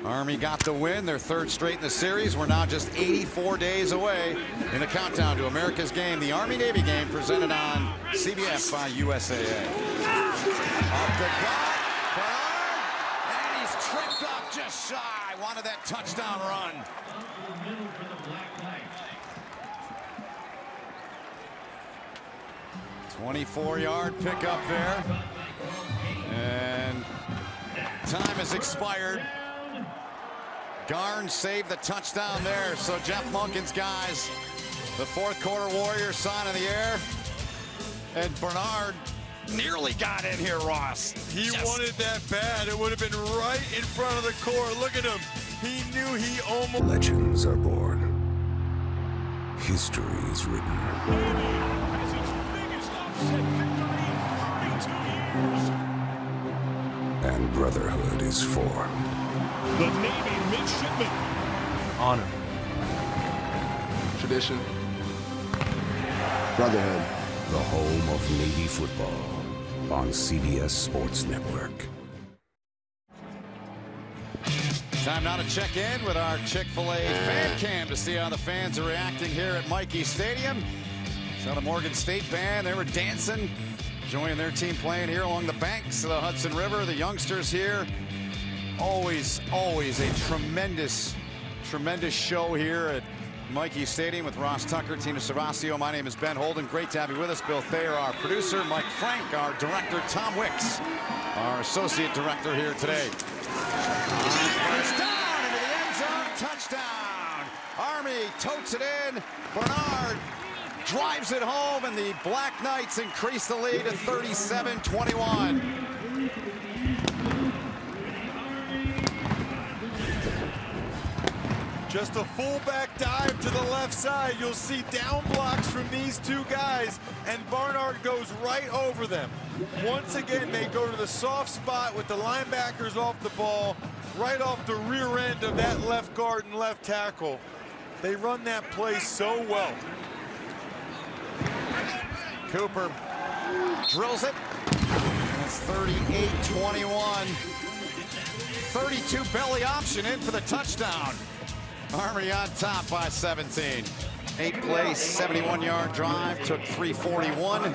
K: Army got the win, their 3rd straight in the series. We're now just 84 days away in the countdown to America's game, the Army-Navy game, presented on CBS by USAA. Up the gut, Bernard, and he's tripped up just shy. Wanted that touchdown run. 24-yard pickup there. And time has expired. Garn saved the touchdown there. So Jeff Monken's guys, the 4th quarter Warriors sign in the air. And Bernard nearly got in here, Ross.
B: He wanted that bad. It would have been right in front of the court. Look at him. He knew he almost...
L: Legends are born. History is written. And brotherhood is formed.
M: The Navy midshipmen.
I: Honor.
L: Tradition. Brotherhood. The home of Navy football on CBS Sports Network.
K: Time now to check in with our Chick-fil-A fan cam to see how the fans are reacting here at Michie Stadium. Saw the Morgan State band. They were dancing, enjoying their team playing here along the banks of the Hudson River. The youngsters here, always a tremendous show here at Mikey Stadium with Ross Tucker, Tina Cervasio. My name is Ben Holden. Great to have you with us. Bill Thayer, our producer. Mike Frank, our director. Tom Wicks, our associate director here today. First down into the end zone. Touchdown. Army totes it in. Bernard drives it home, and the Black Knights increase the lead to 37-21.
B: Just a fullback dive to the left side. You'll see down blocks from these two guys, and Barnard goes right over them. Once again, they go to the soft spot with the linebackers off the ball, right off the rear end of that left guard and left tackle. They run that play so well.
K: Cooper drills it. That's 38-21. 32 belly option in for the touchdown. Army on top by 17. 8-play, 71-yard drive. Took 3:41.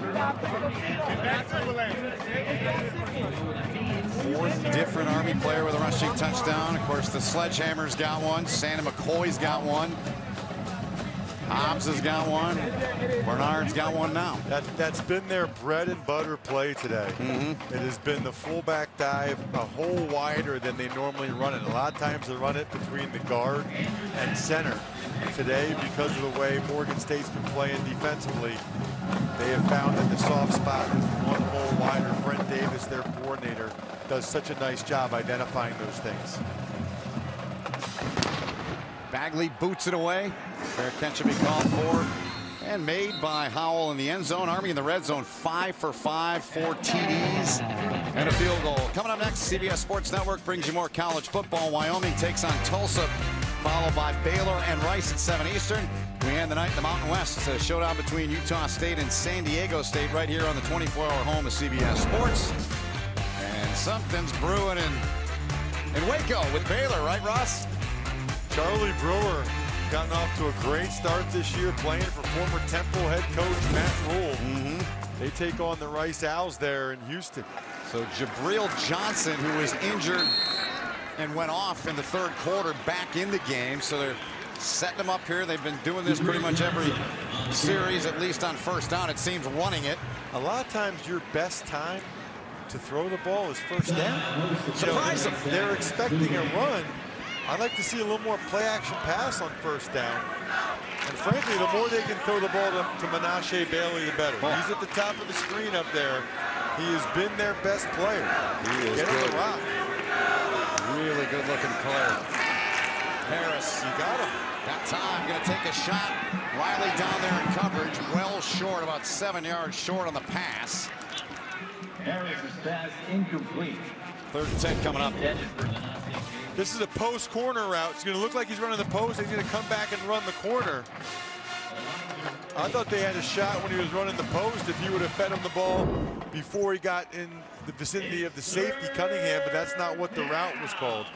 K: Fourth different Army player with a rushing touchdown. Of course, the Sledgehammer's got one. Santa McCoy's got one. Hobbs has got one. Bernard's got one now.
B: That's been their bread and butter play today. It has been the fullback dive a hole wider than they normally run it. A lot of times they run it between the guard and center. Today, because of the way Morgan State's been playing defensively, they have found that the soft spot is one hole wider. Brent Davis, their coordinator, does such a nice job identifying those things.
K: Bagley boots it away. Fair catch will be called for and made by Howell in the end zone. Army in the red zone, 5 for 5, 4 TDs and a field goal. Coming up next, CBS Sports Network brings you more college football. Wyoming takes on Tulsa, followed by Baylor and Rice at 7 Eastern. We end the night in the Mountain West. It's a showdown between Utah State and San Diego State right here on the 24-hour home of CBS Sports. And something's brewing in Waco with Baylor, right, Ross?
B: Charlie Brewer gotten off to a great start this year, playing for former Temple head coach Matt Rhule. They take on the Rice Owls there in Houston.
K: So Jabril Johnson, who was injured and went off in the third quarter, back in the game. So they're setting him up here. They've been doing this pretty much every series, at least on first down, it seems, running it.
B: A lot of times your best time to throw the ball is first down.
K: Surprise them.
B: They're expecting a run. I'd like to see a little more play-action pass on first down. And frankly, the more they can throw the ball to Menashe Bailey, the better. He's at the top of the screen up there. He has been their best player.
K: He is
B: Get him
K: good.
B: the rock.
K: Really good-looking player. Harris,
B: you got him.
K: Got time, gonna take a shot. Riley down there in coverage, well short, about 7 yards short on the pass.
G: Harris' pass incomplete.
K: 3rd and 10 coming up.
B: This is a post corner route. It's going to look like he's running the post. He's going to come back and run the corner. I thought they had a shot when he was running the post if he would have fed him the ball before he got in the vicinity of the safety, Cunningham, but that's not what the route was called.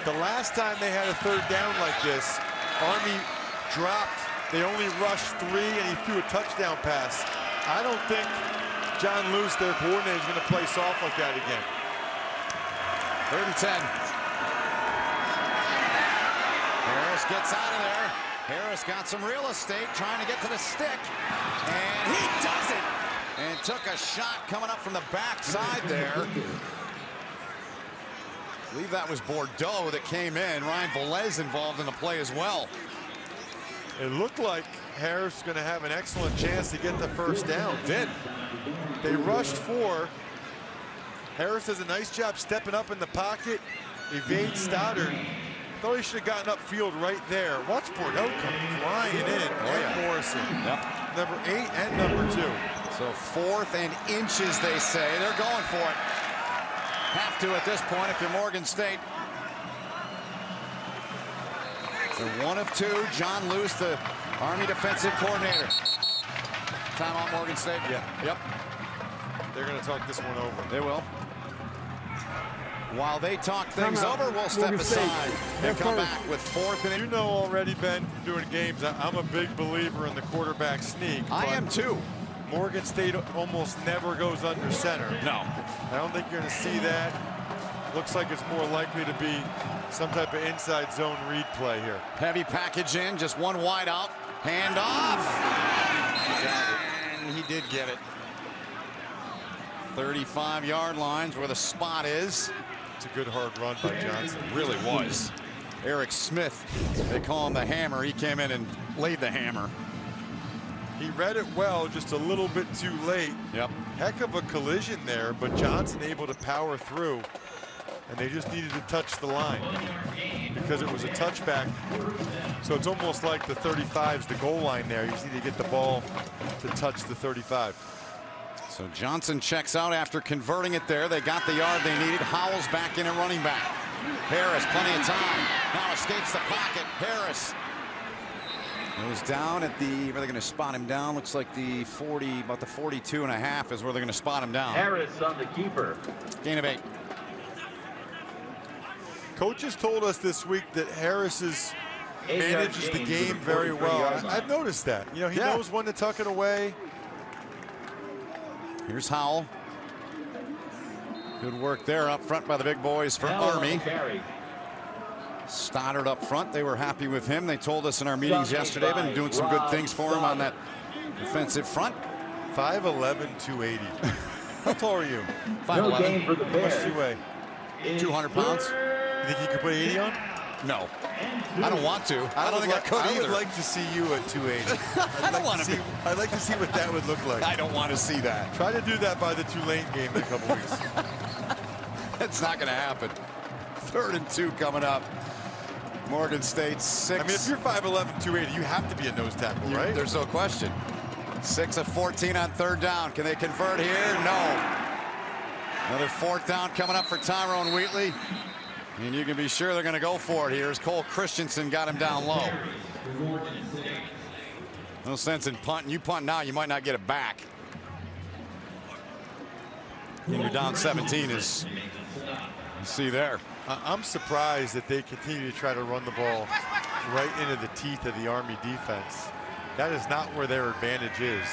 B: The last time they had a 3rd down like this, Army dropped. They only rushed 3 and he threw a touchdown pass. I don't think John Luce, their coordinator, is going to play soft like that again.
K: 3rd and 10. Harris gets out of there. Harris got some real estate trying to get to the stick. And he does it. And took a shot coming up from the backside there. I believe that was Bordeaux that came in. Ryan Velez involved in the play as well.
B: It looked like Harris was going to have an excellent chance to get the first down. Did. They rushed 4. Harris does a nice job stepping up in the pocket, evades Stoddard. Thought he should have gotten upfield right there. Watch Bordeaux come flying in. Morrison. Number 8 and number 2.
K: So 4th and inches, they say. They're going for it. Have to at this point if you're Morgan State. They're 1 of 2. John Luce, the Army defensive coordinator. Timeout, Morgan State.
B: Yeah.
K: Yep.
B: They're going to talk this one over.
K: They will. While they talk things over, we'll step aside and come back with 4th and.
B: You know already, Ben, from doing games, I'm a big believer in the quarterback sneak.
K: I am too.
B: Morgan State almost never goes under center.
K: No.
B: I don't think you're going to see that. Looks like it's more likely to be some type of inside zone read play here.
K: Heavy package in, just one wide out. Hand off. And he did get it. 35-yard lines where the spot is.
B: It's a good hard run by Johnson.
K: Really was. Eric Smith, they call him the hammer. He came in and laid the hammer.
B: He read it well, just a little bit too late.
K: Yep.
B: Heck of a collision there, but Johnson able to power through. And they just needed to touch the line because it was a touchback. So it's almost like the 35's the goal line there. You just need to get the ball to touch the 35.
K: So Johnson checks out after converting it there. They got the yard they needed. Howell's back in at running back. Harris, plenty of time. Now escapes the pocket. Harris goes down at the, where they're going to spot him down. Looks like the 40, about the 42.5 is where they're going to spot him down.
G: Harris on the keeper.
K: Gain of 8.
B: Coaches told us this week that Harris manages the game very well. I've noticed that. You know, he knows when to tuck it away.
K: Here's Howell. Good work there up front by the big boys for Army. Stoddard up front. They were happy with him. They told us in our meetings yesterday. Been doing some good things for him on that defensive front.
B: 5'11", 280. How tall are you?
K: 5'11".
B: How much do you weigh?
K: 200 pounds.
B: You think you could put 80 on?
K: No. I don't want to. I don't think I could either.
B: I would like to see you at 280.
K: I don't want to.
B: I'd like to see what that would look like.
K: I don't want to see that.
B: Try to do that by the Tulane game in a couple weeks.
K: It's not going to happen. 3rd and 2 coming up. Morgan State 6.
B: I mean, if you're 5'11", 280, you have to be a nose tackle, right?
K: There's no question. 6 of 14 on 3rd down. Can they convert here? No. Another 4th down coming up for Tyrone Wheatley. And you can be sure they're going to go for it here as Cole Christensen got him down low. No sense in punting. You punt now, you might not get it back. And you're down 17 as you see there.
B: I'm surprised that they continue to try to run the ball right into the teeth of the Army defense. That is not where their advantage is.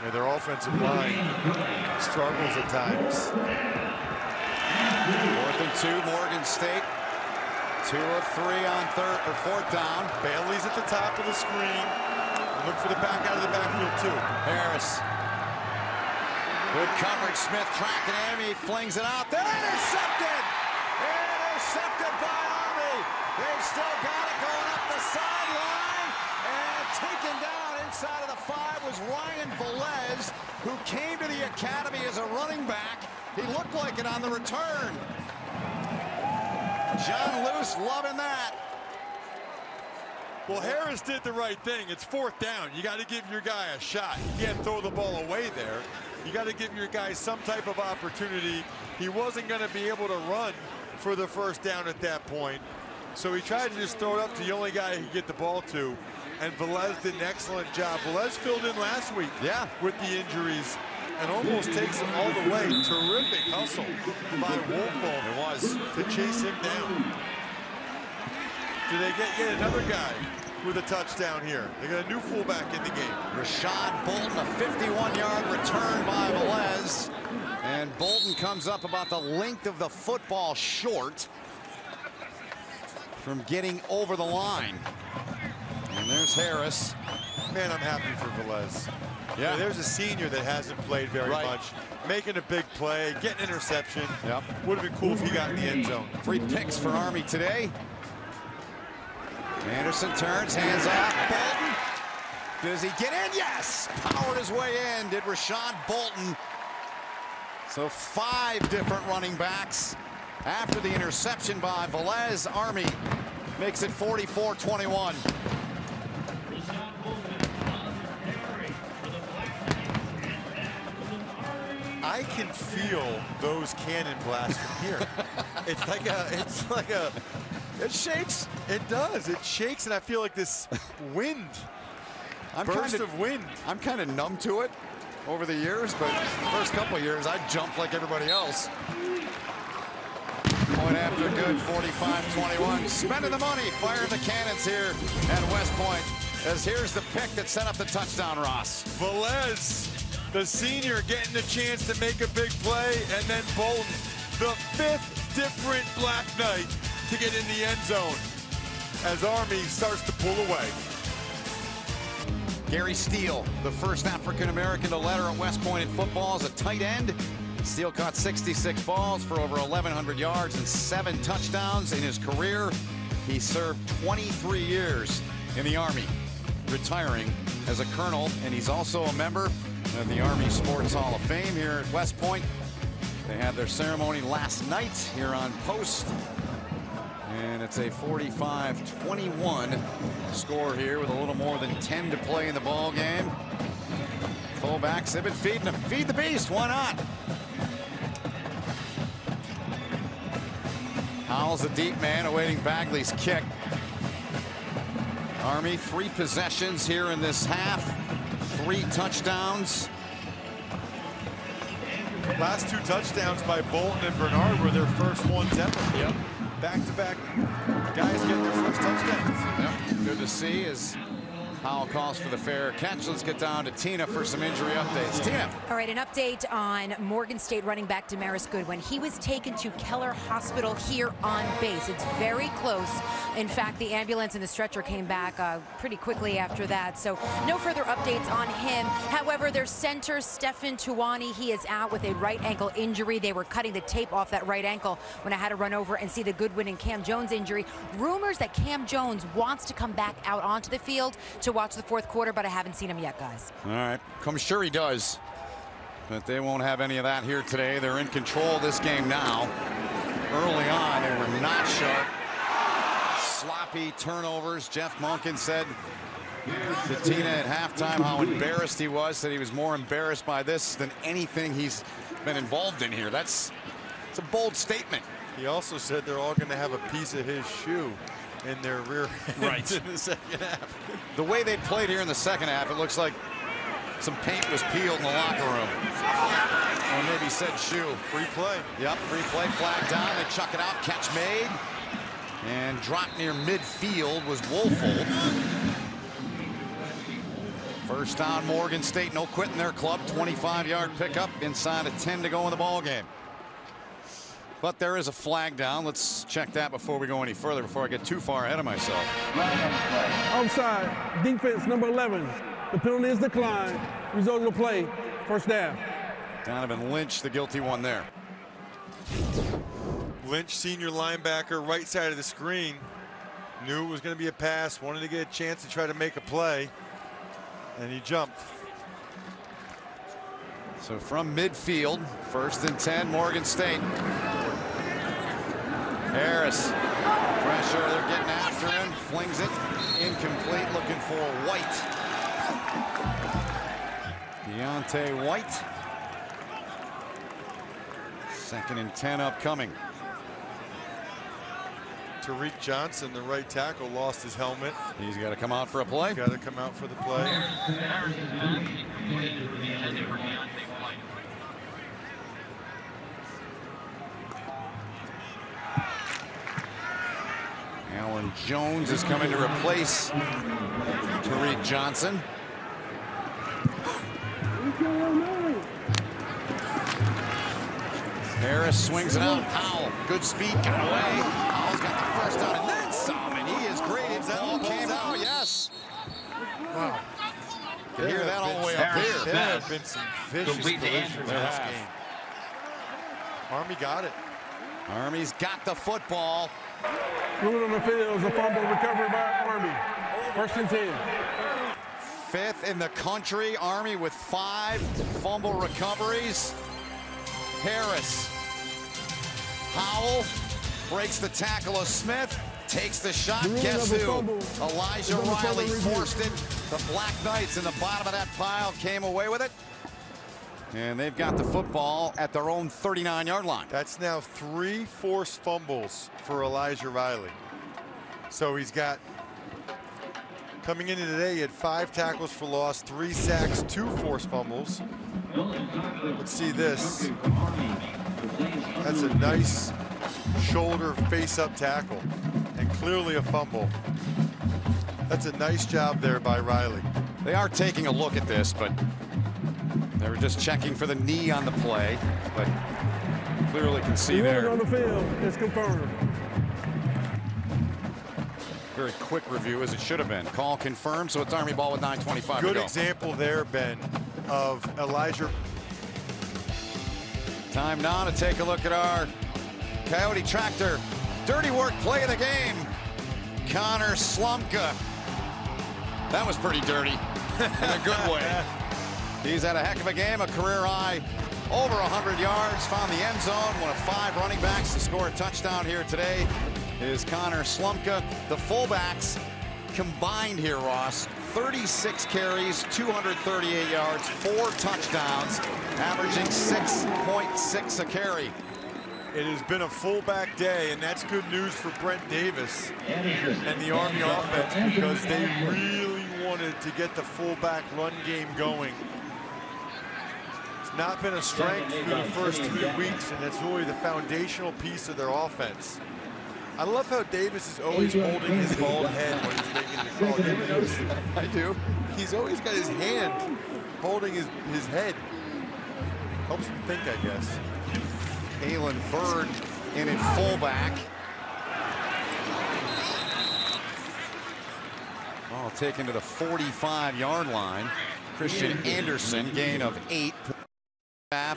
B: You know, their offensive line struggles at times.
K: 4th and 2, Morgan State. 2 of 3 on 4th down.
B: Bailey's at the top of the screen. Look for the back out of the backfield too.
K: Harris. Good coverage. Smith tracking him. He flings it out there. Intercepted. Intercepted by Army. They've still got it going up the sideline. And taken down inside of the 5 was Ryan Velez, who came to the academy as a running back. He looked like it on the return. John Luce loving that.
B: Well, Harris did the right thing. It's 4th down. You got to give your guy a shot. You can't throw the ball away there. You got to give your guy some type of opportunity. He wasn't going to be able to run for the 1st down at that point. So he tried to just throw it up to the only guy he could get the ball to. And Velez did an excellent job. Velez filled in last week with the injuries and almost takes him all the way. Terrific hustle by Wolfall.
K: It was.
B: To chase him down. Do they get yet another guy with a touchdown here? They got a new fullback in the game.
K: Rashad Bolton, a 51-yard return by Velez. And Bolton comes up about the length of the football short from getting over the line. And there's Harris.
B: Man, I'm happy for Velez.
K: Yeah.
B: There's a senior that hasn't played very much. Making a big play, getting an interception.
K: Yep.
B: Would have been cool if he got in the end zone.
K: 3 picks for Army today. Anderson turns, hands off. Bolton. Does he get in? Yes! Powered his way in, did Rashad Bolton. So 5 different running backs. After the interception by Velez, Army makes it 44-21.
B: I can feel those cannon blasts from here. It shakes. It does. It shakes, and I feel like this wind, burst of wind.
K: I'm kind of numb to it over the years, but the first couple of years, I jumped like everybody else. Point after good, 45-21. Spending the money, firing the cannons here at West Point. As here's the pick that set up the touchdown, Ross.
B: Velez, the senior, getting the chance to make a big play, and then Bolton, the 5th different Black Knight to get in the end zone as Army starts to pull away.
K: Gary Steele, the first African-American to letter at West Point in football as a tight end. Steele caught 66 balls for over 1,100 yards and 7 touchdowns in his career. He served 23 years in the Army, retiring as a colonel, and he's also a member of the Army Sports Hall of Fame here at West Point. They had their ceremony last night here on post. And it's a 45-21 score here with a little more than 10 to play in the ball game. Fullbacks, they've been feeding them. Feed the beast, why not? Howell's the deep man awaiting Bagley's kick. Army 3 possessions here in this half. 3 touchdowns.
B: Last 2 touchdowns by Bolton and Bernard were their first ones ever.
K: Yep.
B: Back-to-back guys getting their first touchdowns.
K: Yep. Good to see as Howell calls for the fair catch. Let's get down to Tina for some injury updates. Tina.
C: All right, an update on Morgan State running back Damaris Goodwin. He was taken to Keller Hospital here on base. It's very close. In fact, the ambulance and the stretcher came back pretty quickly after that. So no further updates on him. However, their center, Stefan Tuwani, he is out with a right ankle injury. They were cutting the tape off that right ankle when I had to run over and see the Goodwin and Cam Jones injury. Rumors that Cam Jones wants to come back out onto the field to watch the 4th quarter, but I haven't seen him yet, guys.
K: All right, I'm sure he does, but they won't have any of that here today. They're in control of this game now. Early on, they were not sharp. Sloppy turnovers. Jeff Monken said to Tina at halftime how embarrassed he was, said he was more embarrassed by this than anything he's been involved in here. It's a bold statement.
B: He also said they're all going to have a piece of his shoe in their rear ends in the second half.
K: The way they played here in the second half, it looks like some paint was peeled in the locker room. Or maybe said shoe.
B: Free play.
K: Yep, free play, flag down. They chuck it out, catch made. And dropped near midfield was Woelfel. First down, Morgan State, no quitting their club. 25-yard pickup, inside of 10 to go in the ball game. But there is a flag down. Let's check that before we go any further, before I get too far ahead of myself.
D: Offside, defense number 11. The penalty is declined. Result of the play, first down.
K: Donovan Lynch, the guilty one there.
B: Lynch, senior linebacker, right side of the screen. Knew it was going to be a pass, wanted to get a chance to try to make a play, and he jumped.
K: So from midfield, 1st and 10, Morgan State. Harris, pressure, they're getting after him, flings it, incomplete, looking for White. Deontay White. 2nd and 10 upcoming.
B: Tariq Johnson, the right tackle, lost his helmet.
K: He's got to come out for a play.
B: Got to come out for the play.
K: Alan Jones is coming to replace Tariq Johnson. Harris swings it out. Powell, good speed, got away. Powell's got the first down and then some, and he is great. That all came out, yes. Wow. You can hear that all the way up here.
B: There have been some vicious collisions in this game. Army got it.
K: Army's got the football.
D: Moving on the field is a fumble recovery by Army. 1st and 10.
K: 5th in the country. Army with 5 fumble recoveries. Harris. Howell breaks the tackle of Smith. Takes the shot. Guess who? Elijah Riley forced it. The Black Knights in the bottom of that pile came away with it. And they've got the football at their own 39-yard line.
B: That's now 3 forced fumbles for Elijah Riley. So he's got, coming into today, he had 5 tackles for loss, 3 sacks, 2 forced fumbles. Let's see this. That's a nice shoulder face-up tackle, and clearly a fumble. That's a nice job there by Riley.
K: They are taking a look at this, but they were just checking for the knee on the play. But clearly can see
D: The
K: there.
D: on the field is confirmed.
K: Very quick review, as it should have been. Call confirmed, so it's Army ball with 9:25 to go.
B: Good example there, Ben, of Elijah.
K: Time now to take a look at our Coyote Tractor dirty work play of the game. Connor Slumka. That was pretty dirty in a good way. He's had a heck of a game, a career high over 100 yards, found the end zone. One of 5 running backs to score a touchdown here today is Connor Slumka. The fullbacks combined here, Ross, 36 carries, 238 yards, 4 touchdowns, averaging 6.6 a carry.
B: It has been a fullback day, and that's good news for Brent Davis and the Army offense, because they really wanted to get the fullback run game going. It's not been a strength through the first 3 weeks, and it's really the foundational piece of their offense. I love how Davis is always holding his bald head when he's making the call. You ever notice that?
K: I do.
B: He's always got his hand holding his head. Helps him think, I guess.
K: Kalen Bird in at fullback. Ball taken to the 45-yard line. Christian Anderson, gain of 8.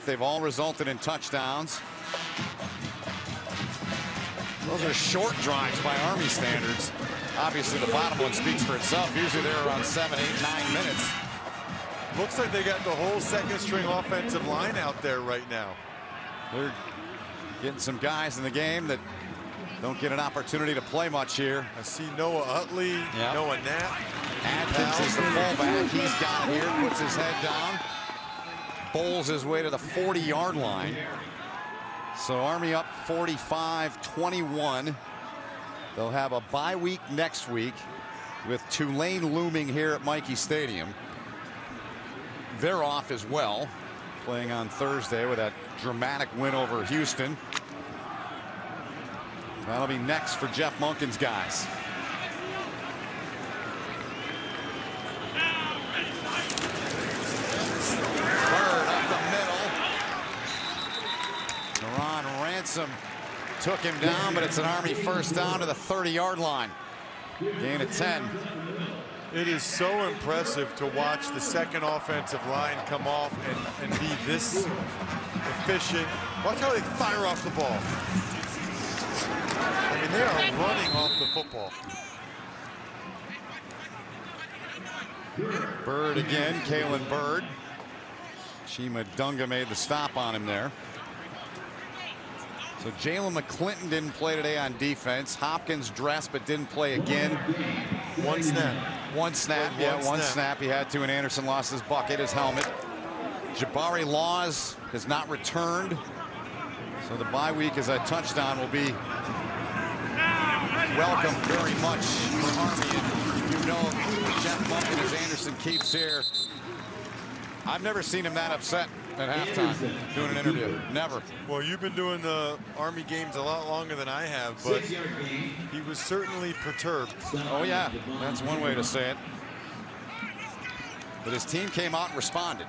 K: They've all resulted in touchdowns. Those are short drives by Army standards. Obviously, the bottom one speaks for itself. Usually they're around 7, 8, 9 minutes.
B: Looks like they got the whole second-string offensive line out there right now.
K: They're getting some guys in the game that don't get an opportunity to play much here.
B: I see Noah Utley, Noah Knapp.
K: Adkins is the fullback. He's got it here, puts his head down, bowls his way to the 40-yard line. So Army up 45-21. They'll have a bye week next week with Tulane looming here at Michie Stadium. They're off as well, playing on Thursday with that dramatic win over Houston. That'll be next for Jeff Monken's guys. Bird up the middle. Ron Ransom took him down, but it's an Army first down to the 30-yard line. Gain of 10.
B: It is so impressive to watch the second offensive line come off and be this efficient. Watch how they fire off the ball. I mean, they are running off the football.
K: Bird again, Kalen Bird. Chima Dunga made the stop on him there. So Jalen McClinton didn't play today on defense. Hopkins dressed but didn't play again.
B: One snap.
K: One snap, one snap. He had to, and Anderson lost his bucket, his helmet. Jabari Laws has not returned. So the bye week as a touchdown will be welcome very much for Army. And you know Jeff Monken as Anderson keeps here. I've never seen him that upset at halftime doing an interview. Never.
B: Well, you've been doing the Army games a lot longer than I have, but he was certainly perturbed.
K: Oh, yeah. That's one way to say it. But his team came out and responded.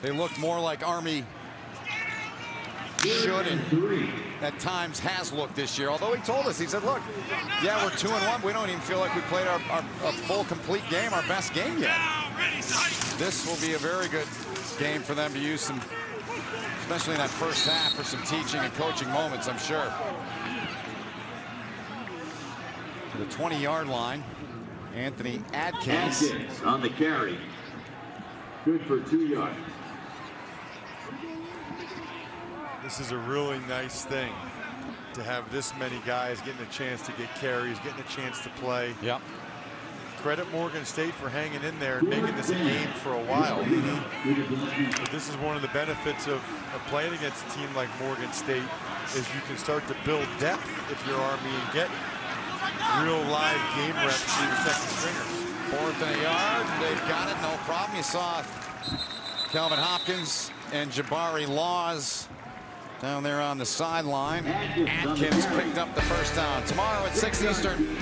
K: They looked more like Army should and at times has looked this year. Although he told us, he said, look, yeah, we're 2-1. We don't even feel like we played our full, complete game, our best game yet. This will be a very good game for them to use some, especially in that first half, for some teaching and coaching moments, I'm sure. To the 20-yard line, Anthony Adkins.
N: Adkins on the carry. Good for 2 yards.
B: This is a really nice thing to have this many guys getting a chance to get carries, getting a chance to play.
K: Yep.
B: Credit Morgan State for hanging in there and making this a game for a while. But this is one of the benefits of playing against a team like Morgan State, is you can start to build depth if you're Army and get real live game reps for your second stringers.
K: 4th and a yard. They've got it, no problem. You saw Kelvin Hopkins and Jabari Laws down there on the sideline. Atkins picked up the first down. Tomorrow at 6 Eastern,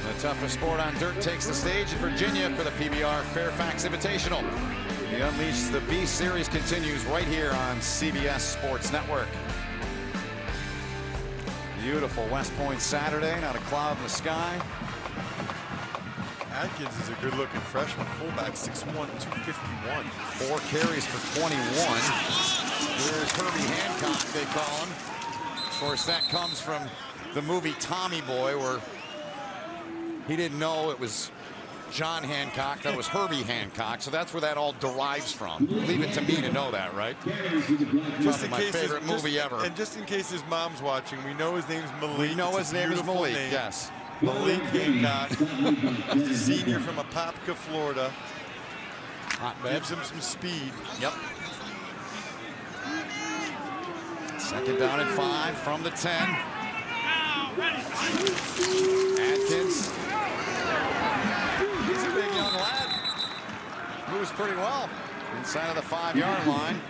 K: the toughest sport on dirt takes the stage in Virginia for the PBR Fairfax Invitational. The Unleash the Beast series continues right here on CBS Sports Network. Beautiful West Point Saturday, not a cloud in the sky.
B: Atkins is a good-looking freshman fullback, 6'1", 251.
K: 4 carries for 21. Here's Herbie Hancock, they call him. Of course, that comes from the movie Tommy Boy, where he didn't know it was John Hancock, that was Herbie Hancock, so that's where that all derives from. Leave it to me to know that, right? Just my favorite movie ever.
B: And just in case his mom's watching, we know his name's Malik.
K: We know his name is Malik,
B: name.
K: yes.
B: Malik Hancock. He's a senior from Apopka, Florida. Gives him some speed.
K: Yep. 2nd down and 5 from the 10. Atkins. He's a big young lad. Moves pretty well inside of the 5-yard line.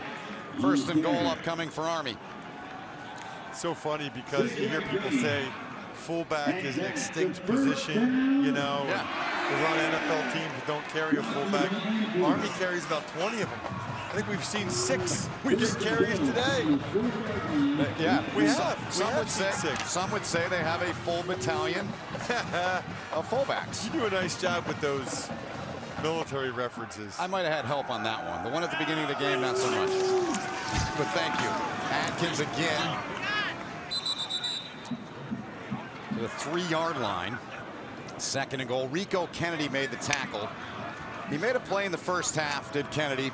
K: 1st and goal upcoming for Army.
B: So funny because you hear people say fullback is an extinct position, you know.
K: Yeah.
B: There's a lot of NFL teams that don't carry a fullback. Army carries about 20 of them. I think we've seen 6 we get carries today.
K: Yeah,
B: we have.
K: Some would say they have a full battalion of fullbacks.
B: You do a nice job with those military references.
K: I might have had help on that one. The one at the beginning of the game, not so much. But thank you. Atkins again. To the 3-yard line. 2nd and goal. Rico Kennedy made the tackle. He made a play in the first half, did Kennedy.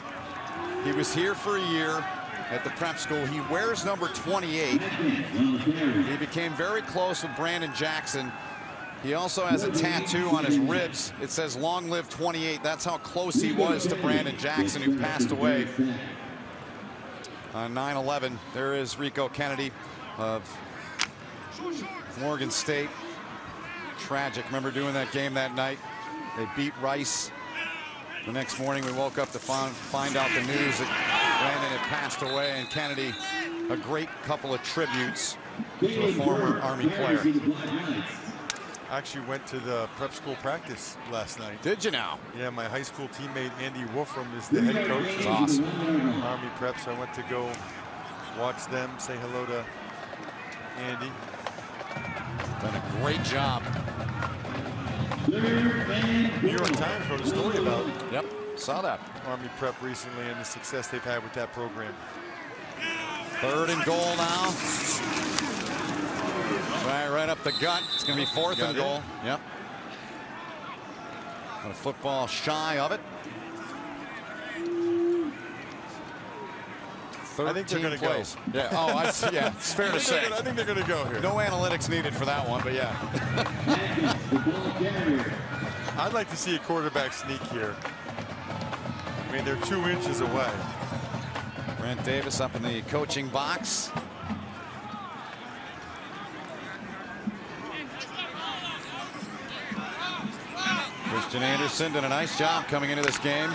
K: He was here for a year at the prep school. He wears number 28. He became very close with Brandon Jackson. He also has a tattoo on his ribs. It says "Long live 28." That's how close he was to Brandon Jackson, who passed away on 9/11. There is Rico Kennedy of Morgan State. Tragic. Remember doing that game that night? They beat Rice. The next morning we woke up to find out the news that Brandon had passed away, and Kennedy, a great couple of tributes to a former Army player.
B: I actually went to the prep school practice last night.
K: Did you now?
B: Yeah, my high school teammate Andy Wolfram is the head coach.
K: That's awesome.
B: Army prep, so I went to go watch them, say hello to Andy.
K: Done a great job.
B: New York Times wrote a story about
K: saw that.
B: Army prep recently and the success they've had with that program.
K: 3rd and goal now. Right up the gut. It's going to be 4th and goal. Yep. A football shy of it.
B: I think they're going to go.
K: Yeah. Oh, yeah. It's fair to say.
B: I think they're going to go here.
K: No analytics needed for that one, but yeah.
B: I'd like to see a quarterback sneak here. I mean, they're 2 inches away.
K: Brent Davis up in the coaching box. Christian Anderson did a nice job coming into this game.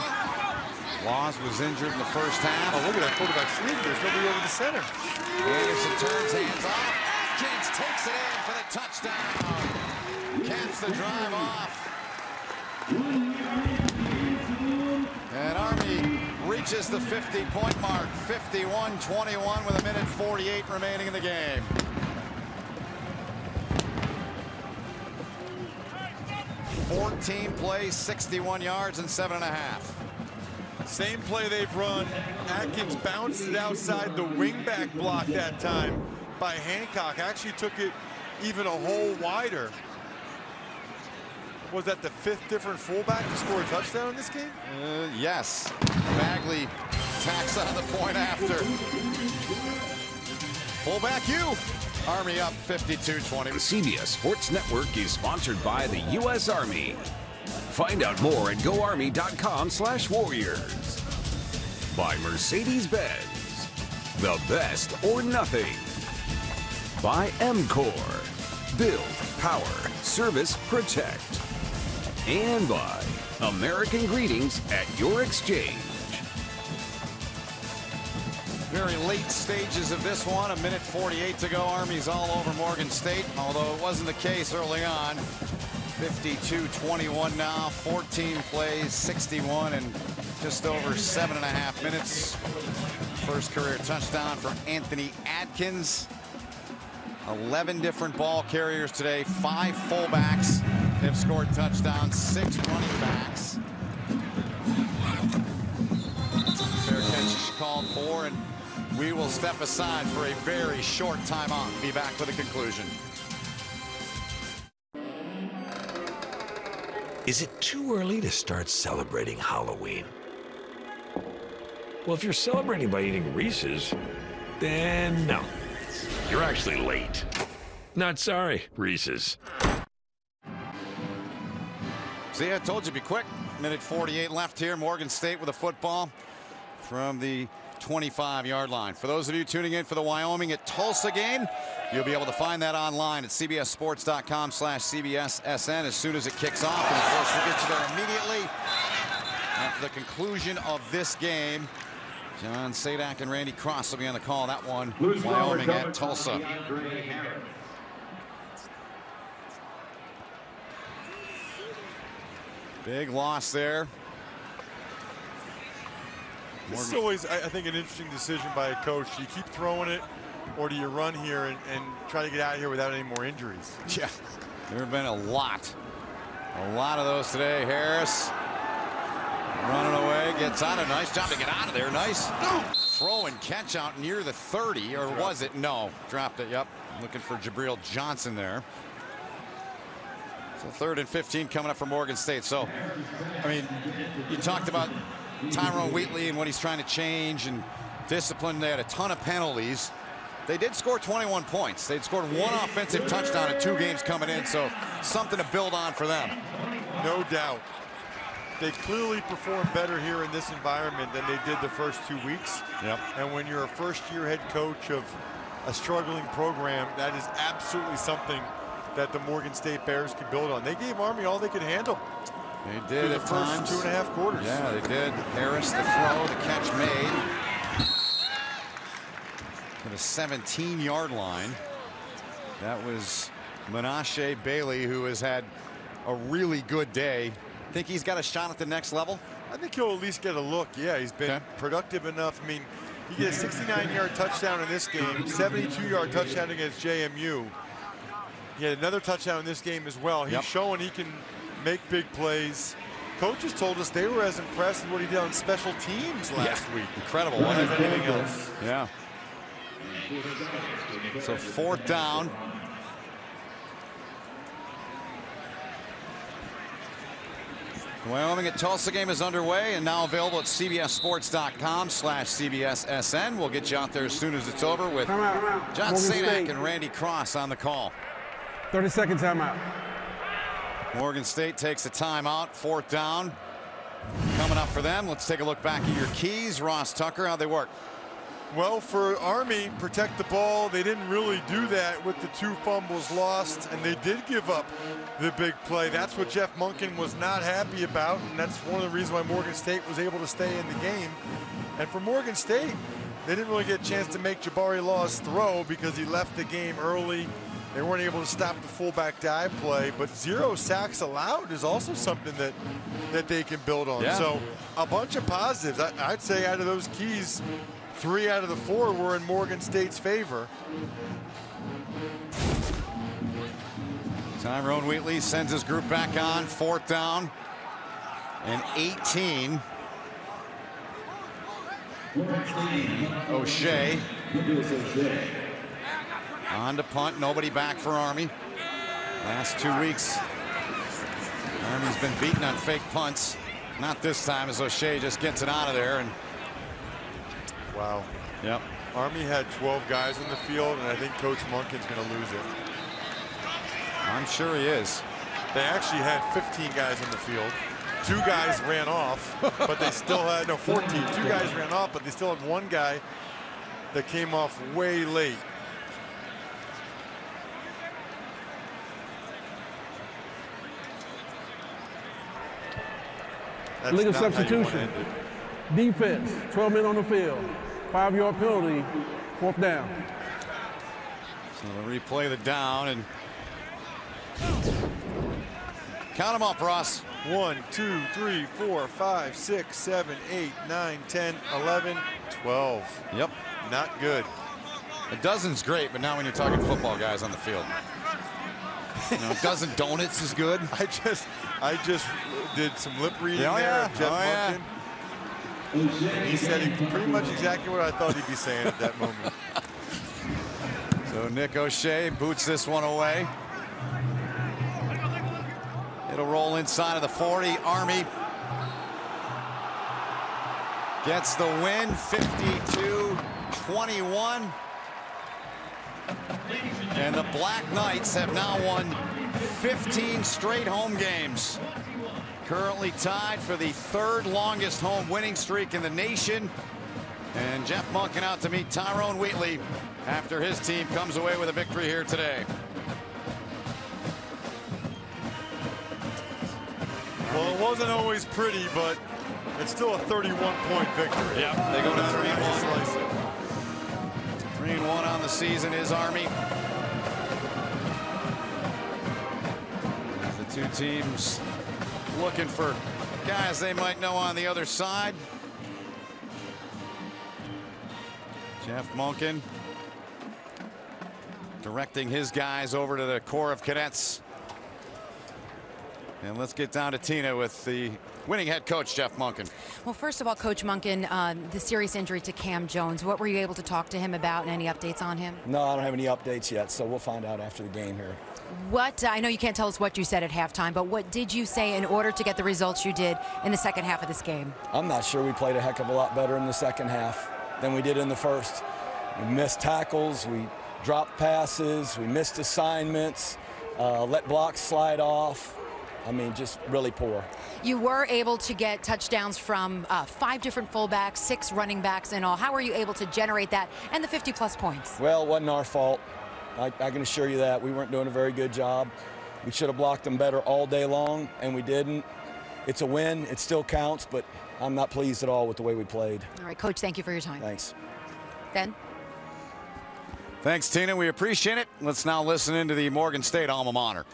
K: Laws was injured in the first half.
B: Oh, look at that quarterback sneak. There's nobody over the center.
K: Anderson turns hands off. Atkins takes it in for the touchdown. Caps the drive off. And Army reaches the 50-point mark. 51-21 with 1:48 remaining in the game. $14 plays, 61 yards, and 7.5.
B: Same play they've run. Atkins bounced it outside the wingback block that time by Hancock. Actually took it even a hole wider. Was that the 5th different fullback to score a touchdown in this game?
K: Yes. Bagley tacks on the point after. Fullback U. Army up 52-20.
L: The CBS Sports Network is sponsored by the U.S. Army. Find out more at goarmy.com/warriors. By Mercedes-Benz. The best or nothing. By MCOR. Build, power, service, protect. And by American Greetings at your exchange.
K: Very late stages of this one. 1:48 to go. Army's all over Morgan State, although it wasn't the case early on. 52-21 now. 14 plays, 61, and just over 7.5 minutes. First career touchdown for Anthony Atkins. 11 different ball carriers today. 5 fullbacks have scored touchdowns. 6 running backs. Fair catch called for, and we will step aside for a very short timeout. Be back for the conclusion.
O: Is it too early to start celebrating Halloween? Well, if you're celebrating by eating Reese's, then no. You're actually late. Not sorry, Reese's.
K: See, I told you to be quick. Minute 48 left here. Morgan State with a football from the 25-yard line. For those of you tuning in for the Wyoming at Tulsa game, you'll be able to find that online at cbssports.com/CBSSN as soon as it kicks off. And of course, we'll get you there immediately after the conclusion of this game. John Sadak and Randy Cross will be on the call. That one, Wyoming at Tulsa. Big loss there.
B: This is always, I think, an interesting decision by a coach. Do you keep throwing it, or do you run here and try to get out of here without any more injuries?
K: Yeah, there have been a lot of those today. Harris running away, gets out. A nice job to get out of there. Nice throw and catch out near the 30, or was it? No, dropped it. Yep, looking for Jabril Johnson there. So 3rd and 15 coming up for Morgan State. So, I mean, you talked about Tyrone Wheatley and what he's trying to change and discipline. They had a ton of penalties. They did score 21 points. They'd scored 1 offensive touchdown in 2 games coming in, so something to build on for them.
B: No doubt. They clearly performed better here in this environment than they did the first 2 weeks.
K: Yep.
B: And when you're a first-year head coach of a struggling program, that is absolutely something that the Morgan State Bears can build on. They gave Army all they could handle.
K: They did at times.
B: First 2.5 quarters.
K: Yeah, they did. Harris, the throw, the catch made. To the 17-yard line. That was Menashe Bailey, who has had a really good day. Think he's got a shot at the next level?
B: I think he'll at least get a look. Yeah, he's been productive enough. I mean, he get a 69-yard touchdown in this game, 72-yard touchdown against JMU. He had another touchdown in this game as well. He's showing he can make big plays. Coaches told us they were as impressed with what he did on special teams last week.
K: Incredible.
B: More than anything else.
K: Yeah. So 4th down. The Wyoming at Tulsa game is underway and now available at cbssports.com/CBSSN. We'll get you out there as soon as it's over with John Sadak and Randy Cross on the call.
D: 30-second timeout.
K: Morgan State takes a timeout. 4th down coming up for them. Let's take a look back at your keys. Ross Tucker, how'd they work?
B: Well, for Army, protect the ball. They didn't really do that with the 2 fumbles lost, and they did give up the big play. That's what Jeff Monken was not happy about, and that's one of the reasons why Morgan State was able to stay in the game. And for Morgan State, they didn't really get a chance to make Jabari Laws throw because he left the game early. They weren't able to stop the fullback dive play, but 0 sacks allowed is also something that they can build on.
K: Yeah.
B: So a bunch of positives. I'd say out of those keys, 3 out of the 4 were in Morgan State's favor.
K: Tyrone Wheatley sends his group back on. 4th down and 18. O'Shea on to punt. Nobody back for Army. Last 2 weeks, Army's been beaten on fake punts. Not this time, as O'Shea just gets it out of there. And
B: wow.
K: Yep.
B: Army had 12 guys in the field, and I think Coach Monken's going to lose it.
K: I'm sure he is.
B: They actually had 15 guys in the field. 2 guys ran off, but they still had, no, 14. 2 guys ran off, but they still had 1 guy that came off way late. That's
D: Legal
B: not how you want to
D: substitution.
B: end it.
D: Defense, 12 men on the field. 5-yard penalty, 4th down.
K: So they'll replay the down and count them up, Ross.
B: 1, 2, 3, 4, 5, 6, 7, 8, 9, 10, 11, 12.
K: Yep.
B: Not good.
K: A dozen's great, but not when you're talking football guys on the field. You know, a dozen donuts is good.
B: I just did some lip reading there.
K: Yeah.
B: Jeff Monken. He said pretty much exactly what I thought he'd be saying at that moment.
K: So Nick O'Shea boots this one away. It'll roll inside of the 40. Army gets the win, 52-21. And the Black Knights have now won 15 straight home games. Currently tied for the 3rd longest home winning streak in the nation. And Jeff Monken out to meet Tyrone Wheatley after his team comes away with a victory here today.
B: Well, it wasn't always pretty, but it's still a 31-point victory.
K: Yeah, they go to 3-1. 3-1 on the season is Army. The two teams looking for guys they might know on the other side. Jeff Monken directing his guys over to the Corps of Cadets. And let's get down to Tina with the winning head coach, Jeff Monken.
C: Well, first of all, Coach Monken, the serious injury to Cam Jones, what were you able to talk to him about, and any updates on him?
J: No, I don't have any updates yet, so we'll find out after the game here.
C: What, I know you can't tell us what you said at halftime, but what did you say in order to get the results you did in the second half of this game?
J: I'm not sure. We played a heck of a lot better in the second half than we did in the first. We missed tackles, we dropped passes, we missed assignments, let blocks slide off. I mean, just really poor.
C: You were able to get touchdowns from 5 different fullbacks, 6 running backs in all. How were you able to generate that and the 50-plus points?
J: Well, it wasn't our fault. I can assure you that. We weren't doing a very good job. We should have blocked them better all day long, and we didn't. It's a win. It still counts, but I'm not pleased at all with the way we played.
C: All right, Coach, thank you for your time.
J: Thanks.
C: Ben?
K: Thanks, Tina. We appreciate it. Let's now listen into the Morgan State alma mater.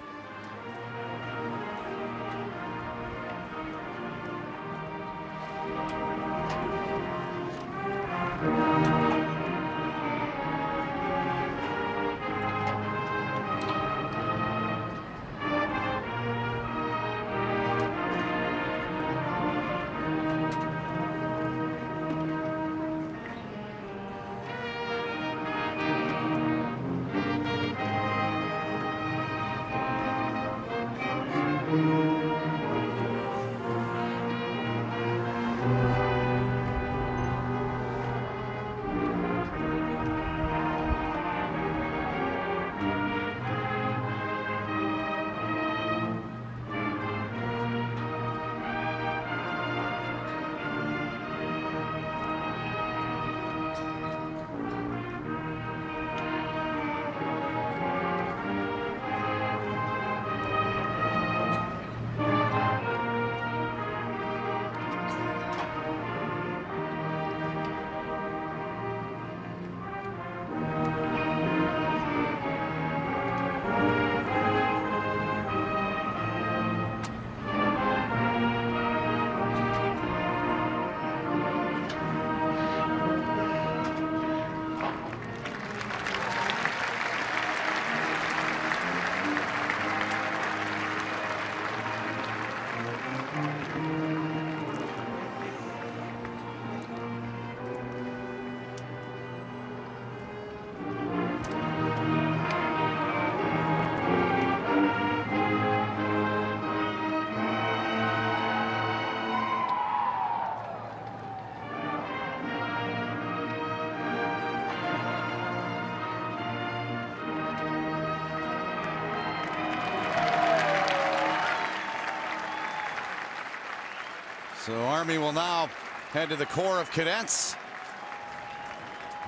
K: So Army will now head to the Corps of Cadets.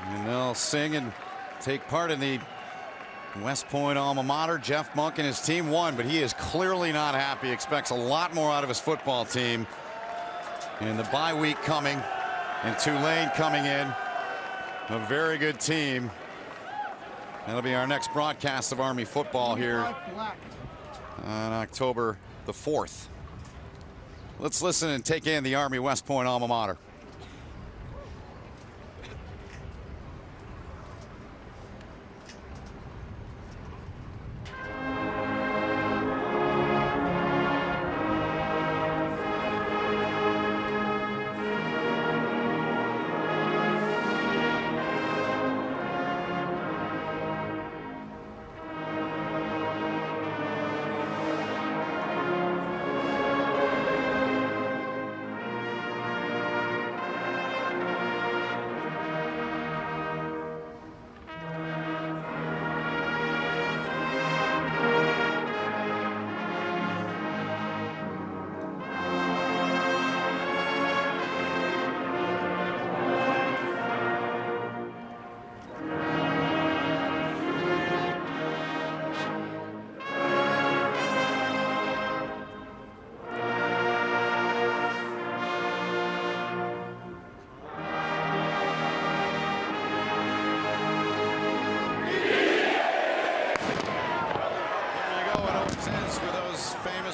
K: And they'll sing and take part in the West Point alma mater. Jeff Monken and his team won, but he is clearly not happy. Expects a lot more out of his football team. And the bye week coming, and Tulane coming in. A very good team. That'll be our next broadcast of Army football here on October the 4th. Let's listen and take in the Army West Point alma mater.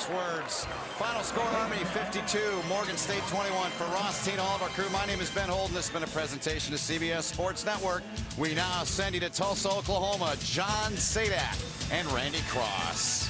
K: last words. Final score, Army 52, Morgan State 21. For Ross Teen, all of our crew, my name is Ben Holden. This has been a presentation to CBS Sports Network. We now send you to Tulsa, Oklahoma, John Sadak and Randy Cross.